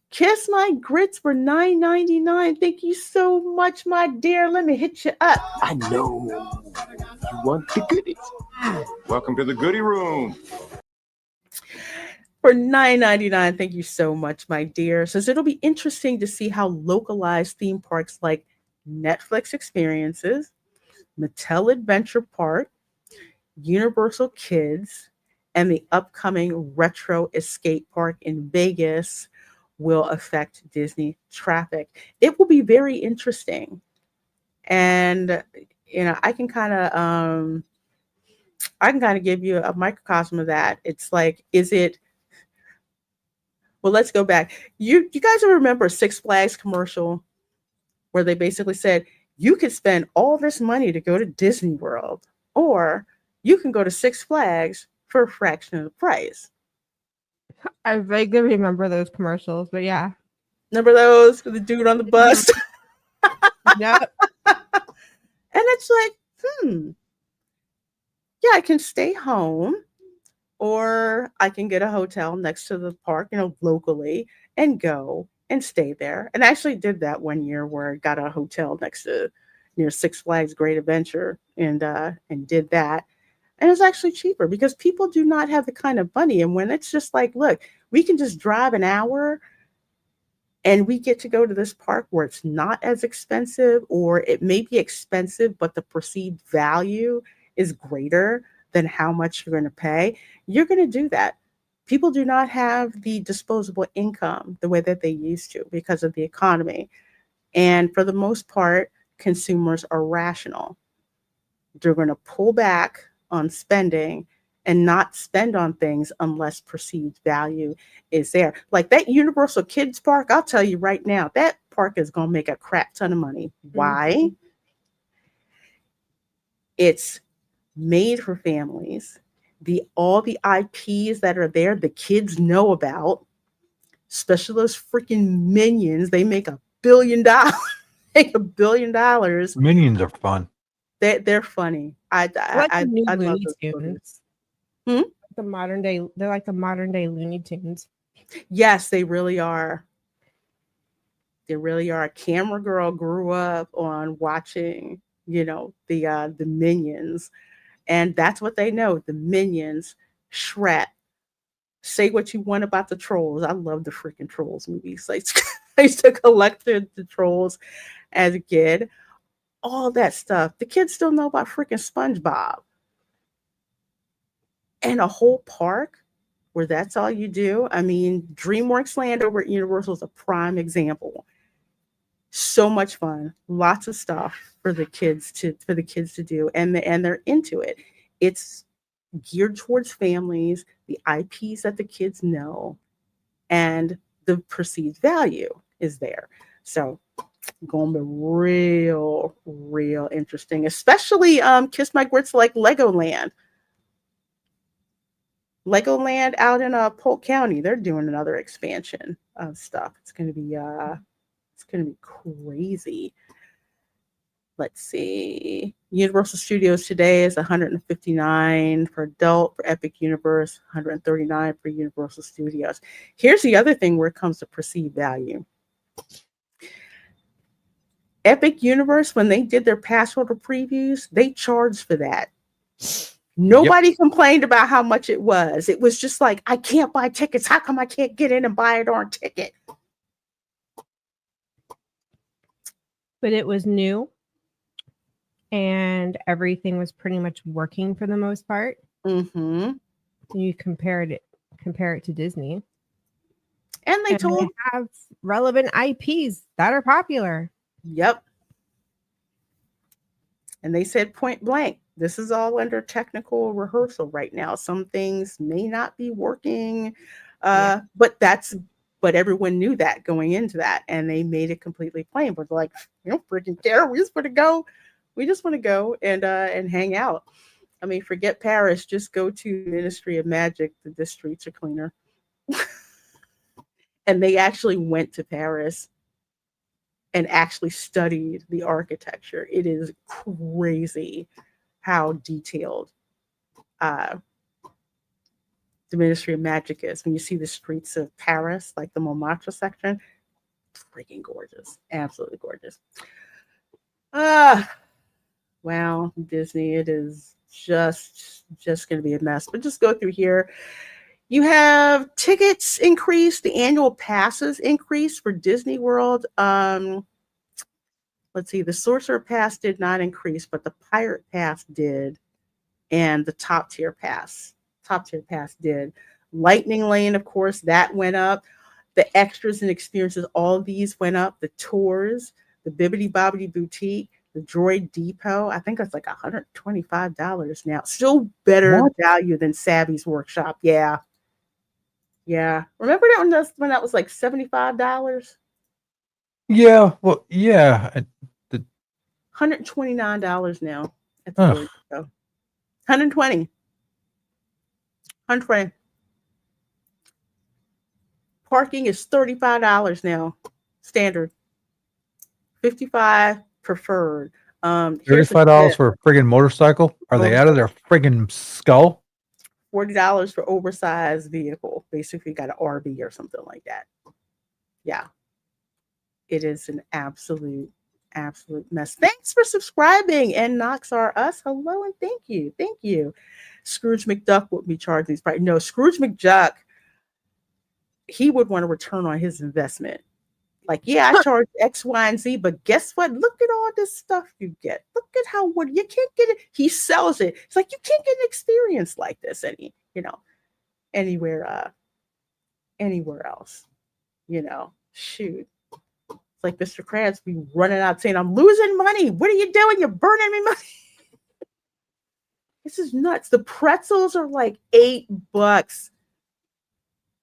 Kiss My Grits for $9.99. Thank you so much, my dear. Let me hit you up. I know you want the goodies. Welcome to the goodie room. For $9.99. Thank you so much, my dear. Says it'll be interesting to see how localized theme parks like Netflix Experiences, Mattel Adventure Park, Universal Kids, and the upcoming Retro Escape Park in Vegas will affect Disney traffic. It will be very interesting. And I can kind of give you a microcosm of that. It's like, well, let's go back. You guys remember Six Flags commercial where they basically said, you could spend all this money to go to Disney World, or you can go to Six Flags for a fraction of the price. I vaguely remember those commercials, but yeah. Remember those? The dude on the bus? Yep. And it's like, yeah, I can stay home, or I can get a hotel next to the park, locally, and go and stay there. And I actually did that one year where I got a hotel near Six Flags Great Adventure and did that. And it's actually cheaper because people do not have the kind of money. And when it's just like, look, we can just drive an hour and we get to go to this park where it's not as expensive, or it may be expensive, but the perceived value is greater than how much you're going to pay, you're going to do that. People do not have the disposable income the way that they used to because of the economy. And for the most part, consumers are rational. They're going to pull back on spending and not spend on things unless perceived value is there. Like that Universal Kids Park, I'll tell you right now, that park is going to make a crap ton of money. Why? Mhm. It's made for families. All the IPs that are there, the kids know about, especially those freaking Minions. They make $1 billion. Make $1 billion. Minions are fun. They're funny. I like the new I love Looney those movies. Tunes. The modern day, they're like the modern day Looney Tunes. Yes, they really are. They really are. Camera Girl grew up on watching, the Minions, and that's what they know. The Minions, Shrek. Say what you want about the Trolls. I love the freaking Trolls movies. Like, I used to collect the Trolls as a kid. All that stuff. The kids still know about freaking SpongeBob. And a whole park where that's all you do. I mean, DreamWorks Land over at Universal is a prime example. So much fun, lots of stuff for the kids to do, and they're into it. It's geared towards families, the IPs that the kids know, and the perceived value is there. So going to be real, real interesting, especially Kiss My Grits like Legoland. Legoland out in Polk County, they're doing another expansion of stuff. It's going to be crazy. let's see. Universal Studios today is $159 for adult. For Epic Universe, $139 for Universal Studios. Here's the other thing where it comes to perceived value. Epic Universe, when they did their pass holder previews, they charged for that. Nobody complained about how much it was. It was just like, I can't buy tickets. How come I can't get in and buy a darn ticket? But it was new and everything was pretty much working for the most part. Mm-hmm. You compare it to Disney. And they told, have relevant IPs that are popular. yep. And they said point blank, this is all under technical rehearsal right now. Some things may not be working, but everyone knew that going into that, and they made it completely plain. But like, you don't freaking care. We just want to go. We just want to go and hang out. I mean, forget Paris. Just go to Ministry of Magic. The streets are cleaner. And they actually went to Paris and actually studied the architecture. It is crazy how detailed the Ministry of Magic is. When you see the streets of Paris, like the Montmartre section, freaking gorgeous. Absolutely gorgeous. Wow, Disney, it is just going to be a mess. But just go through here. You have tickets increase, the annual passes increase for Disney World. Let's see, the Sorcerer Pass did not increase, but the Pirate Pass did, and the Top Tier Pass did. Lightning Lane, of course, that went up. The extras and experiences, all of these went up. The tours, the Bibbidi Bobbidi Boutique, the Droid Depot, I think that's like $125 now. Still better value than Savvy's Workshop. Yeah. Remember that when that was like $75? Yeah. Well, yeah. $129 now at the Droid Depot. 120. Parking is $35 now, standard. $55 preferred. $35 for a friggin' motorcycle? Are they out of their friggin' skull? $40 for oversized vehicle. Basically, got an RV or something like that. Yeah, it is an absolute mess. Thanks for subscribing. And Knox are us. Hello and thank you. Scrooge McDuck would be charging these prices. No, Scrooge McDuck, he would want a return on his investment. Like, yeah, I charge X, Y, and Z, but guess what? Look at all this stuff you get. Look at how you can't get it. He sells it. It's like you can't get an experience like this anywhere else. Shoot. It's like Mr. Krabs be running out saying, I'm losing money. What are you doing? You're burning me money. This is nuts. The pretzels are like $8.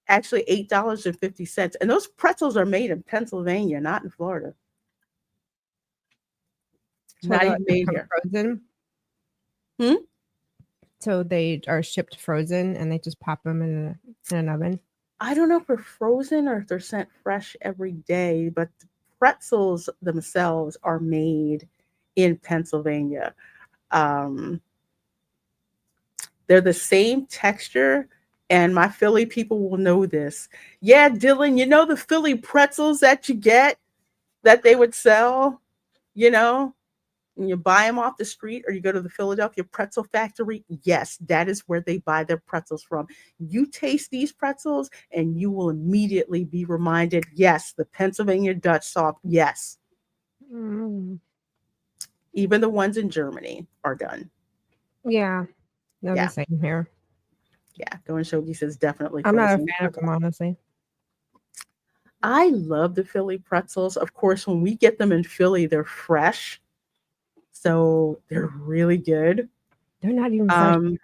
Actually, $8.50. And those pretzels are made in Pennsylvania, not in Florida. So not even made here. Frozen. So they are shipped frozen and they just pop them in an oven. I don't know if they're frozen or if they're sent fresh every day, but the pretzels themselves are made in Pennsylvania. They're the same texture. And my Philly people will know this. Yeah, Dylan, the Philly pretzels that you get that they would sell, and you buy them off the street or you go to the Philadelphia Pretzel Factory. Yes, that is where they buy their pretzels from. You taste these pretzels and you will immediately be reminded, yes, the Pennsylvania Dutch soft, yes. Even the ones in Germany are done. Yeah, they're the same here. Yeah, Going Shogi says definitely. I'm not a fan of them, honestly. I love the Philly pretzels. Of course, when we get them in Philly, they're fresh. So they're really good. They're not even fresh.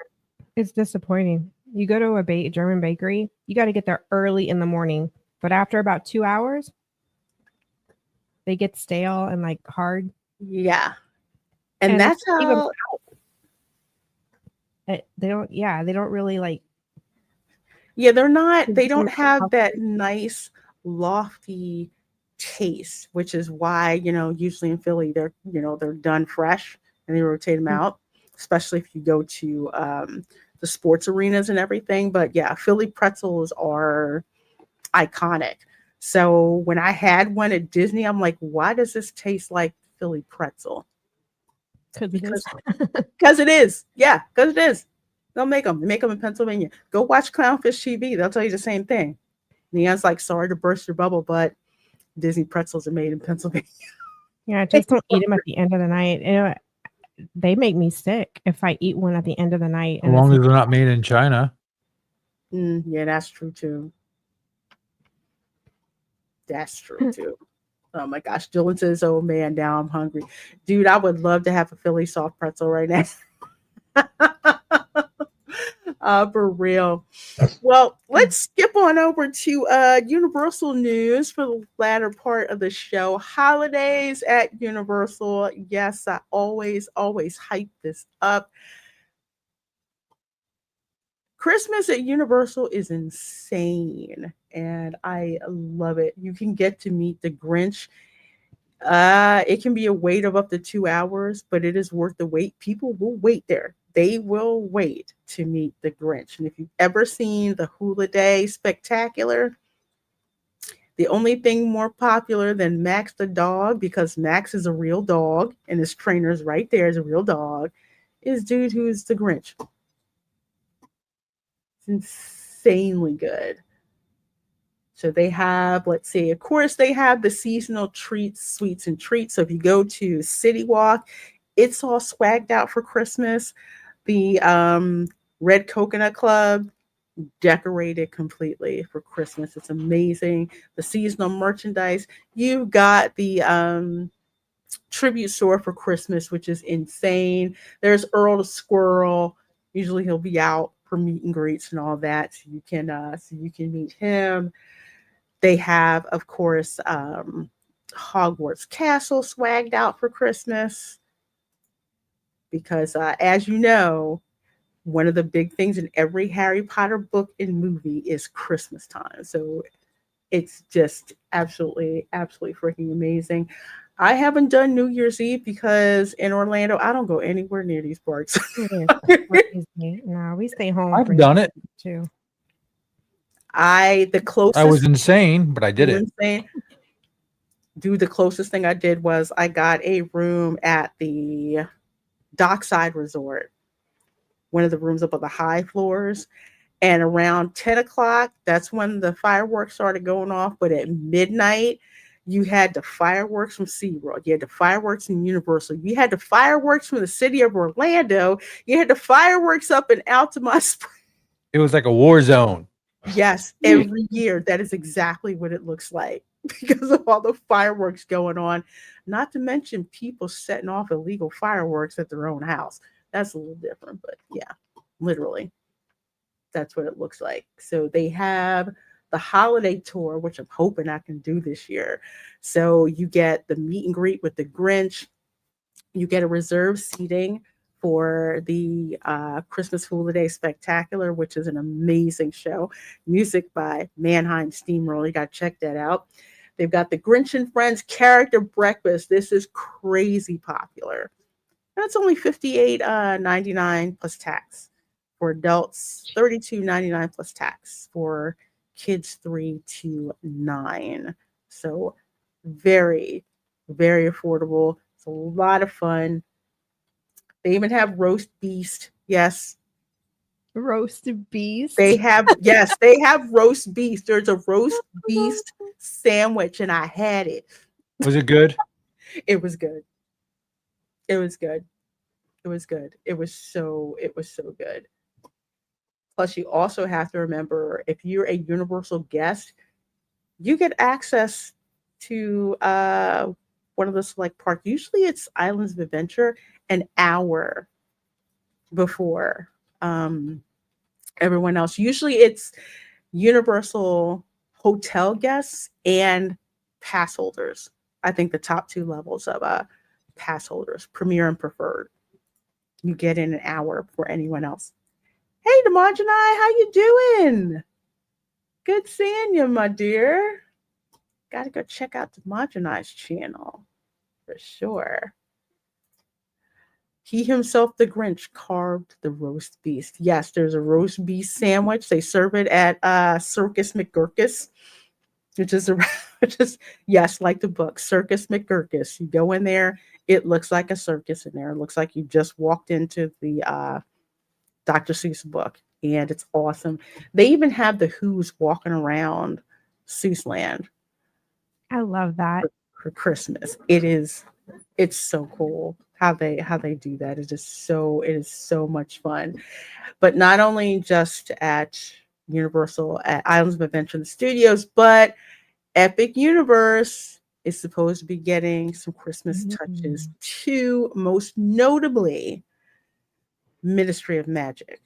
It's disappointing. You go to a German bakery, you got to get there early in the morning. But after about 2 hours, they get stale and like hard. Yeah. And that's how... They don't really like. Yeah, they're not, they don't have that nice, lofty taste, which is why, usually in Philly, they're done fresh and they rotate them out, especially if you go to the sports arenas and everything. But yeah, Philly pretzels are iconic. So when I had one at Disney, I'm like, why does this taste like Philly pretzel? Because Because it is. Yeah, because it is. They'll make them. They make them in Pennsylvania. Go watch Clownfish TV. They'll tell you the same thing. Neon's like, sorry to burst your bubble, but Disney pretzels are made in Pennsylvania. yeah, just don't eat them at the end of the night. They make me sick if I eat one at the end of the night. As long as they're not made in China. Yeah, that's true too. That's true too. Oh my gosh. Dylan says, oh man, now I'm hungry. Dude, I would love to have a Philly soft pretzel right now. For real. Well, let's skip on over to Universal news for the latter part of the show. Holidays at Universal. Yes, I always hype this up. Christmas at Universal is insane, and I love it. You can get to meet the Grinch. It can be a wait of up to 2 hours, but it is worth the wait. People will wait there. They will wait to meet the Grinch. And if you've ever seen the Hula Day Spectacular, the only thing more popular than Max the dog, because Max is a real dog and his trainer's right there is a real dog, is Dude Who's the Grinch. It's insanely good. So they have, let's see, of course, they have the seasonal treats, sweets and treats. So if you go to City Walk, it's all swagged out for Christmas. The Red Coconut Club, decorated completely for Christmas. It's amazing. The seasonal merchandise. You've got the tribute store for Christmas, which is insane. There's Earl the Squirrel. Usually he'll be out for meet and greets and all that. So you can meet him. They have, of course, Hogwarts Castle swagged out for Christmas. Because as you know, one of the big things in every Harry Potter book and movie is Christmas time. So it's just absolutely freaking amazing. I haven't done New Year's Eve because in Orlando, I don't go anywhere near these parks. No, we stay home. I've done it too. The closest I was insane, but I did it. Insane. Dude, the closest thing I did was I got a room at the Dockside Resort, one of the rooms up on the high floors. And around 10 o'clock, that's when the fireworks started going off. But at midnight, you had the fireworks from SeaWorld. You had the fireworks in Universal. You had the fireworks from the city of Orlando. You had the fireworks up in Altamont Springs. It was like a war zone. Yes, every year. That is exactly what it looks like because of all the fireworks going on. Not to mention people setting off illegal fireworks at their own house. That's a little different, but yeah, literally. That's what it looks like. So they have the holiday tour, which I'm hoping I can do this year. So you get the meet and greet with the Grinch. You get a reserved seating for the Christmas Hula Day Spectacular, which is an amazing show. Music by Mannheim Steamroller. You got to check that out. They've got the Grinch and Friends Character Breakfast. This is crazy popular. And it's only $58.99 plus tax. For adults, $32.99 plus tax. For kids 3 to 9. So very, very affordable. It's a lot of fun. They even have roast beast. Yes. Roast beast. They have roast beast. There's a roast beast sandwich and I had it. Was it good? It was good. It was good. It was good. It was so good. Plus, you also have to remember, if you're a Universal guest, you get access to one of the select parks. Usually it's Islands of Adventure an hour before everyone else. Usually it's Universal hotel guests and pass holders. I think the top 2 levels of pass holders, Premier and Preferred. You get in an hour before anyone else. Hey, Demarjanai, how you doing? Good seeing you, my dear. got to go check out the Modernized channel for sure. He himself, the Grinch, carved the roast beast. Yes, there's a roast beast sandwich. They serve it at Circus McGurkus, which is a which is yes, like the book Circus McGurkus. You go in there, it looks like a circus in there. It looks like you just walked into the Dr. Seuss book, and it's awesome. They even have the Who's walking around Seuss Land I love that. for Christmas. It's so cool how they do that. It is so much fun. But not only just at Universal at Islands of Adventure in the Studios, but Epic Universe is supposed to be getting some Christmas touches too, most notably Ministry of Magic.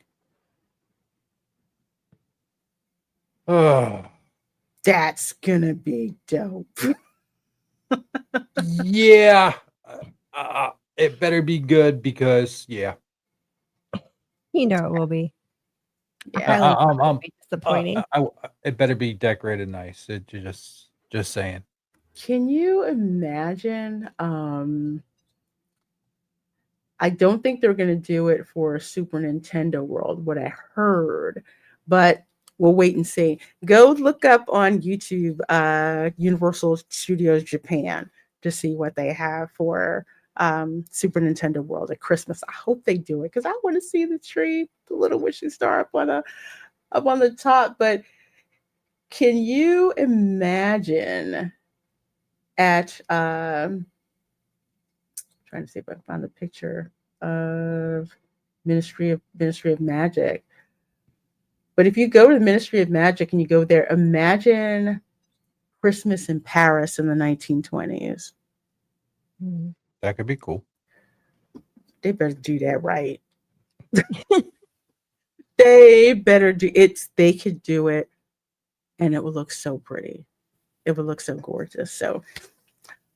Oh, That's gonna be dope. yeah. It better be good because, yeah. You know it will be. Yeah. I I'm- it'll be disappointing. It better be decorated nice. It just saying. Can you imagine? I don't think they're going to do it for Super Nintendo World, what I heard, but we'll wait and see. Go look up on YouTube Universal Studios Japan to see what they have for Super Nintendo World at Christmas. I hope they do it because I want to see the tree, the little wishing star up on the top. But can you imagine at trying to see if I can find a picture of Ministry of Magic. But if you go to the Ministry of Magic and you go there, imagine Christmas in Paris in the 1920s. That could be cool. They better do that right. They better do it. They could do it, and it would look so pretty. It would look so gorgeous. So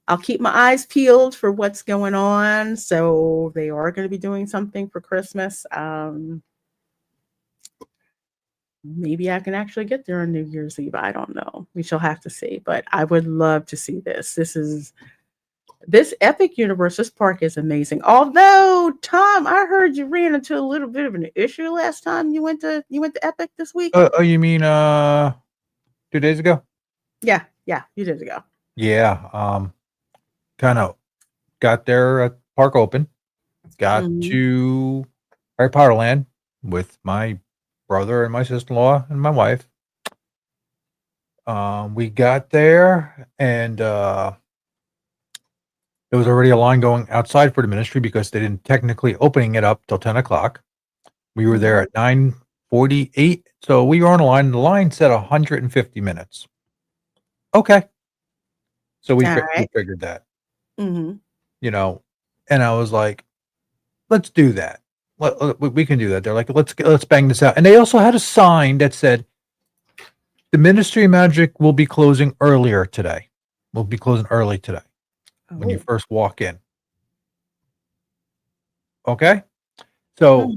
I'll keep my eyes peeled for what's going on. So they are going to be doing something for Christmas. Maybe I can actually get there on New Year's Eve. I don't know. We shall have to see. But I would love to see this. This Epic Universe, this park is amazing. Although, Tom, I heard you ran into a little bit of an issue last time you went to Epic this week. Oh, you mean 2 days ago? Yeah, you did ago. Yeah. Kind of got there at park open. Got to Harry Potter Land with my brother and my sister-in-law and my wife. We got there and there was already a line going outside for the ministry because they didn't technically opening it up till 10 o'clock. We were there at 9:48. So we were on a line. The line said 150 minutes. Okay. So we figured that. Mm-hmm. You know, and I was like, let's do that. We can do that. They're like, let's bang this out. And they also had a sign that said, the Ministry of Magic will be closing earlier today. We'll be closing early today when you first walk in. Okay. So,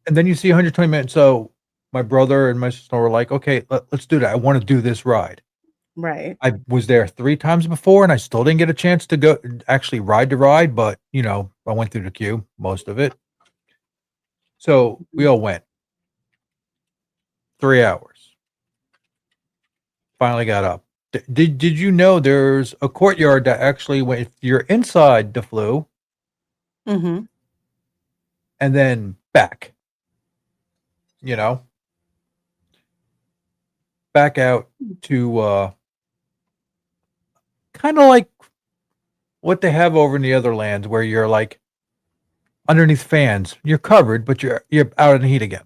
and then you see 120 minutes. So my brother and my sister were like, okay, let's do that. I want to do this ride. Right. I was there 3 times before and I still didn't get a chance to go actually ride the ride, but you know, I went through the queue, most of it. So we all went 3 hours. Finally got up. Did you know there's a courtyard that actually when if you're inside the flu Mm-hmm. and then back, you know, back out to kind of like what they have over in the other lands where you're like underneath fans, you're covered, but you're out in the heat again.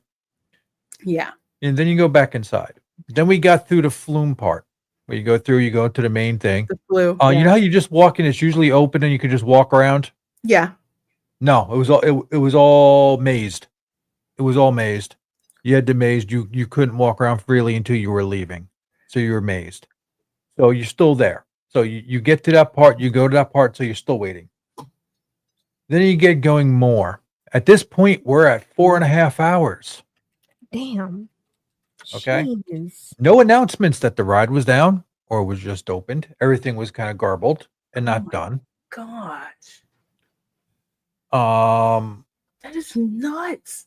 Yeah. And then you go back inside. Then we got through the flume part where you go into the main thing. The flu. You know how you just walk in, it's usually open and you can just walk around? Yeah. No, it was all mazed. It was all mazed. You had to mazed. You couldn't walk around freely until you were leaving. So you were mazed. So you're still there. So you get to that part, you go to that part, so you're still waiting. Then you get going more. At this point, we're at 4.5 hours. Damn. Okay. Jeez. No announcements that the ride was down. or was just opened. Everything was kind of garbled and Oh not my done. gosh, Um, that is nuts.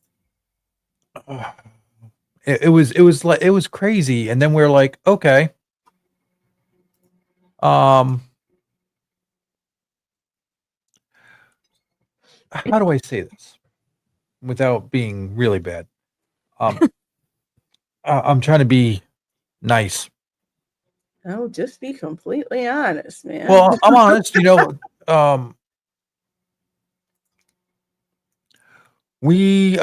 it was crazy. And then we're like, okay, how do I say this without being really bad? I'm trying to be nice. Oh, just be completely honest, man. Well, I'm honest, we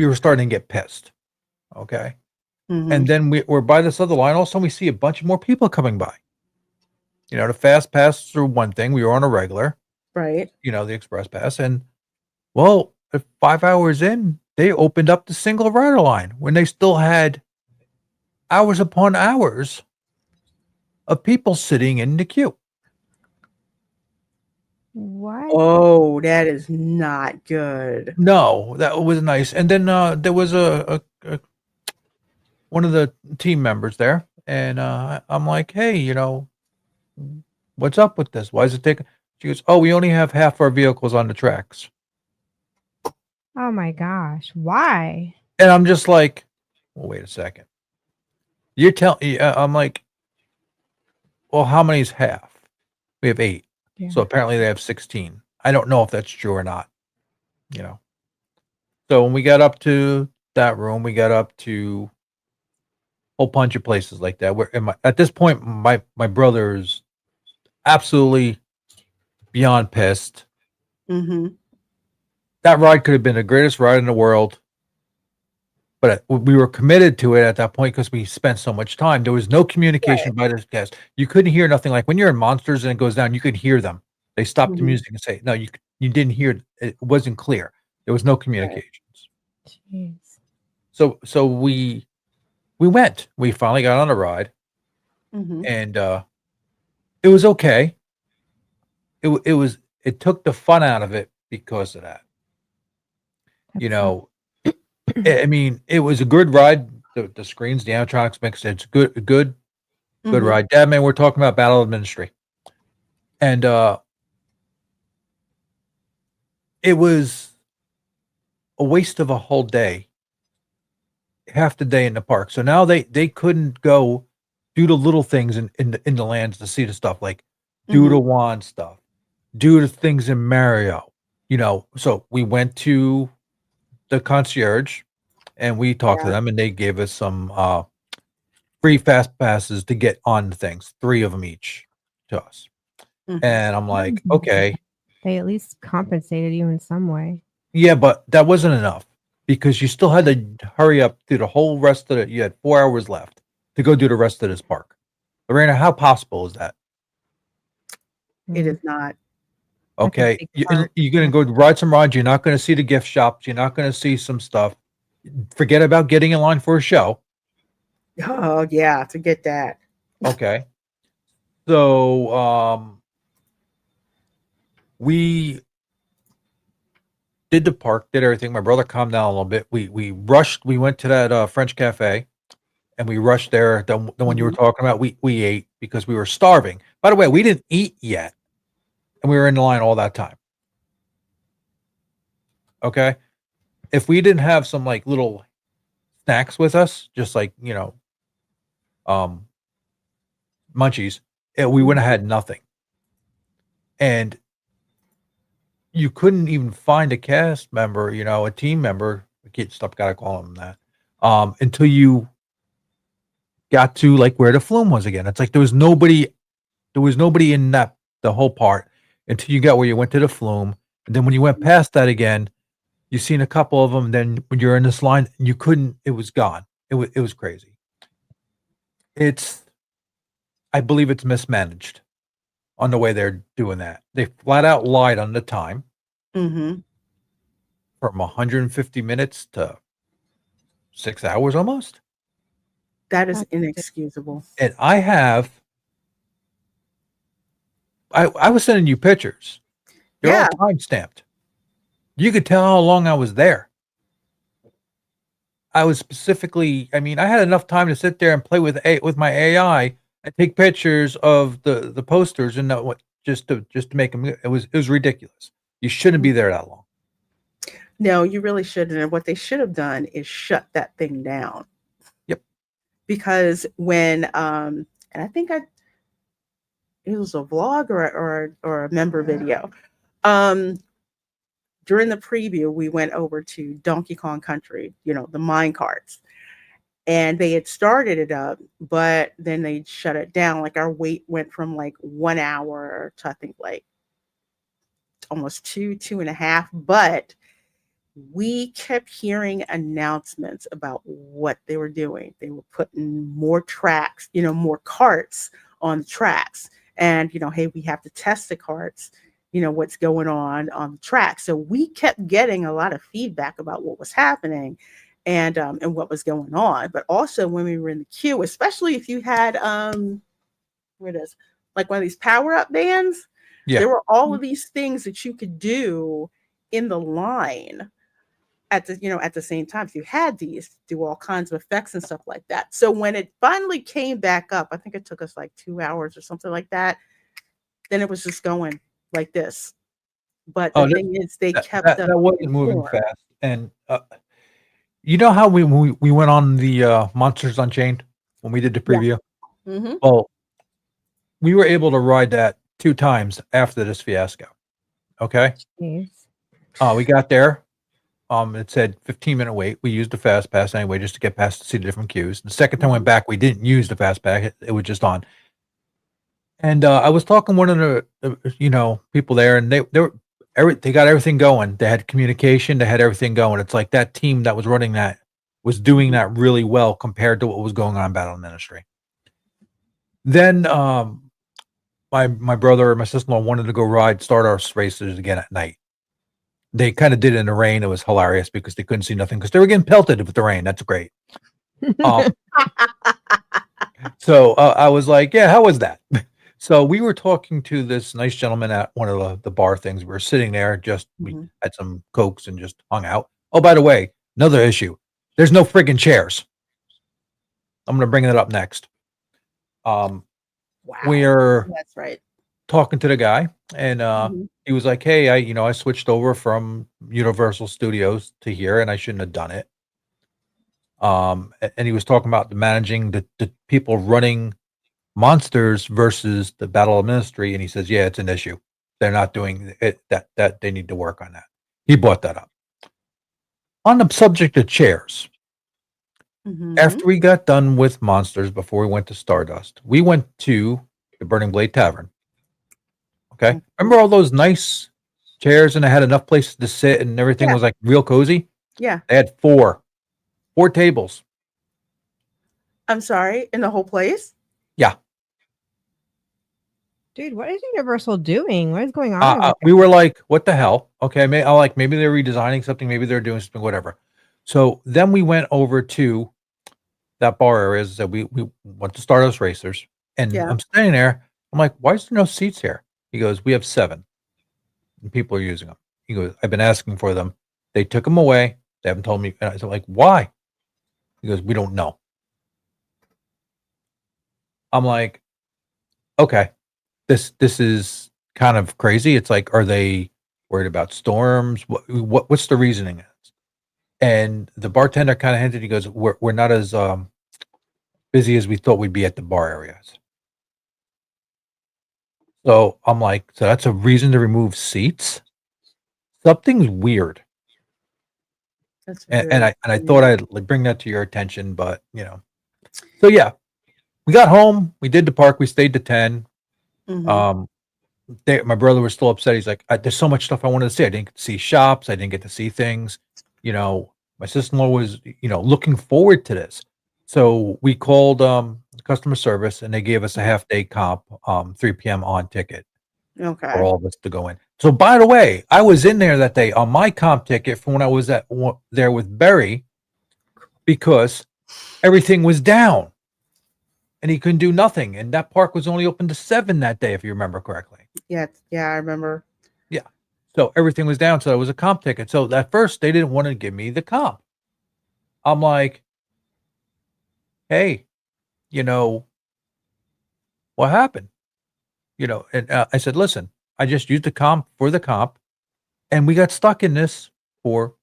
were starting to get pissed. Okay. Mhm. And then we're by this other line. All of a sudden we see a bunch of more people coming by. The fast pass through one thing. We were on a regular, Right. the express pass. And well, 5 hours in, they opened up the single rider line when they still had hours upon hours of people sitting in the queue. What? Oh, that is not good. No, that was nice. And then there was a one of the team members there, and I'm like, hey, what's up with this? Why is it taking? She goes, oh, we only have half our vehicles on the tracks. Oh my gosh. Why? And I'm just like, well, wait a second. You're telling, I'm like, well, how many is half? We have 8. Yeah. So apparently they have 16. I don't know if that's true or not, So when we got up to that room, we got up to a whole bunch of places like that. At this point, my brother's absolutely beyond pissed. Mm-hmm. That ride could have been the greatest ride in the world. But we were committed to it at that point because we spent so much time. There was no communication by the guests. You couldn't hear nothing. Like when you're in Monsters and it goes down, you could hear them. They stopped the Mhm. music and say, no, you didn't hear it. It wasn't clear. There was no communications. Jeez. So we went. We finally got on a ride, Mm-hmm. and it was okay. It took the fun out of it because of that. That's I mean, it was a good ride. The screens, the animatronics mix, it's good Mm-hmm. ride. Dad, man, we're talking about Battle of the Ministry. And it was a waste of a whole day, half the day in the park. So now they couldn't go do the little things in the lands to see the stuff, like do the wand stuff, do the things in Mario. So we went to the concierge and we talked to them, and they gave us some free fast passes to get on the things, 3 of them each to us. Mhm. And I'm like, Mhm. okay, They at least compensated you in some way. yeah, but that wasn't enough because you still had to hurry up through the whole rest of it. You had 4 hours left to go do the rest of this park. Lorena, how possible is that? It Mm. is not. That's a Okay, big park. you're going to go ride some rides. You're not going to see the gift shops. You're not going to see some stuff. Forget about getting in line for a show. Oh yeah, forget that. Okay. So we did the park, did everything. My brother calmed down a little bit. We rushed. We went to that French cafe, and we rushed there. The one you were talking about. We ate because we were starving. By the way, we didn't eat yet, and we were in the line all that time. Okay, if we didn't have some like little snacks with us, just like munchies, we would have had nothing. And you couldn't even find a cast member, a team member. Gotta call them that. Until you got to like where the flume was again. It's like there was nobody in the whole part until you got where you went to the flume. And then when you went past that again, you seen a couple of them. Then when you're in this line, you couldn't. It was gone. It was crazy. I believe it's mismanaged on the way they're doing that. They flat out lied on the time. Mm-hmm. From 150 minutes to 6 hours almost. That is That's inexcusable. And I was sending you pictures. They're Yeah. all time stamped. You could tell how long I was there. I was specifically, I mean, I had enough time to sit there and play with my AI and take pictures of the posters and not what just to make them. It was ridiculous. You shouldn't be there that long. No, you really shouldn't. And what they should have done is shut that thing down. Yep. Because when and I think it was a vlog or a member video. During the preview, we went over to Donkey Kong Country, the mine carts. And they had started it up, but then they shut it down. Like our wait went from like 1 hour to I think like almost 2.5. But we kept hearing announcements about what they were doing. They were putting more tracks, more carts on the tracks. And, hey, we have to test the carts, what's going on the track. So we kept getting a lot of feedback about what was happening and what was going on. But also when we were in the queue, especially if you had, where it is, like one of these power-up bands, there were all of these things that you could do in the line at the same time. So you had these do all kinds of effects and stuff like that. So when it finally came back up, I think it took us like 2 hours or something like that. Then it was just going like this. But the thing is, they kept that wasn't moving fast. And you know how we went on the Monsters Unchained when we did the preview? Yeah. Mm-hmm. Well, we were able to ride that 2 times after this fiasco. Okay. Jeez. We got there. It said 15-minute wait. We used the fast pass anyway, just to get past to see the different queues. The second time we went back, we didn't use the fast pass. It was just on. And I was talking to one of the people there, and they got everything going. They had communication. They had everything going. It's like that team that was running that was doing that really well compared to what was going on in Battle Ministry. Then my brother and my sister-in-law wanted to go ride Stardust races again at night. They kind of did it in the rain. It was hilarious because they couldn't see nothing because they were getting pelted with the rain. That's great. So I was like, yeah, how was that? So we were talking to this nice gentleman at one of the bar things. We were sitting there, we had some Cokes and just hung out. Oh, by the way, another issue. There's no friggin' chairs. I'm going to bring that up next. Wow. We're That's right. talking to the guy, and he was like, hey, I switched over from Universal Studios to here, and I shouldn't have done it. And he was talking about managing the people running Monsters versus the Battle of Ministry, and he says, yeah, it's an issue. They're not doing it. That they need to work on that. He brought that up. On the subject of chairs, after we got done with Monsters, before we went to Stardust, we went to the Burning Blade Tavern. Okay, remember all those nice chairs, and they had enough places to sit, and everything was like real cozy. Yeah, they had four tables. I'm sorry, in the whole place. Yeah. Dude, what is Universal doing? What is going on? We were like, what the hell? Okay, maybe they're redesigning something, maybe they're doing something, whatever. So then we went over to that bar area that we went to Stardust Racers, and I'm standing there. I'm like, why is there no seats here? He goes, we have 7, and people are using them. He goes, I've been asking for them. They took them away. They haven't told me. And I said, like, why? He goes, we don't know. I'm like, okay, this is kind of crazy. It's like, are they worried about storms? What's the reasoning? And the bartender kind of hinted. He goes, we're not as busy as we thought we'd be at the bar areas. So I'm like, so that's a reason to remove seats? Something's weird. That's and I thought I'd bring that to your attention, but so yeah. We got home. We did the park. We stayed to 10. My brother was still upset. He's like, "There's so much stuff I wanted to see. I didn't get to see shops. I didn't get to see things." My sister-in-law was, looking forward to this. So we called customer service, and they gave us a half-day comp, 3 p.m. on ticket for all of us to go in. So by the way, I was in there that day on my comp ticket from when I was there with Barry, because everything was down. And he couldn't do nothing. And that park was only open to 7 that day, if you remember correctly. Yeah, I remember. Yeah. So everything was down. So it was a comp ticket. So at first, they didn't want to give me the comp. I'm like, hey, what happened? You know, and I said, listen, I just used the comp for the comp, and we got stuck in this for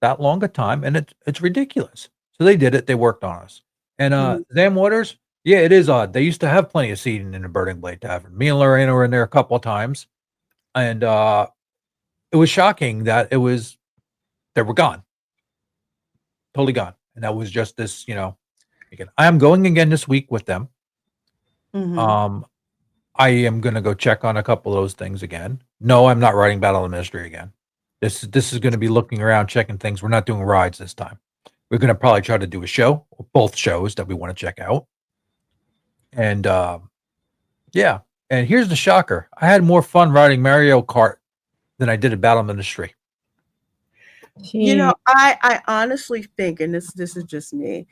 that long a time, and it's ridiculous. So they did it. They worked on us. And Zam Waters, yeah, it is odd. They used to have plenty of seating in the Burning Blade Tavern. Me and Lorena were in there a couple of times, and it was shocking that they were gone, totally gone. And that was just this, you know, again, I am going again this week with them. Mhm. I am going to go check on a couple of those things again. No, I'm not writing Battle of the Ministry again. This is going to be looking around, checking things. We're not doing rides this time. We're going to probably try to do a show, or both shows that we want to check out. And yeah, and here's the shocker: I had more fun riding Mario Kart than I did at Battle of the Ministry. You know, I honestly think, and this is just me.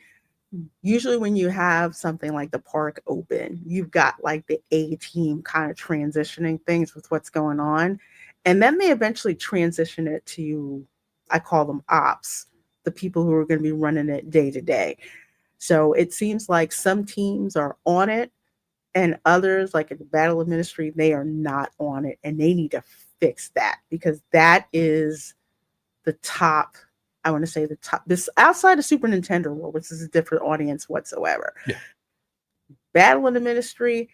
Usually, when you have something like the park open, you've got like the A team kind of transitioning things with what's going on, and then they eventually transition it to, I call them ops, the people who are going to be running it day to day. So it seems like some teams are on it, and others, like at the Battle of Ministry, they are not on it, and they need to fix that because that is the top. I want to say the top. This outside of Super Nintendo World, which is a different audience whatsoever. Yeah. Battle of the Ministry,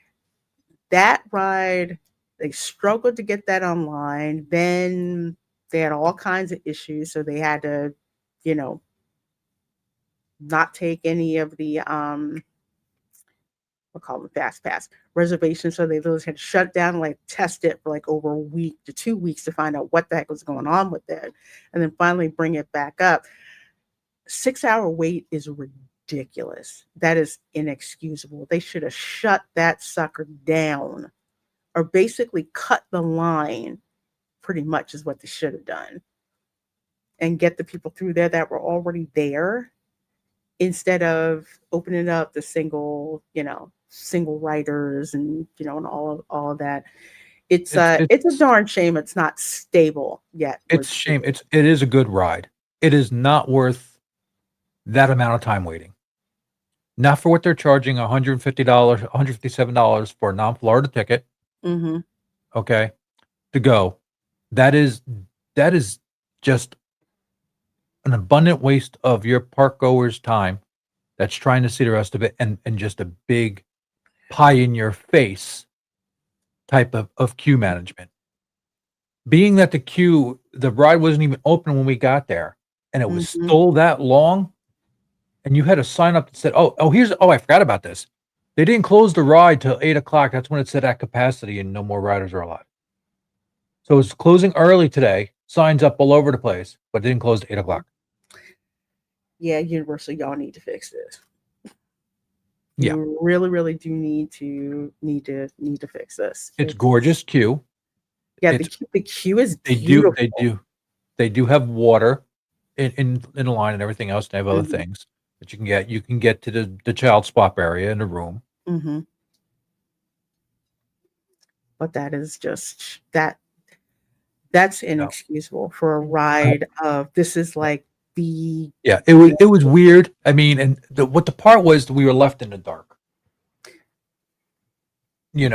that ride, they struggled to get that online. Then they had all kinds of issues, so they had to, you know, not take any of the we'll call them fast pass reservations. So they literally had to shut down and like test it for like over a week to 2 weeks to find out what the heck was going on with it. And then finally bring it back up. 6-hour wait is ridiculous. That is inexcusable. They should have shut that sucker down or basically cut the line, pretty much is what they should have done. And get the people through there that were already there instead of opening up the single writers and and all of that. It's a darn shame it's not stable yet. It's a shame. It is a good ride. It is not worth that amount of time waiting. Not for what they're charging $150, $157 for a non-Florida ticket. Mm-hmm. Okay, to go. That is just an abundant waste of your park goers' time. That's trying to see the rest of it, and just a big pie in your face type of queue management. Being that the ride wasn't even open when we got there, and it was still that long, and you had a sign up that said, I forgot about this. They didn't close the ride till 8:00. That's when it said at capacity and no more riders are allowed. So it's closing early today, signs up all over the place, but it didn't close at 8:00. Yeah, Universal, y'all need to fix this. Yeah. You really, really do need to fix this. It's gorgeous queue. Yeah, the queue is beautiful. They do have water in the line and everything else. They have other things that you can get. You can get to the child swap area in the room. Mm-hmm. But that is just that's inexcusable for a ride of this is like the it was weird. I mean, and the part was we were left in the dark. You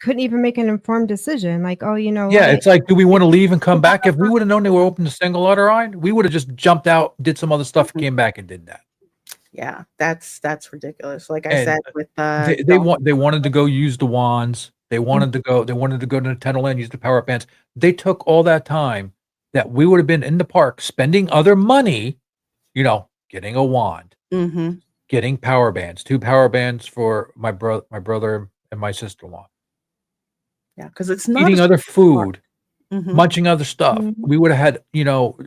couldn't even make an informed decision. Like, it's like, do we want to leave and come back? If we would have known they were open to single letter ride, we would have just jumped out, did some other stuff, came back and did that. Yeah, that's ridiculous. Like I said, with they wanted to go use the wands. They wanted to go to Nintendo Land, use the power up bands. They took all that time that we would have been in the park spending other money, getting a wand, getting power bands, 2 power bands for my brother and my sister-in-law. Yeah, because it's not eating other food, munching other stuff. We would have had,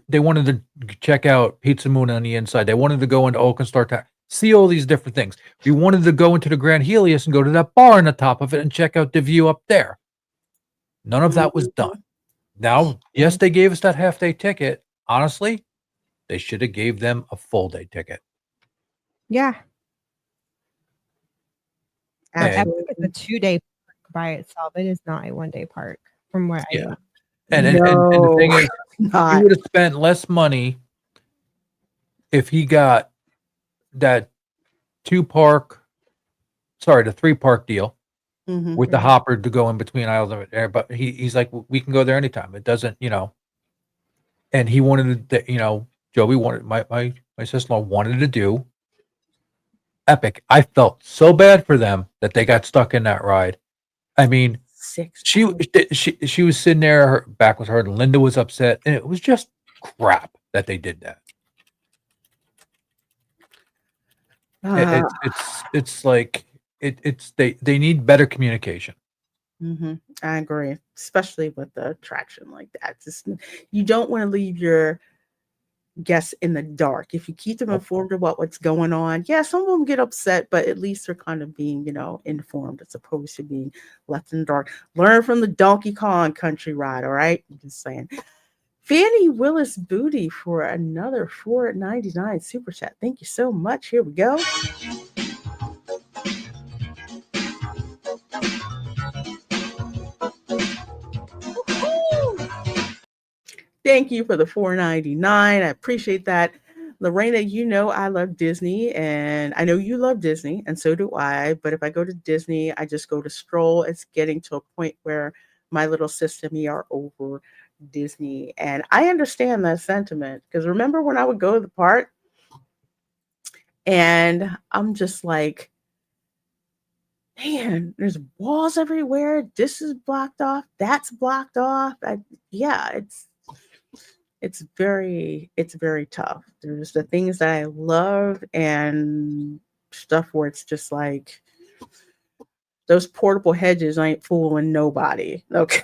they wanted to check out Pizza Moon on the inside. They wanted to go into Oak and Star Tower, see all these different things. We wanted to go into the Grand Helios and go to that bar on the top of it and check out the view up there. None of that was done. Now, yes, they gave us that half-day ticket. Honestly, they should have gave them a full-day ticket. Yeah. Absolutely. It's a 2-day park by itself. It is not a 1-day park from where I am. And the thing is, he would have spent less money if he got that the 3-park deal with the hopper to go in between aisles of there. But he's like, we can go there anytime. It doesn't, and he wanted to, Joey wanted my sister-in-law wanted to do Epic. I felt so bad for them that they got stuck in that ride. I mean, 6 she was sitting there, her back was hurt, and Linda was upset, and it was just crap that they did that. It's like they need better communication. I agree, especially with the attraction like that. You don't want to leave your guests in the dark. If you keep them informed about what's going on, yeah, some of them get upset, but at least they're kind of being, informed as opposed to being left in the dark. Learn from the Donkey Kong Country ride, all right? I'm just saying. Fanny Willis Booty for another $4.99 super chat. Thank you so much. Here we go. Thank you for the $4.99. I appreciate that. Lorena, I love Disney, and I know you love Disney, and so do I. But if I go to Disney, I just go to stroll. It's getting to a point where my little sister and me are over Disney. And I understand that sentiment, because remember when I would go to the park and I'm just like, man, there's walls everywhere. This is blocked off. That's blocked off. It's very tough. There's the things that I love and stuff where it's just like those portable hedges ain't fooling nobody. Okay.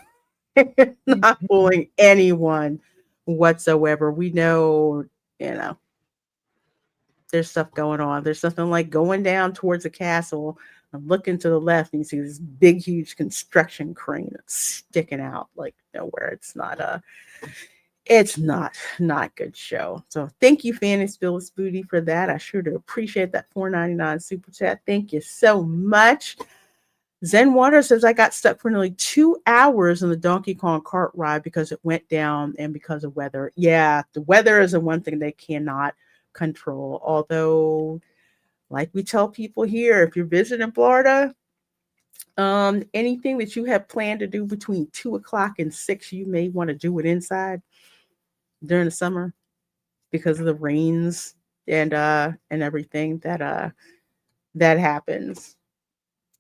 Not fooling anyone whatsoever. We know, there's stuff going on. There's something like going down towards the castle and looking to the left and you see this big, huge construction crane that's sticking out like nowhere. It's not good show. So thank you, Fanny Willis Booty, for that. I sure do appreciate that $4.99 super chat. Thank you so much. Zen Water says, I got stuck for nearly 2 hours in the Donkey Kong cart ride because it went down and because of weather. Yeah, the weather is the one thing they cannot control. Although, like we tell people here, if you're visiting Florida, anything that you have planned to do between 2 o'clock and 6, you may want to do it inside during the summer because of the rains and everything that happens.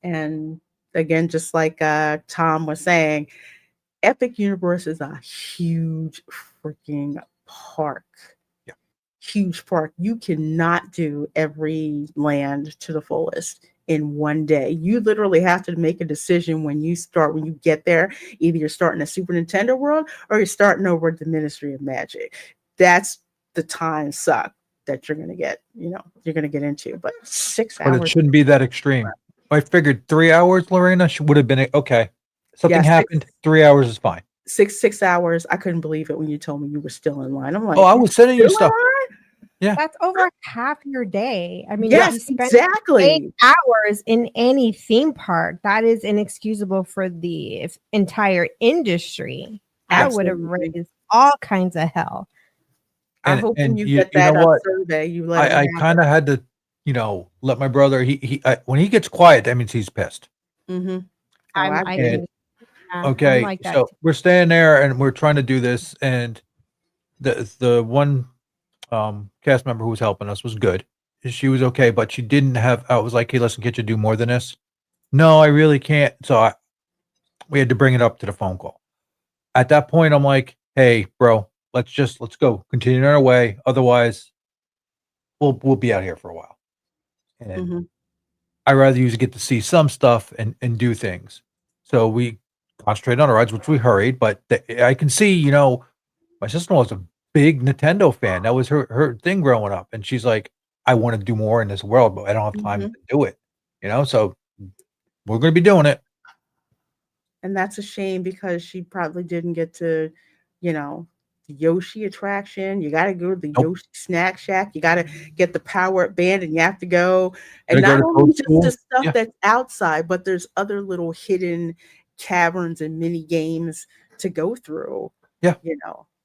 And again, just like Tom was saying, Epic Universe is a huge freaking park. Yeah. Huge park. You cannot do every land to the fullest in one day. You literally have to make a decision when you get there. Either you're starting a Super Nintendo World or you're starting over at the Ministry of Magic. That's the time suck that you're going to get, you're going to get into. But 6 hours. But it shouldn't be that extreme. I figured 3 hours, Lorena, would have been okay. Something happened. 3 hours is fine. 6 hours. I couldn't believe it when you told me you were still in line. I'm like, I was sending you stuff. Yeah, that's over half your day. I mean, yes, if you spend exactly 8 hours in any theme park, that is inexcusable for the entire industry. That would have raised all kinds of hell. I hope when you get that survey, you let I kind of had to, let my brother. He when he gets quiet, that means he's pissed. Mm-hmm. Okay, like that so we're staying there and we're trying to do this, and the one cast member who was helping us was good. She was okay, but she didn't have. I was like, "Hey, listen, can't you do more than this?" No, I really can't. So we had to bring it up to the phone call. At that point, I'm like, "Hey, bro, let's go, continue on our way. Otherwise, we'll be out here for a while." And I rather you get to see some stuff and do things. So we concentrated on our rides, which we hurried. But I can see, my sister-in-law is a big Nintendo fan. That was her thing growing up, and she's like, I want to do more in this world, but I don't have time to do it. So we're going to be doing it. And that's a shame because she probably didn't get to, the Yoshi attraction. You got to go to the Yoshi Snack Shack. You got to get the Power Up Band, and you have to go. And not only just the stuff that's outside, but there's other little hidden caverns and mini games to go through. Yeah,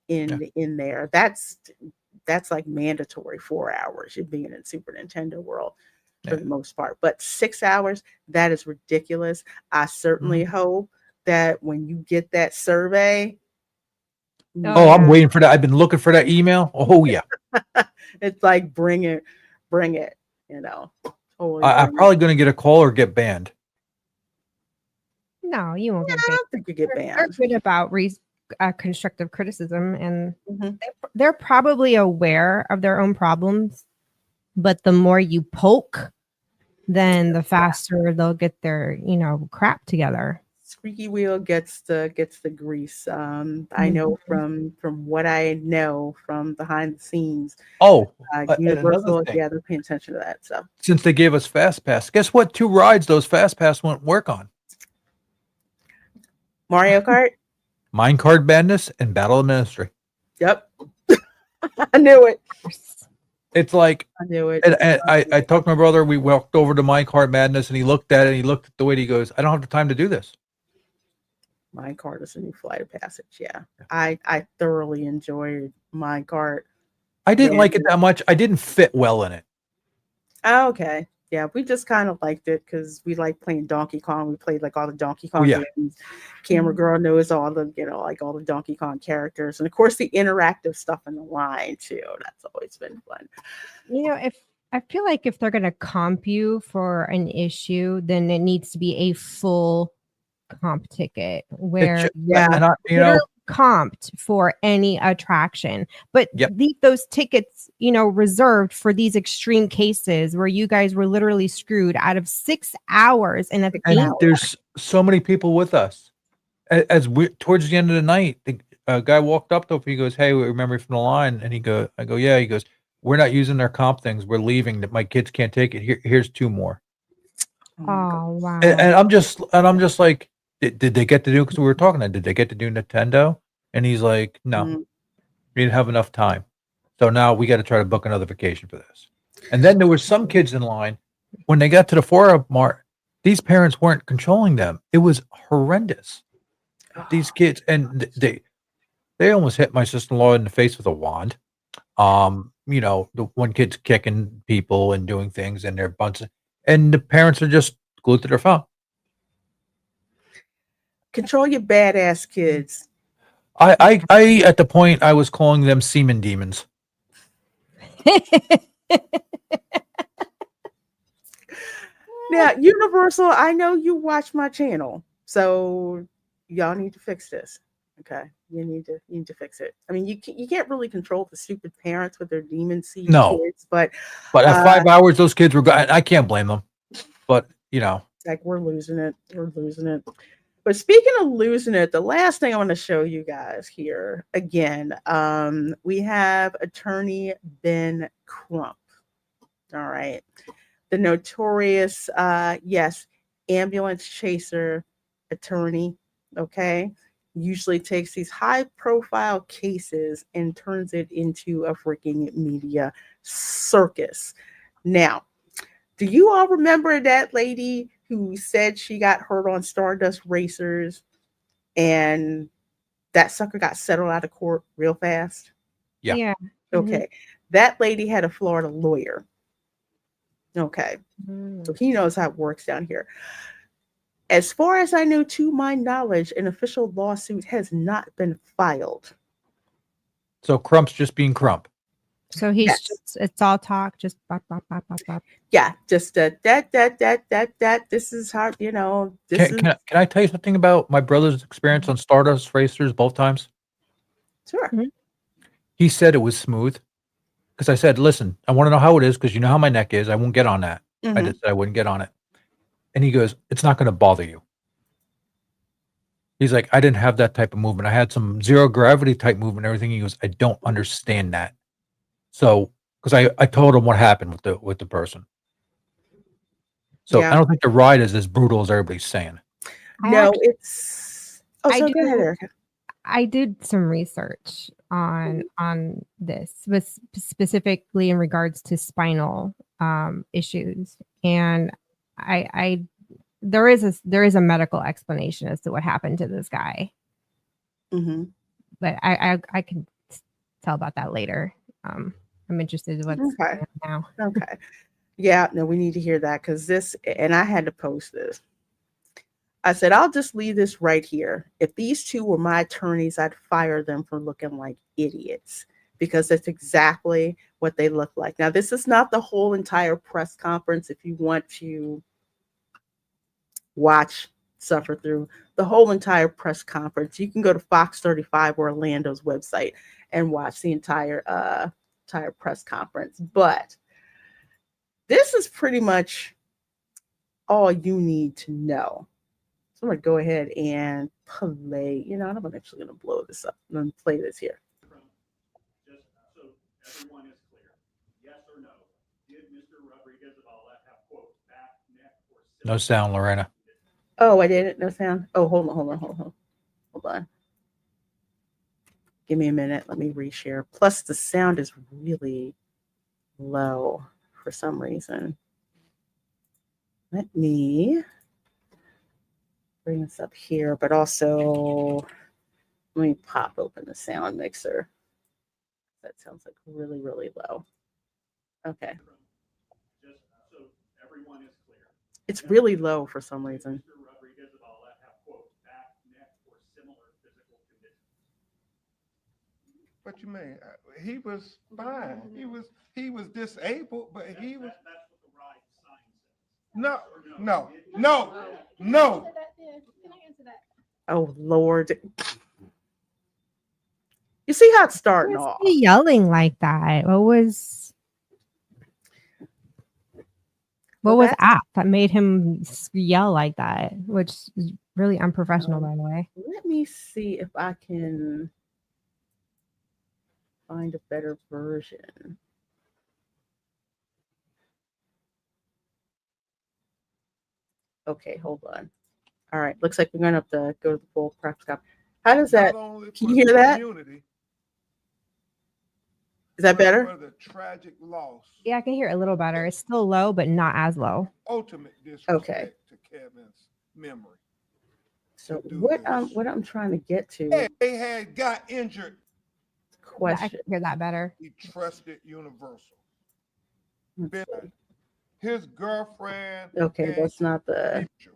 in there. That's like mandatory 4 hours. You're being in Super Nintendo World. for Yeah. the most part. But 6 hours, that is ridiculous. I certainly hope that when you get that survey, Oh, Oh, I'm yeah. waiting for that. I've been looking for that email. Oh yeah. it's like bring it, you know. Totally I'm bring it. probably going to get a call or get banned. No, you won't get I banned. don't think you get They're banned. good about constructive criticism, and Mhm. they're probably aware of their own problems. But the more you poke, then the faster they'll get their crap together. Squeaky wheel gets the grease. I know from what I know from behind the scenes, Oh, and another Universal, thing. yeah, they're paying attention to that. So Since they gave us Fast Pass, guess what? 2 rides those Fast Pass won't work on. Mario Kart, Minecart Madness and Battle of Ministry. yep, I knew it. It's like, I knew it. and I talked to my brother. We walked over to Minecart Madness, and he looked at it. And he looked at the way he goes, "I don't have the time to do this." Minecart is a new flight of passage. Yeah, I thoroughly enjoyed Minecart. I didn't like it that much. I didn't fit well in it. Oh, okay. Yeah, we just kind of liked it because we like playing Donkey Kong. We played like all the Donkey Kong yeah. games. Camera Girl knows all the, like all the Donkey Kong characters. And of course the interactive stuff in the line too. That's always been fun. If I feel like if they're going to comp you for an issue, then it needs to be a full comp ticket where And you're comped for any attraction, but leave those tickets reserved for these extreme cases where you guys were literally screwed out of 6 hours in a theme. There's so many people with us. As we towards the end of the night, the guy walked up to him. He goes, "Hey, we remember you from the line." And I go, "Yeah." He goes, "We're not using their comp things. We're leaving. That my kids can't take it. Here's 2 more." Oh wow! And I'm just like, did they get to do? Because we were talking. Did they get to do Nintendo? And he's like, "No, we didn't have enough time. So now we got to try to book another vacation for this." And then there were some kids in line when they got to the 4-Hour Mart. These parents weren't controlling them. It was horrendous. These kids, and they almost hit my sister-in-law in the face with a wand. The one kid's kicking people and doing things, and they're bunch of, and the parents are just glued to their phone. Control your badass kids. I at the point I was calling them semen demons. Now, Universal, I know you watch my channel, so y'all need to fix this. Okay, you need to fix it. I mean, you can't really control the stupid parents with their demon seed kids, but at 5 hours, those kids were gone. I can't blame them, but like we're losing it. But speaking of losing it, the last thing I want to show you guys here again, we have attorney Ben Crump. All right. The notorious, ambulance chaser attorney, okay, usually takes these high profile cases and turns it into a freaking media circus. Now, do you all remember that lady who said she got hurt on Stardust Racers and that sucker got settled out of court real fast? Yeah. Okay. That lady had a Florida lawyer. Okay. So he knows how it works down here. As far as I know, to my knowledge, an official lawsuit has not been filed. So Crump's just being Crump. So he's just, it's all talk, just bop, bop, bop, bop, bop. Yeah, just that. This is how, Can I tell you something about my brother's experience on Stardust Racers both times? Sure. He said it was smooth. Because I said, "Listen, I want to know how it is because you know how my neck is. I won't get on that." I just said I wouldn't get on it. And he goes, "It's not going to bother you." He's like, "I didn't have that type of movement. I had some zero gravity type movement and everything." He goes, "I don't understand that." So, because I told him what happened with the person. So I don't think the ride is as brutal as everybody's saying. No, it's. Oh, so go ahead, Erica. I did some research on this, specifically in regards to spinal issues, and there is a medical explanation as to what happened to this guy. But I can tell about that later. I'm interested in what's going on now. Okay. Yeah, no, we need to hear that because this, and I had to post this. I said, I'll just leave this right here. If these two were my attorneys, I'd fire them for looking like idiots because that's exactly what they look like. Now, this is not the whole entire press conference. If you want to suffer through the whole entire press conference, you can go to Fox 35 Orlando's website and watch the entire press conference. But this is pretty much all you need to know. So I'm going to go ahead and play. I'm actually going to blow this up. I'm going to play this here. Just so everyone is clear, yes or no, did Mr. Rodriguez Zavala have, quote, back, neck, or No sound, Lorena. Oh, I didn't. No sound. Oh, hold on. Give me a minute. Let me reshare. Plus, the sound is really low for some reason. Let me bring this up here, but also let me pop open the sound mixer. That sounds like really, really low. Okay. Just so everyone is clear. It's really low for some reason. Mr. Rodriguez Zavala have, quote, back, neck, or similar physical conditions? What you mean? He was fine. He was disabled, but he was. That's what the ride sign says. No. Can I answer that? Oh, Lord. You see how it's starting Why was off. he yelling like that? What was Well, app that made him yell like that? Which is really unprofessional, by the way. Let me see if I can find a better version. Okay, hold on. All right, looks like we're going to have to go to the full press conference. How does that? Can you hear that? Is that better? For the tragic loss. Yeah, I can hear it a little better. It's still low, but not as low. Ultimate disrespect Okay. to Kevin's memory. So what I'm trying to get to They had got injured. Yeah, I question. can hear that better. He trusted Universal. Let's see. His girlfriend. Okay, and that's not the. Rachel.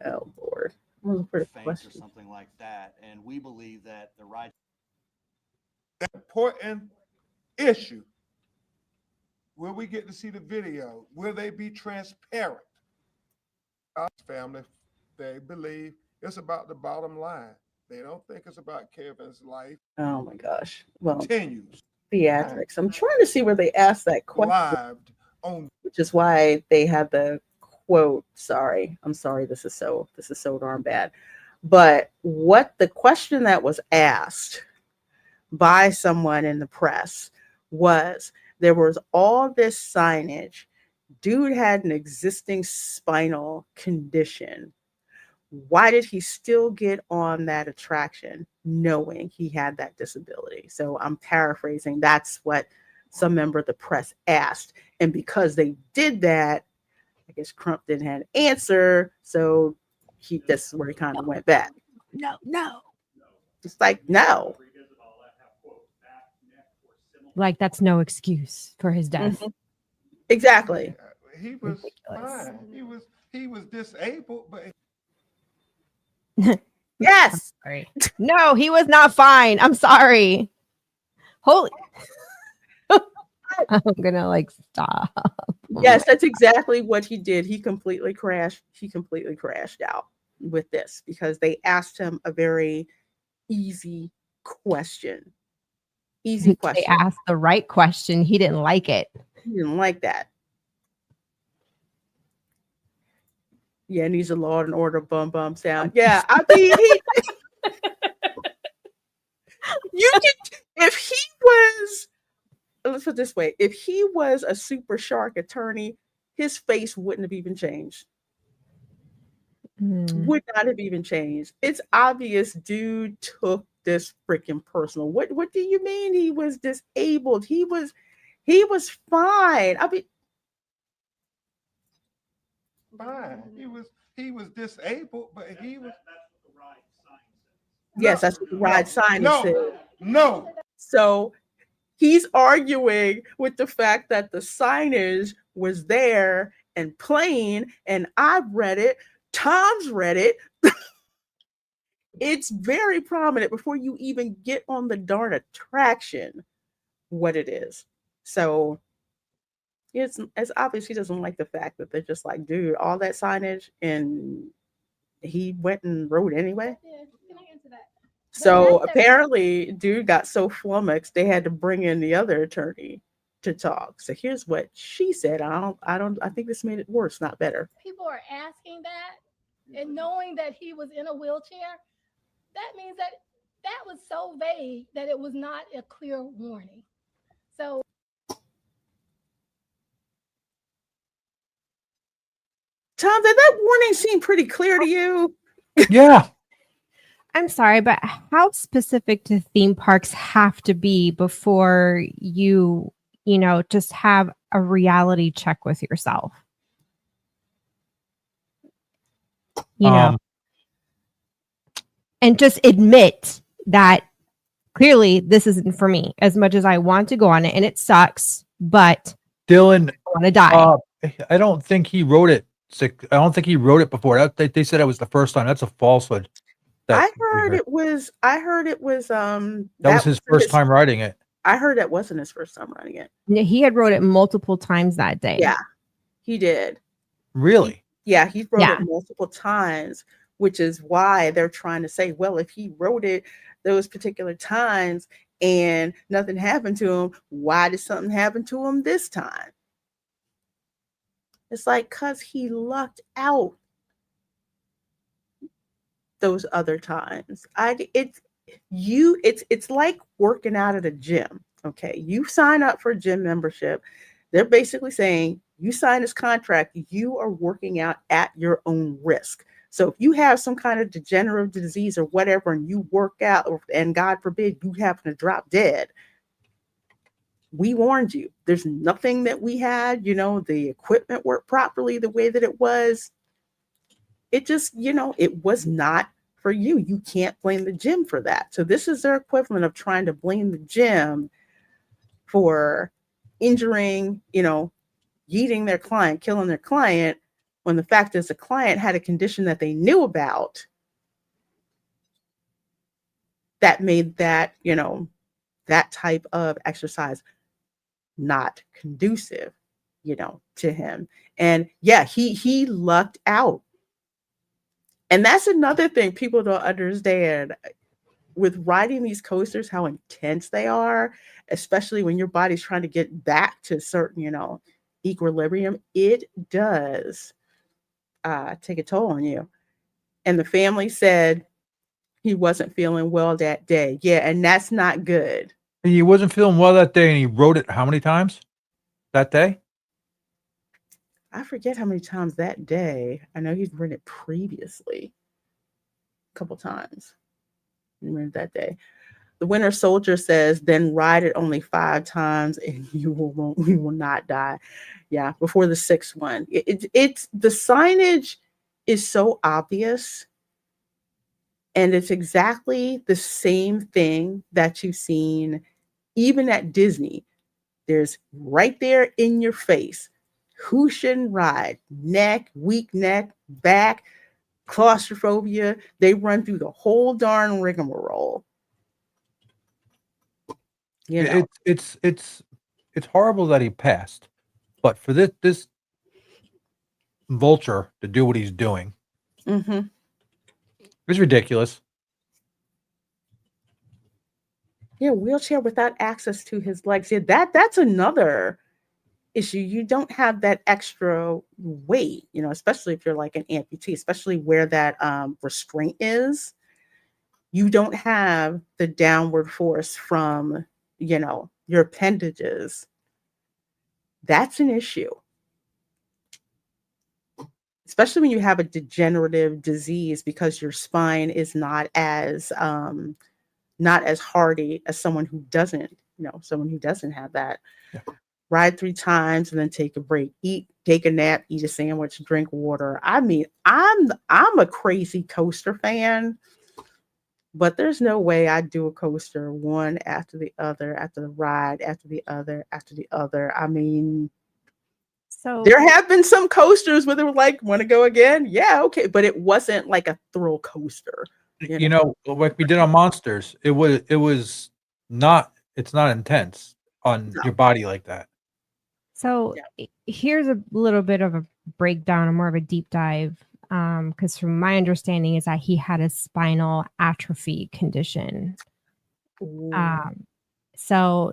Oh Lord, I'm looking for the faint or question. something like that. And we believe that the right Important issue. Will we get to see the video? Will they be transparent? Our family, they believe it's about the bottom line. They don't think it's about Kevin's life. Oh my gosh. Well, Continues theatrics. I'm trying to see where they asked that question, live on. which is why they had the quote. Sorry, I'm sorry. This is so darn bad. But what the question that was asked by someone in the press was, there was all this signage. Dude had an existing spinal condition. Why did he still get on that attraction knowing he had that disability? So I'm paraphrasing. That's what some member of the press asked. And because they did that, I guess Crump didn't have an answer. So this is where he kind of went back. No. It's like, no. Like that's no excuse for his death. Mhm. Exactly. He was Ridiculous. fine. He was disabled, but Yes. Sorry. No, he was not fine. I'm sorry. Holy. I'm gonna stop. Yes, that's exactly what he did. He completely crashed out with this because they asked him a very easy question. They asked the right question. He didn't like it. He didn't like that. Yeah, needs a Law and Order bum bum sound. Yeah, I mean, you could, if he was, let's put it this way, if he was a super shark attorney, his face wouldn't have even changed. Would not have even changed. It's obvious dude took this freaking personal. What do you mean he was disabled? He was fine. I mean, fine. He was disabled, but he was. yes, that's what the ride sign said. No. So he's arguing with the fact that the signage was there and playing, and I've read it. Tom's read it. It's very prominent before you even get on the darn attraction what it is. So it's obvious he doesn't like the fact that they're just like, dude, all that signage, and he went and wrote anyway. Yeah, can I answer that? So But apparently, dude got so flummoxed they had to bring in the other attorney to talk. So here's what she said. I think this made it worse, not better. people are asking that and knowing that he was in a wheelchair, that means that that was so vague that it was not a clear warning. So Tom, did that warning seem pretty clear to you? Yeah. I'm sorry, but how specific do theme parks have to be before you just have a reality check with yourself? And just admit that clearly this isn't for me as much as I want to go on it and it sucks, but Dylan, I want to die. I don't think he wrote it. I don't think he wrote it before. They said it was the first time. That's a falsehood. I heard it was. That was his first time writing it. I heard that wasn't his first time writing it. He had wrote it multiple times that day. Yeah, he did. Really? He wrote it multiple times, which is why they're trying to say, well, if he wrote it those particular times and nothing happened to him, why did something happen to him this time? It's like, cause he lucked out those other times. It's like working out at a gym. Okay, you sign up for a gym membership. They're basically saying you sign this contract, you are working out at your own risk. So if you have some kind of degenerative disease or whatever, and you work out, and God forbid you happen to drop dead, we warned you. There's nothing that we had, the equipment worked properly the way that it was. It just, it was not for you. You can't blame the gym for that. So this is their equivalent of trying to blame the gym for injuring, yeeting their client, killing their client, when the fact is the client had a condition that they knew about that made that, that type of exercise not conducive, to him. And yeah, he lucked out. And that's another thing people don't understand with riding these coasters, how intense they are, especially when your body's trying to get back to certain, equilibrium. It does take a toll on you. And the family said he wasn't feeling well that day. Yeah, and that's not good. And he wasn't feeling well that day, and he wrote it how many times that day? I forget how many times that day. I know he's written it previously a couple times. He wrote it that day. The Winter Soldier says, then ride it only 5 times and you will not die. Yeah, before the 6th one. It's the signage is so obvious. And it's exactly the same thing that you've seen even at Disney. There's right there in your face. Who shouldn't ride? Neck, weak neck, back, claustrophobia. They run through the whole darn rigmarole. It's horrible that he passed, but for this vulture to do what he's doing, it's ridiculous. Yeah, wheelchair without access to his legs. Yeah, that's another issue. You don't have that extra weight, especially if you're like an amputee, especially where that restraint is. You don't have the downward force from, your appendages. That's an issue. Especially when you have a degenerative disease, because your spine is not as hardy as someone who doesn't have that. Yeah. Ride 3 times and then take a break, take a nap, eat a sandwich, drink water. I mean, I'm a crazy coaster fan, but there's no way I'd do a coaster one after the other, after the ride, after the other, after the other. I mean, So There have been some coasters where they were like, want to go again? Yeah, okay. But it wasn't like a thrill coaster. You know, like we did on Monsters, it's not intense on No. your body like that. So here's a little bit of a breakdown, or more of a deep dive, because from my understanding is that he had a spinal atrophy condition. So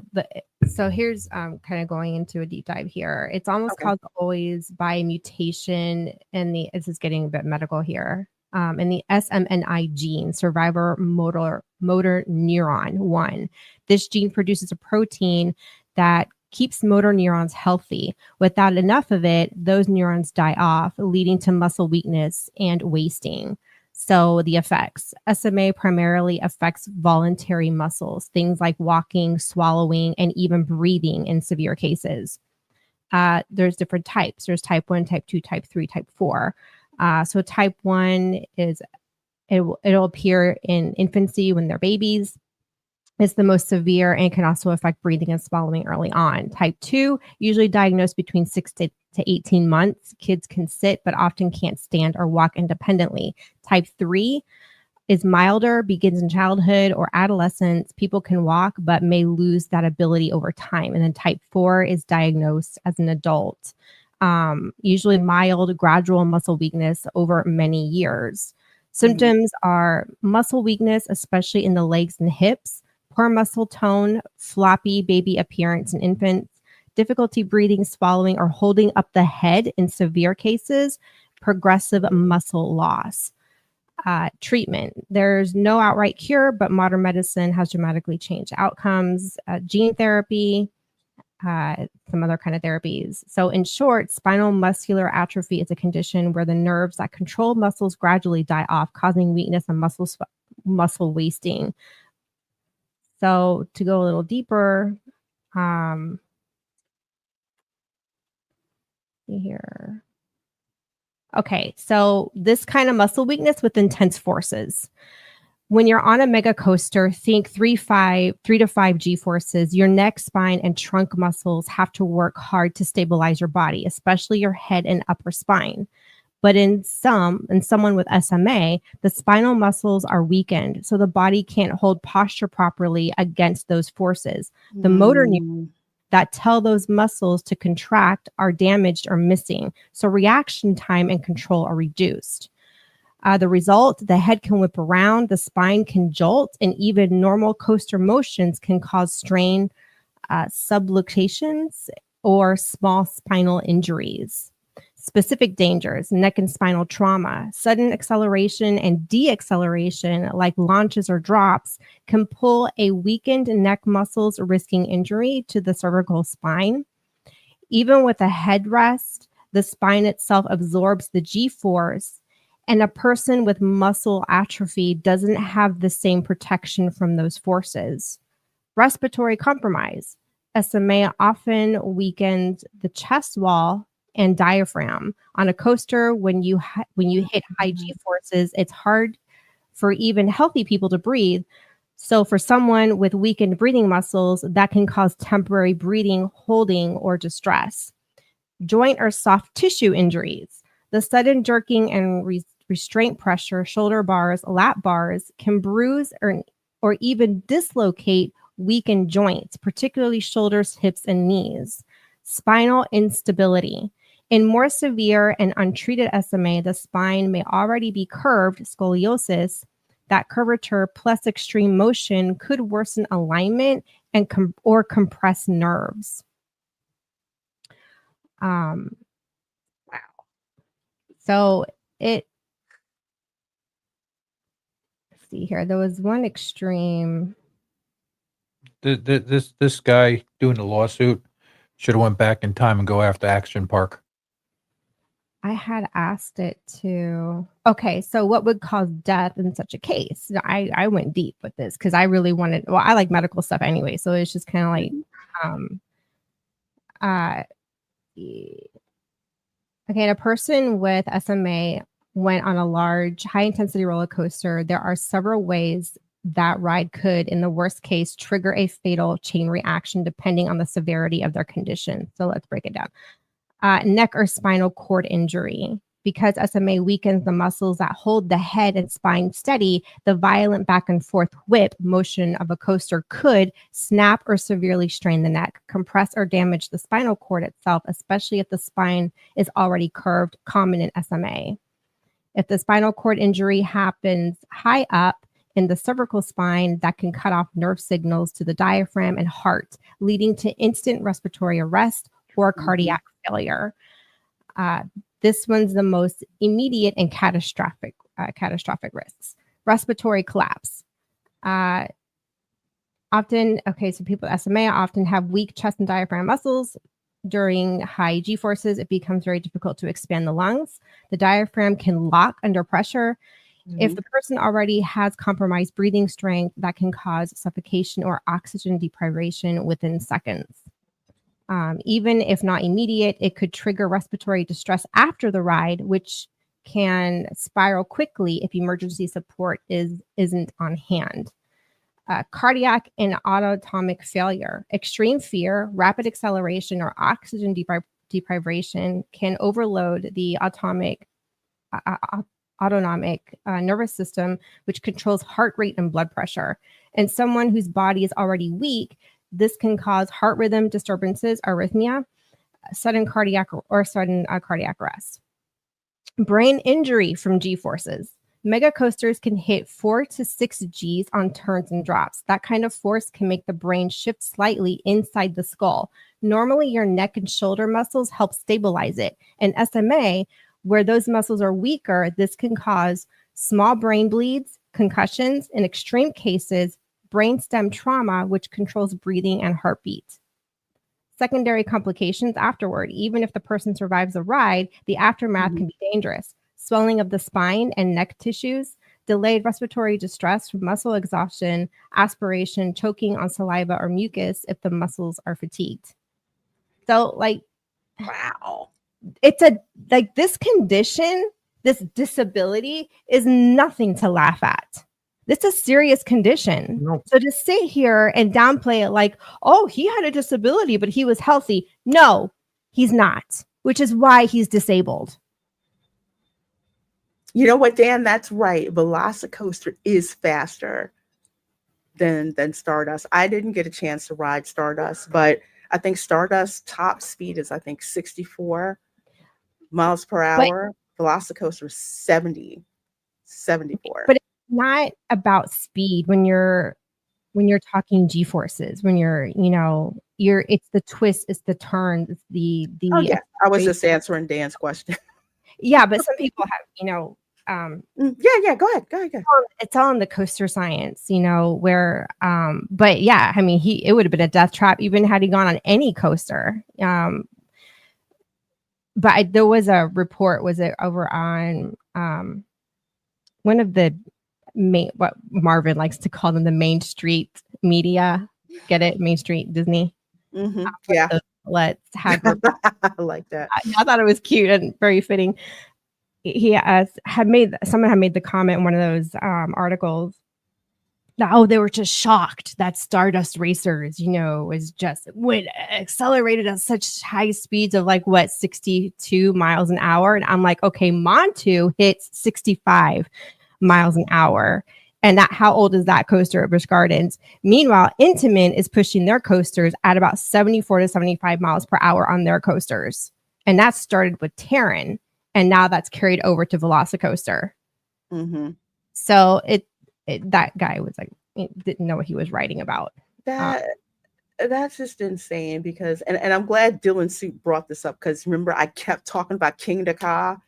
here's kind of going into a deep dive here. It's almost Okay. caused always by mutation in this is getting a bit medical here. In the SMNI gene, survivor motor neuron 1. This gene produces a protein that keeps motor neurons healthy. Without enough of it, those neurons die off, leading to muscle weakness and wasting. So the effects. SMA primarily affects voluntary muscles, things like walking, swallowing, and even breathing in severe cases. There's different types. There's type 1, type 2, type 3, type 4. So type 1 is, it'll appear in infancy when they're babies. It's the most severe and can also affect breathing and swallowing early on. Type 2, usually diagnosed between 6 to 18 months. Kids can sit, but often can't stand or walk independently. Type 3 is milder, begins in childhood or adolescence. People can walk, but may lose that ability over time. And then type 4 is diagnosed as an adult. Usually mild, gradual muscle weakness over many years. Symptoms are muscle weakness, especially in the legs and hips, poor muscle tone, floppy baby appearance in infants, difficulty breathing, swallowing, or holding up the head in severe cases, progressive muscle loss. Treatment. There's no outright cure, but modern medicine has dramatically changed outcomes. Gene therapy, some other kind of therapies. So in short, spinal muscular atrophy is a condition where the nerves that control muscles gradually die off, causing weakness and muscle wasting. So to go a little deeper, see here. Okay, so this kind of muscle weakness with intense forces. When you're on a mega coaster, think 3 to 5 G forces. Your neck, spine, and trunk muscles have to work hard to stabilize your body, especially your head and upper spine. But in someone with SMA, the spinal muscles are weakened, so the body can't hold posture properly against those forces. The motor neurons that tell those muscles to contract are damaged or missing, so reaction time and control are reduced. The result, the head can whip around, the spine can jolt, and even normal coaster motions can cause strain, subluxations, or small spinal injuries. Specific dangers, neck and spinal trauma, sudden acceleration and deacceleration like launches or drops can pull a weakened neck muscles, risking injury to the cervical spine. Even with a headrest, the spine itself absorbs the G-force, and a person with muscle atrophy doesn't have the same protection from those forces. Respiratory compromise. SMA often weakens the chest wall and diaphragm. On a coaster, when you hit high G forces, it's hard for even healthy people to breathe. So for someone with weakened breathing muscles, that can cause temporary breathing, holding, or distress. Joint or soft tissue injuries. The sudden jerking and restraint pressure, shoulder bars, lap bars can bruise or even dislocate weakened joints, particularly shoulders, hips, and knees. Spinal instability. In more severe and untreated SMA, the spine may already be curved, scoliosis. That curvature plus extreme motion could worsen alignment and or compress nerves. Wow. So let's see here. There was one extreme. This guy doing the lawsuit should have went back in time and go after Action Park. I had asked it to. Okay, so what would cause death in such a case? I went deep with this because I really wanted. Well, I like medical stuff anyway, so it's just kind of like, okay, a person with SMA went on a large, high-intensity roller coaster. There are several ways that ride could, in the worst case, trigger a fatal chain reaction depending on the severity of their condition. So let's break it down. neck or spinal cord injury. Because SMA weakens the muscles that hold the head and spine steady, the violent back and forth whip motion of a coaster could snap or severely strain the neck, compress or damage the spinal cord itself, especially if the spine is already curved, common in SMA. If the spinal cord injury happens high up in the cervical spine, that can cut off nerve signals to the diaphragm and heart, leading to instant respiratory arrest or cardiac failure. This one's the most immediate and catastrophic risks. Respiratory collapse. So people with SMA often have weak chest and diaphragm muscles. During high G forces, it becomes very difficult to expand the lungs. The diaphragm can lock under pressure. If the person already has compromised breathing strength, that can cause suffocation or oxygen deprivation within seconds. Even if not immediate, it could trigger respiratory distress after the ride, which can spiral quickly if emergency support isn't on hand. Cardiac and autonomic failure, extreme fear, rapid acceleration, or oxygen deprivation can overload the autonomic nervous system, which controls heart rate and blood pressure. And someone whose body is already weak, this can cause heart rhythm disturbances, arrhythmia, sudden cardiac arrest. Brain injury from G forces. Mega coasters can hit 4 to 6 Gs on turns and drops. That kind of force can make the brain shift slightly inside the skull. Normally, your neck and shoulder muscles help stabilize it. In SMA, where those muscles are weaker, this can cause small brain bleeds, concussions, in extreme cases, brainstem trauma, which controls breathing and heartbeat. Secondary complications afterward. Even if the person survives the ride, the aftermath can be dangerous. Swelling of the spine and neck tissues, delayed respiratory distress from muscle exhaustion, aspiration, choking on saliva or mucus if the muscles are fatigued. So, wow. It's this condition, this disability is nothing to laugh at. It's a serious condition. No. So to sit here and downplay it like, oh, he had a disability, but he was healthy. No, he's not, which is why he's disabled. You know what, Dan? That's right. Velocicoaster is faster than Stardust. I didn't get a chance to ride Stardust, but I think Stardust top speed is 64 miles per hour. Velocicoaster is 74. But it's not about speed when you're talking G forces, when it's the twist, it's the turn, it's the Oh yeah, I was just answering Dan's question. Yeah, but some people have, yeah, go ahead. It's all in the coaster science, where but yeah, I mean, it would have been a death trap even had he gone on any coaster. But there was a report, was it over on one of the what Marvin likes to call them, the Main Street media. Get it? Main Street Disney. Yeah. Let's have I like that. I thought it was cute and very fitting. Someone had made the comment in one of those articles that, they were just shocked that Stardust racers, went accelerated at such high speeds of 62 miles an hour. And I'm like, okay, Montu hits 65 miles an hour. And how old is that coaster at Busch Gardens? Meanwhile, Intamin is pushing their coasters at about 74 to 75 miles per hour on their coasters. And that started with Terran. And now that's carried over to Velocicoaster. So that guy was didn't know what he was writing about. That's just insane because, and I'm glad Dylan Soup brought this up because remember I kept talking about King Dakar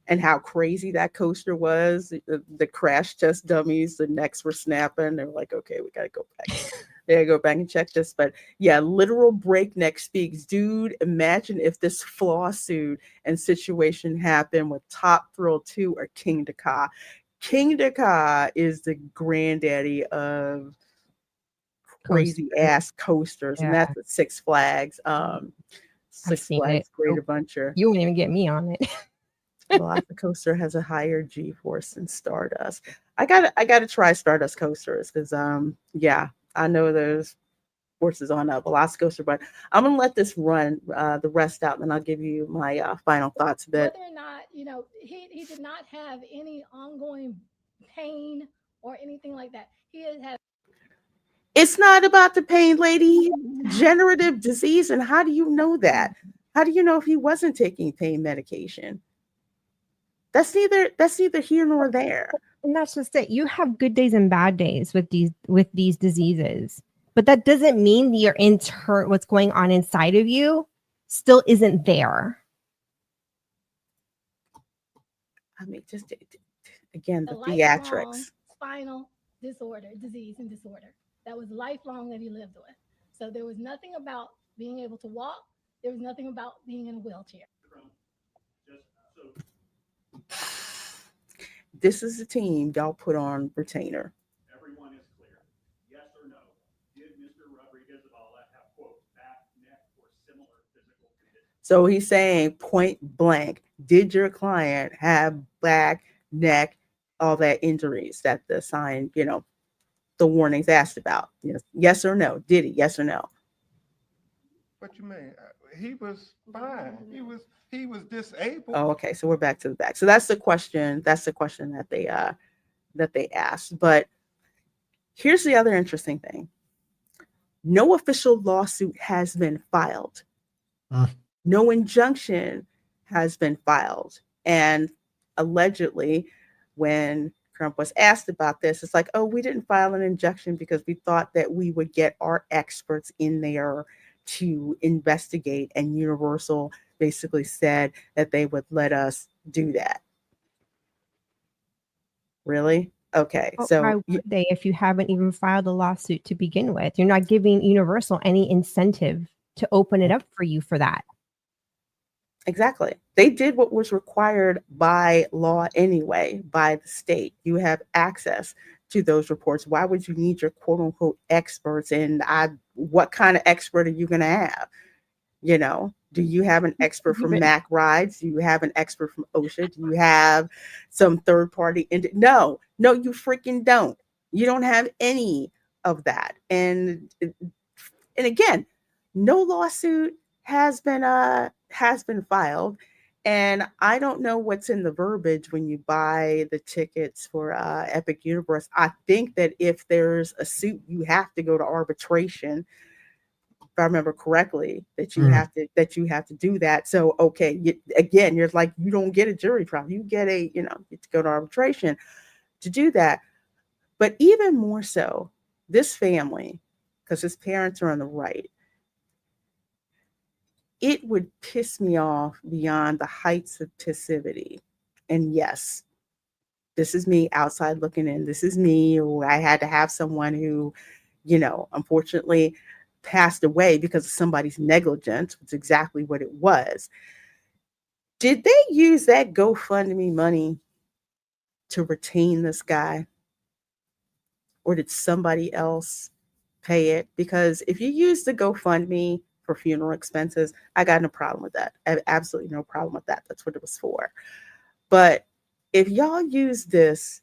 and how crazy that coaster was. The crash test dummies, the necks were snapping. They were like, okay, we gotta go back. They gotta go back and check this. But yeah, literal breakneck speeds. Dude, imagine if this flaw suit and situation happened with Top Thrill 2 or King Dakar. King Dakar is the granddaddy of crazy ass coasters, and that's at Six Flags. Six Flags Great Adventure. You wouldn't even get me on it. Velocicoaster has a higher G force than Stardust. I gotta try Stardust coasters because I know there's course, is on a Velocicoaster, but I'm going to let this run the rest out, and then I'll give you my final thoughts. But whether or not, he did not have any ongoing pain or anything like that. He has had. it's not about the pain, lady. Degenerative disease. And how do you know that? How do you know if he wasn't taking pain medication? That's neither here nor there. And that's just it. You have good days and bad days with these diseases, but that doesn't mean that your what's going on inside of you still isn't there. I mean, just again, the a lifelong theatrics. spinal disease and disorder that was lifelong that he lived with. So there was nothing about being able to walk. There was nothing about being in a wheelchair. This is the team y'all put on retainer. Everyone is clear. Yes or no? Did Mr. Rodriguez-Zavala have, quote, back, neck, or similar physical conditions? So he's saying point blank, did your client have back, neck, all that injuries that the sign, the warnings asked about? Yes or no? Did he? Yes or no? What you mean? He was fine. He was disabled. Oh, okay. So we're back to the back. So that's the question. That's the question that they asked. But here's the other interesting thing. No official lawsuit has been filed. No injunction has been filed. And allegedly, when Trump was asked about this, it's like, oh, we didn't file an injunction because we thought that we would get our experts in there to investigate, and Universal basically said that they would let us do that. Really? Okay. Well, So why would they, if you haven't even filed a lawsuit to begin with? You're not giving Universal any incentive to open it up for you for that. exactly. They did what was required by law anyway, by the state. You have access to those reports. Why would you need your quote unquote experts? And what kind of expert are you going to have? Do you have an expert from Mac Rides? Do you have an expert from OSHA? Do you have some third party? No, you freaking don't. You don't have any of that. And again, no lawsuit has been filed. And I don't know what's in the verbiage when you buy the tickets for Epic Universe. I think that if there's a suit, you have to go to arbitration. If I remember correctly, that you have to do that. So okay, you're like, you don't get a jury trial. You get you get to go to arbitration to do that. But even more so, this family, because his parents are on the right, it would piss me off beyond the heights of passivity. And yes, this is me outside looking in. This is me. I had to have someone who, unfortunately passed away because of somebody's negligence. It's exactly what it was. Did they use that GoFundMe money to retain this guy? Or did somebody else pay it? Because if you use the GoFundMe for funeral expenses, I got no problem with that. I have absolutely no problem with that. That's what it was for. But if y'all use this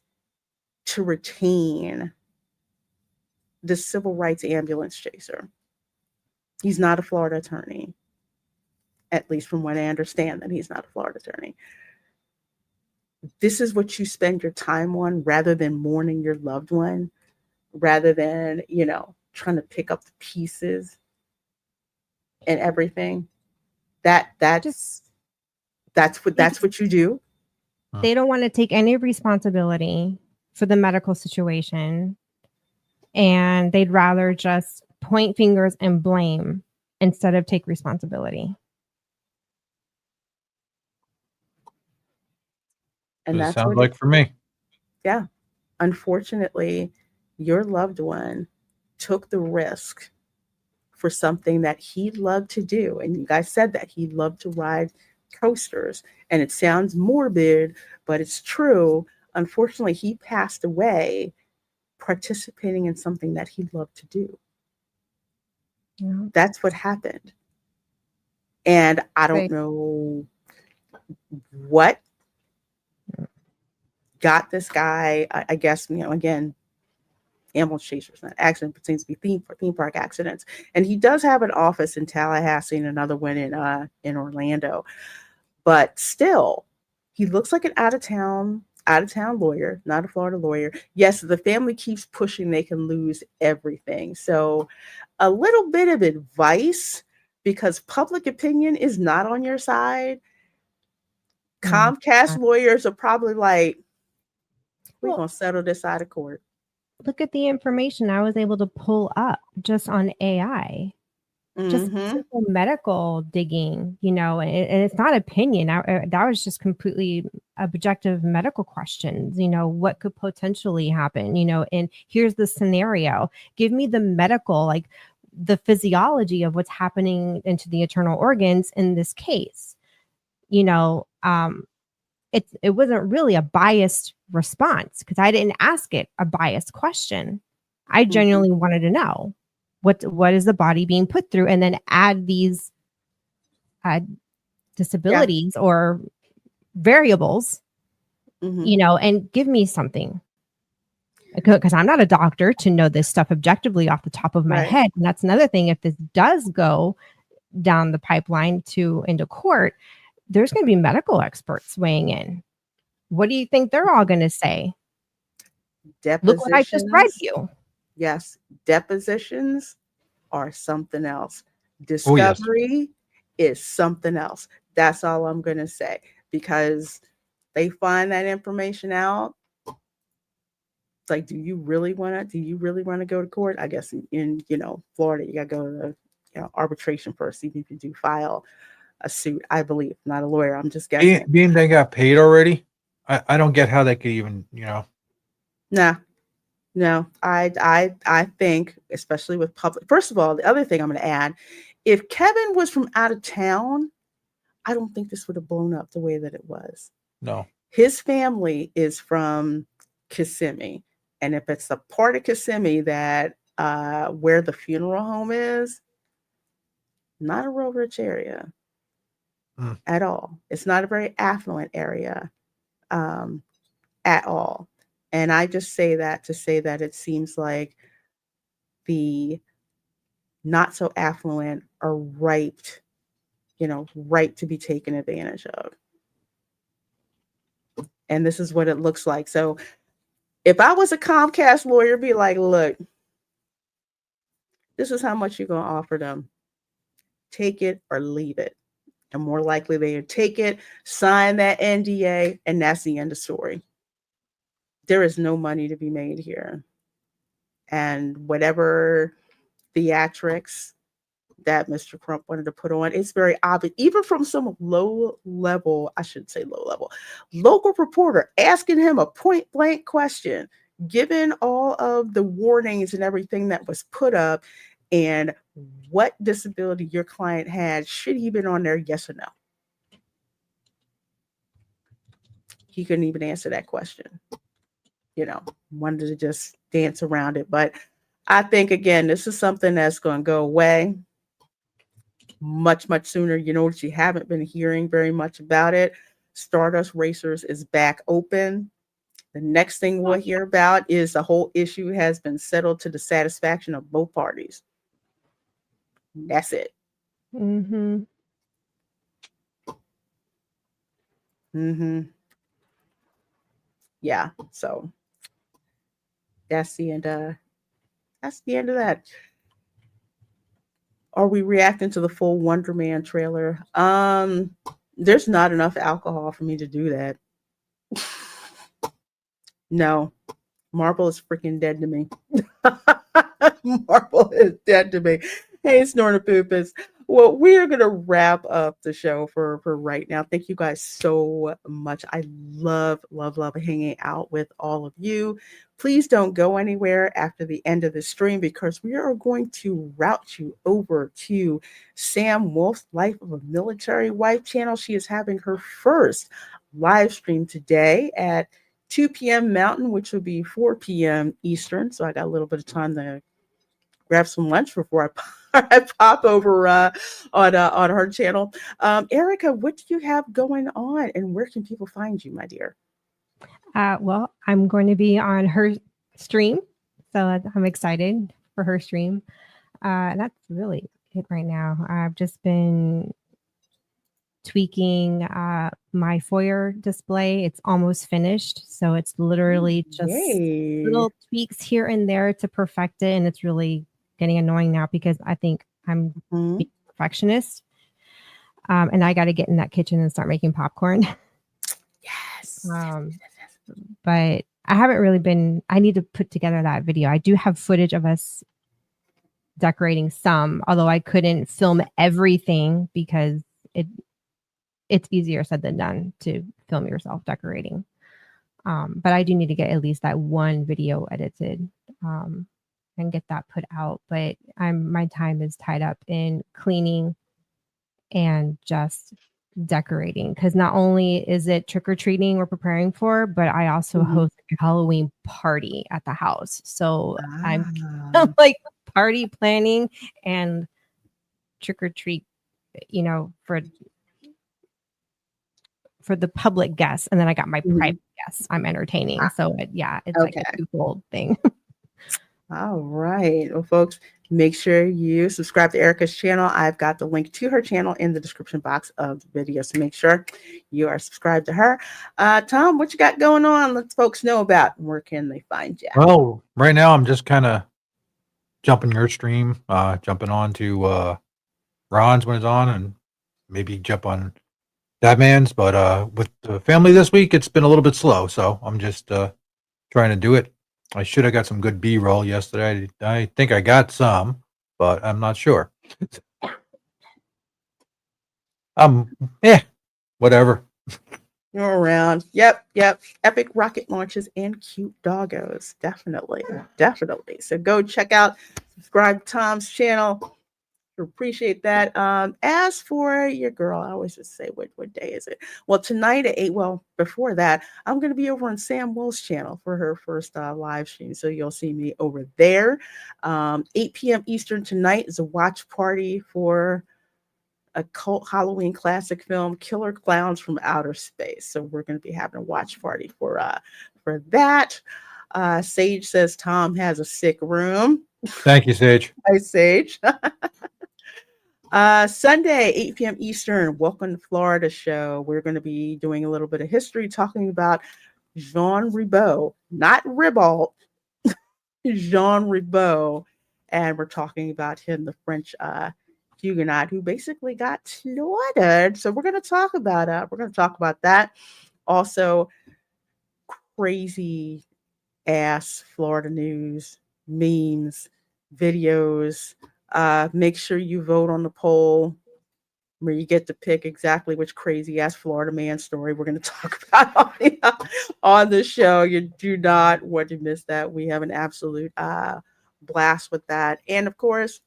to retain the civil rights ambulance chaser, he's not a Florida attorney, at least from what I understand, that he's not a Florida attorney. This is what you spend your time on rather than mourning your loved one, rather than, trying to pick up the pieces and everything. That's what you do. They don't want to take any responsibility for the medical situation, and they'd rather just point fingers and blame instead of take responsibility. And It that's sounds what like for me. Yeah. Unfortunately, your loved one took the risk for something that he loved to do. And you guys said that he loved to ride coasters. And it sounds morbid, but it's true. Unfortunately, he passed away participating in something that he loved to do. Yeah. That's what happened. And I don't Right. know what got this guy, I guess, again, ambulance chasers, not accident, but seems to be theme park accidents. And he does have an office in Tallahassee and another one in Orlando. But still, he looks like an out of town lawyer, not a Florida lawyer. Yes, the family keeps pushing they can lose everything. So a little bit of advice, because public opinion is not on your side. Comcast lawyers are probably like, we're going to settle this out of court. Look at the information I was able to pull up just on AI. Just simple medical digging, you know, and it's not opinion. That was just completely objective medical questions, you know, what could potentially happen, you know, and here's the scenario. Give me the medical, like the physiology of what's happening into the internal organs in this case. You know, it wasn't really a biased response because I didn't ask it a biased question. I genuinely wanted to know. What is the body being put through, and then add these disabilities or variables, you know, and give me something, because I'm not a doctor to know this stuff objectively off the top of my head. And that's another thing. If this does go down the pipeline into court, there's going to be medical experts weighing in. What do you think they're all going to say? Look what I just read you. Yes, depositions are something else. Discovery is something else. That's all I'm going to say, because they find that information out. It's like, do you really want to go to court? I guess in Florida, you got to go to arbitration first, even if you do file a suit. I believe, I'm not a lawyer. I'm just guessing. Being they got paid already, I don't get how they could even, Nah. No, I think, especially with public. First of all, the other thing I'm going to add, if Kevin was from out of town, I don't think this would have blown up the way that it was. No. His family is from Kissimmee, and if it's a part of Kissimmee that where the funeral home is, not a real rich area at all. It's not a very affluent area at all. And I just say that to say that it seems like the not so affluent are ripe to be taken advantage of. And this is what it looks like. So if I was a Comcast lawyer, be like, look, this is how much you're going to offer them. Take it or leave it. And more likely they would take it, sign that NDA, and that's the end of the story. There is no money to be made here. And whatever theatrics that Mr. Crump wanted to put on, it's very obvious, even from some local reporter asking him a point blank question, given all of the warnings and everything that was put up and what disability your client had, should he been on there, yes or no? He couldn't even answer that question. Wanted to just dance around it. But I think, again, this is something that's going to go away much, much sooner. You know what you haven't been hearing very much about it? Stardust Racers is back open. The next thing we'll hear about is the whole issue has been settled to the satisfaction of both parties. That's it. Yeah, so that's the end of that. Are we reacting to the full Wonder Man trailer? There's not enough alcohol for me to do that. No, Marvel is freaking dead to me. Marvel is dead to me. Hey, Snortapoopas. Well, we're going to wrap up the show for right now. Thank you guys so much. I love hanging out with all of you. Please don't go anywhere after the end of the stream, because we are going to route you over to Sam Wolf's Life of a Military Wife channel. She is having her first live stream today at 2 p.m. Mountain, which will be 4 p.m. Eastern. So I got a little bit of time to grab some lunch before I pop over on her channel. Erica, what do you have going on, and where can people find you, my dear? Well, I'm going to be on her stream So I'm excited for her stream. That's really it right now. I've just been tweaking my foyer display. It's almost finished. So it's literally just Yay. little tweaks here and there to perfect it. And it's really getting annoying now because I think I'm Mhm. being a perfectionist. And I got to get in that kitchen and start making popcorn. Yes. But I haven't really been, I need to put together that video. I do have footage of us decorating some, although I couldn't film everything because it's easier said than done to film yourself decorating. But I do need to get at least that one video edited and get that put out. But my time is tied up in cleaning and just decorating, because not only is it trick-or-treating we're preparing for, but I also host a Halloween party at the house. So I'm like party planning and trick-or-treat, for the public guests, and then I got my private guests I'm entertaining. So it's like a twofold thing. All right. Well, folks, make sure you subscribe to Erica's channel. I've got the link to her channel in the description box of the video. So make sure you are subscribed to her. Tom, what you got going on? Let folks know about. Where can they find you? Well, right now I'm just kind of jumping your stream, jumping on to Ron's when it's on, and maybe jump on Batman's. But with the family this week, it's been a little bit slow. So I'm just trying to do it. I should have got some good B-roll yesterday. I think I got some, but I'm not sure. Whatever. You're around. Yep. Epic rocket launches and cute doggos. Definitely. So go check out, subscribe to Tom's channel. Appreciate that. As for your girl, I always just say, what day is it? Well, tonight at 8. Well, before that, I'm going to be over on Sam Will's channel for her first live stream. So you'll see me over there. 8 p.m. Eastern tonight is a watch party for a cult Halloween classic film, Killer Clowns from Outer Space. So we're going to be having a watch party for that. Sage says Tom has a sick room. Thank you, Sage. Hi, Sage. Sunday, 8 p.m. Eastern, Welcome to Florida show. We're going to be doing a little bit of history, talking about Jean Ribault, not Ribault, Jean Ribault. And we're talking about him, the French Huguenot, who basically got slaughtered. So we're going to talk about that. Also, crazy ass Florida news, memes, videos. Make sure you vote on the poll where you get to pick exactly which crazy ass Florida man story we're going to talk about on the show. You do not want to miss that. We have an absolute blast with that. And of course,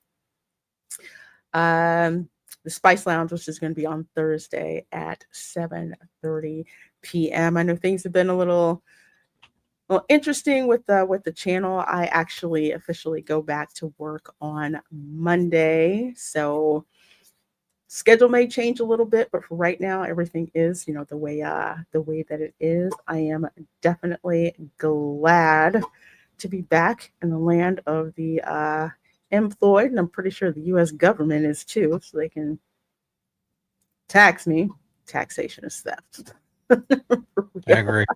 the Spice Lounge, which is going to be on Thursday at 7:30 p.m. I know things have been a little interesting with the channel. I actually officially go back to work on Monday, so schedule may change a little bit, but for right now, everything is the way that it is. I am definitely glad to be back in the land of the employed, and I'm pretty sure the U.S. government is too, so they can tax me. Taxation is theft. I agree.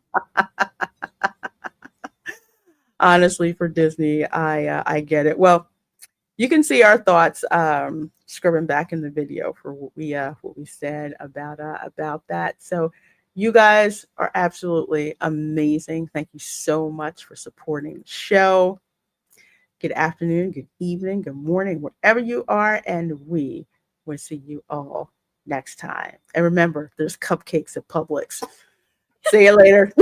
Honestly, for Disney, I get it. Well, you can see our thoughts scribbling back in the video for what we said about that. So you guys are absolutely amazing. Thank you so much for supporting the show. Good afternoon, good evening, good morning, wherever you are, and we will see you all next time. And remember, there's cupcakes at Publix. See you later.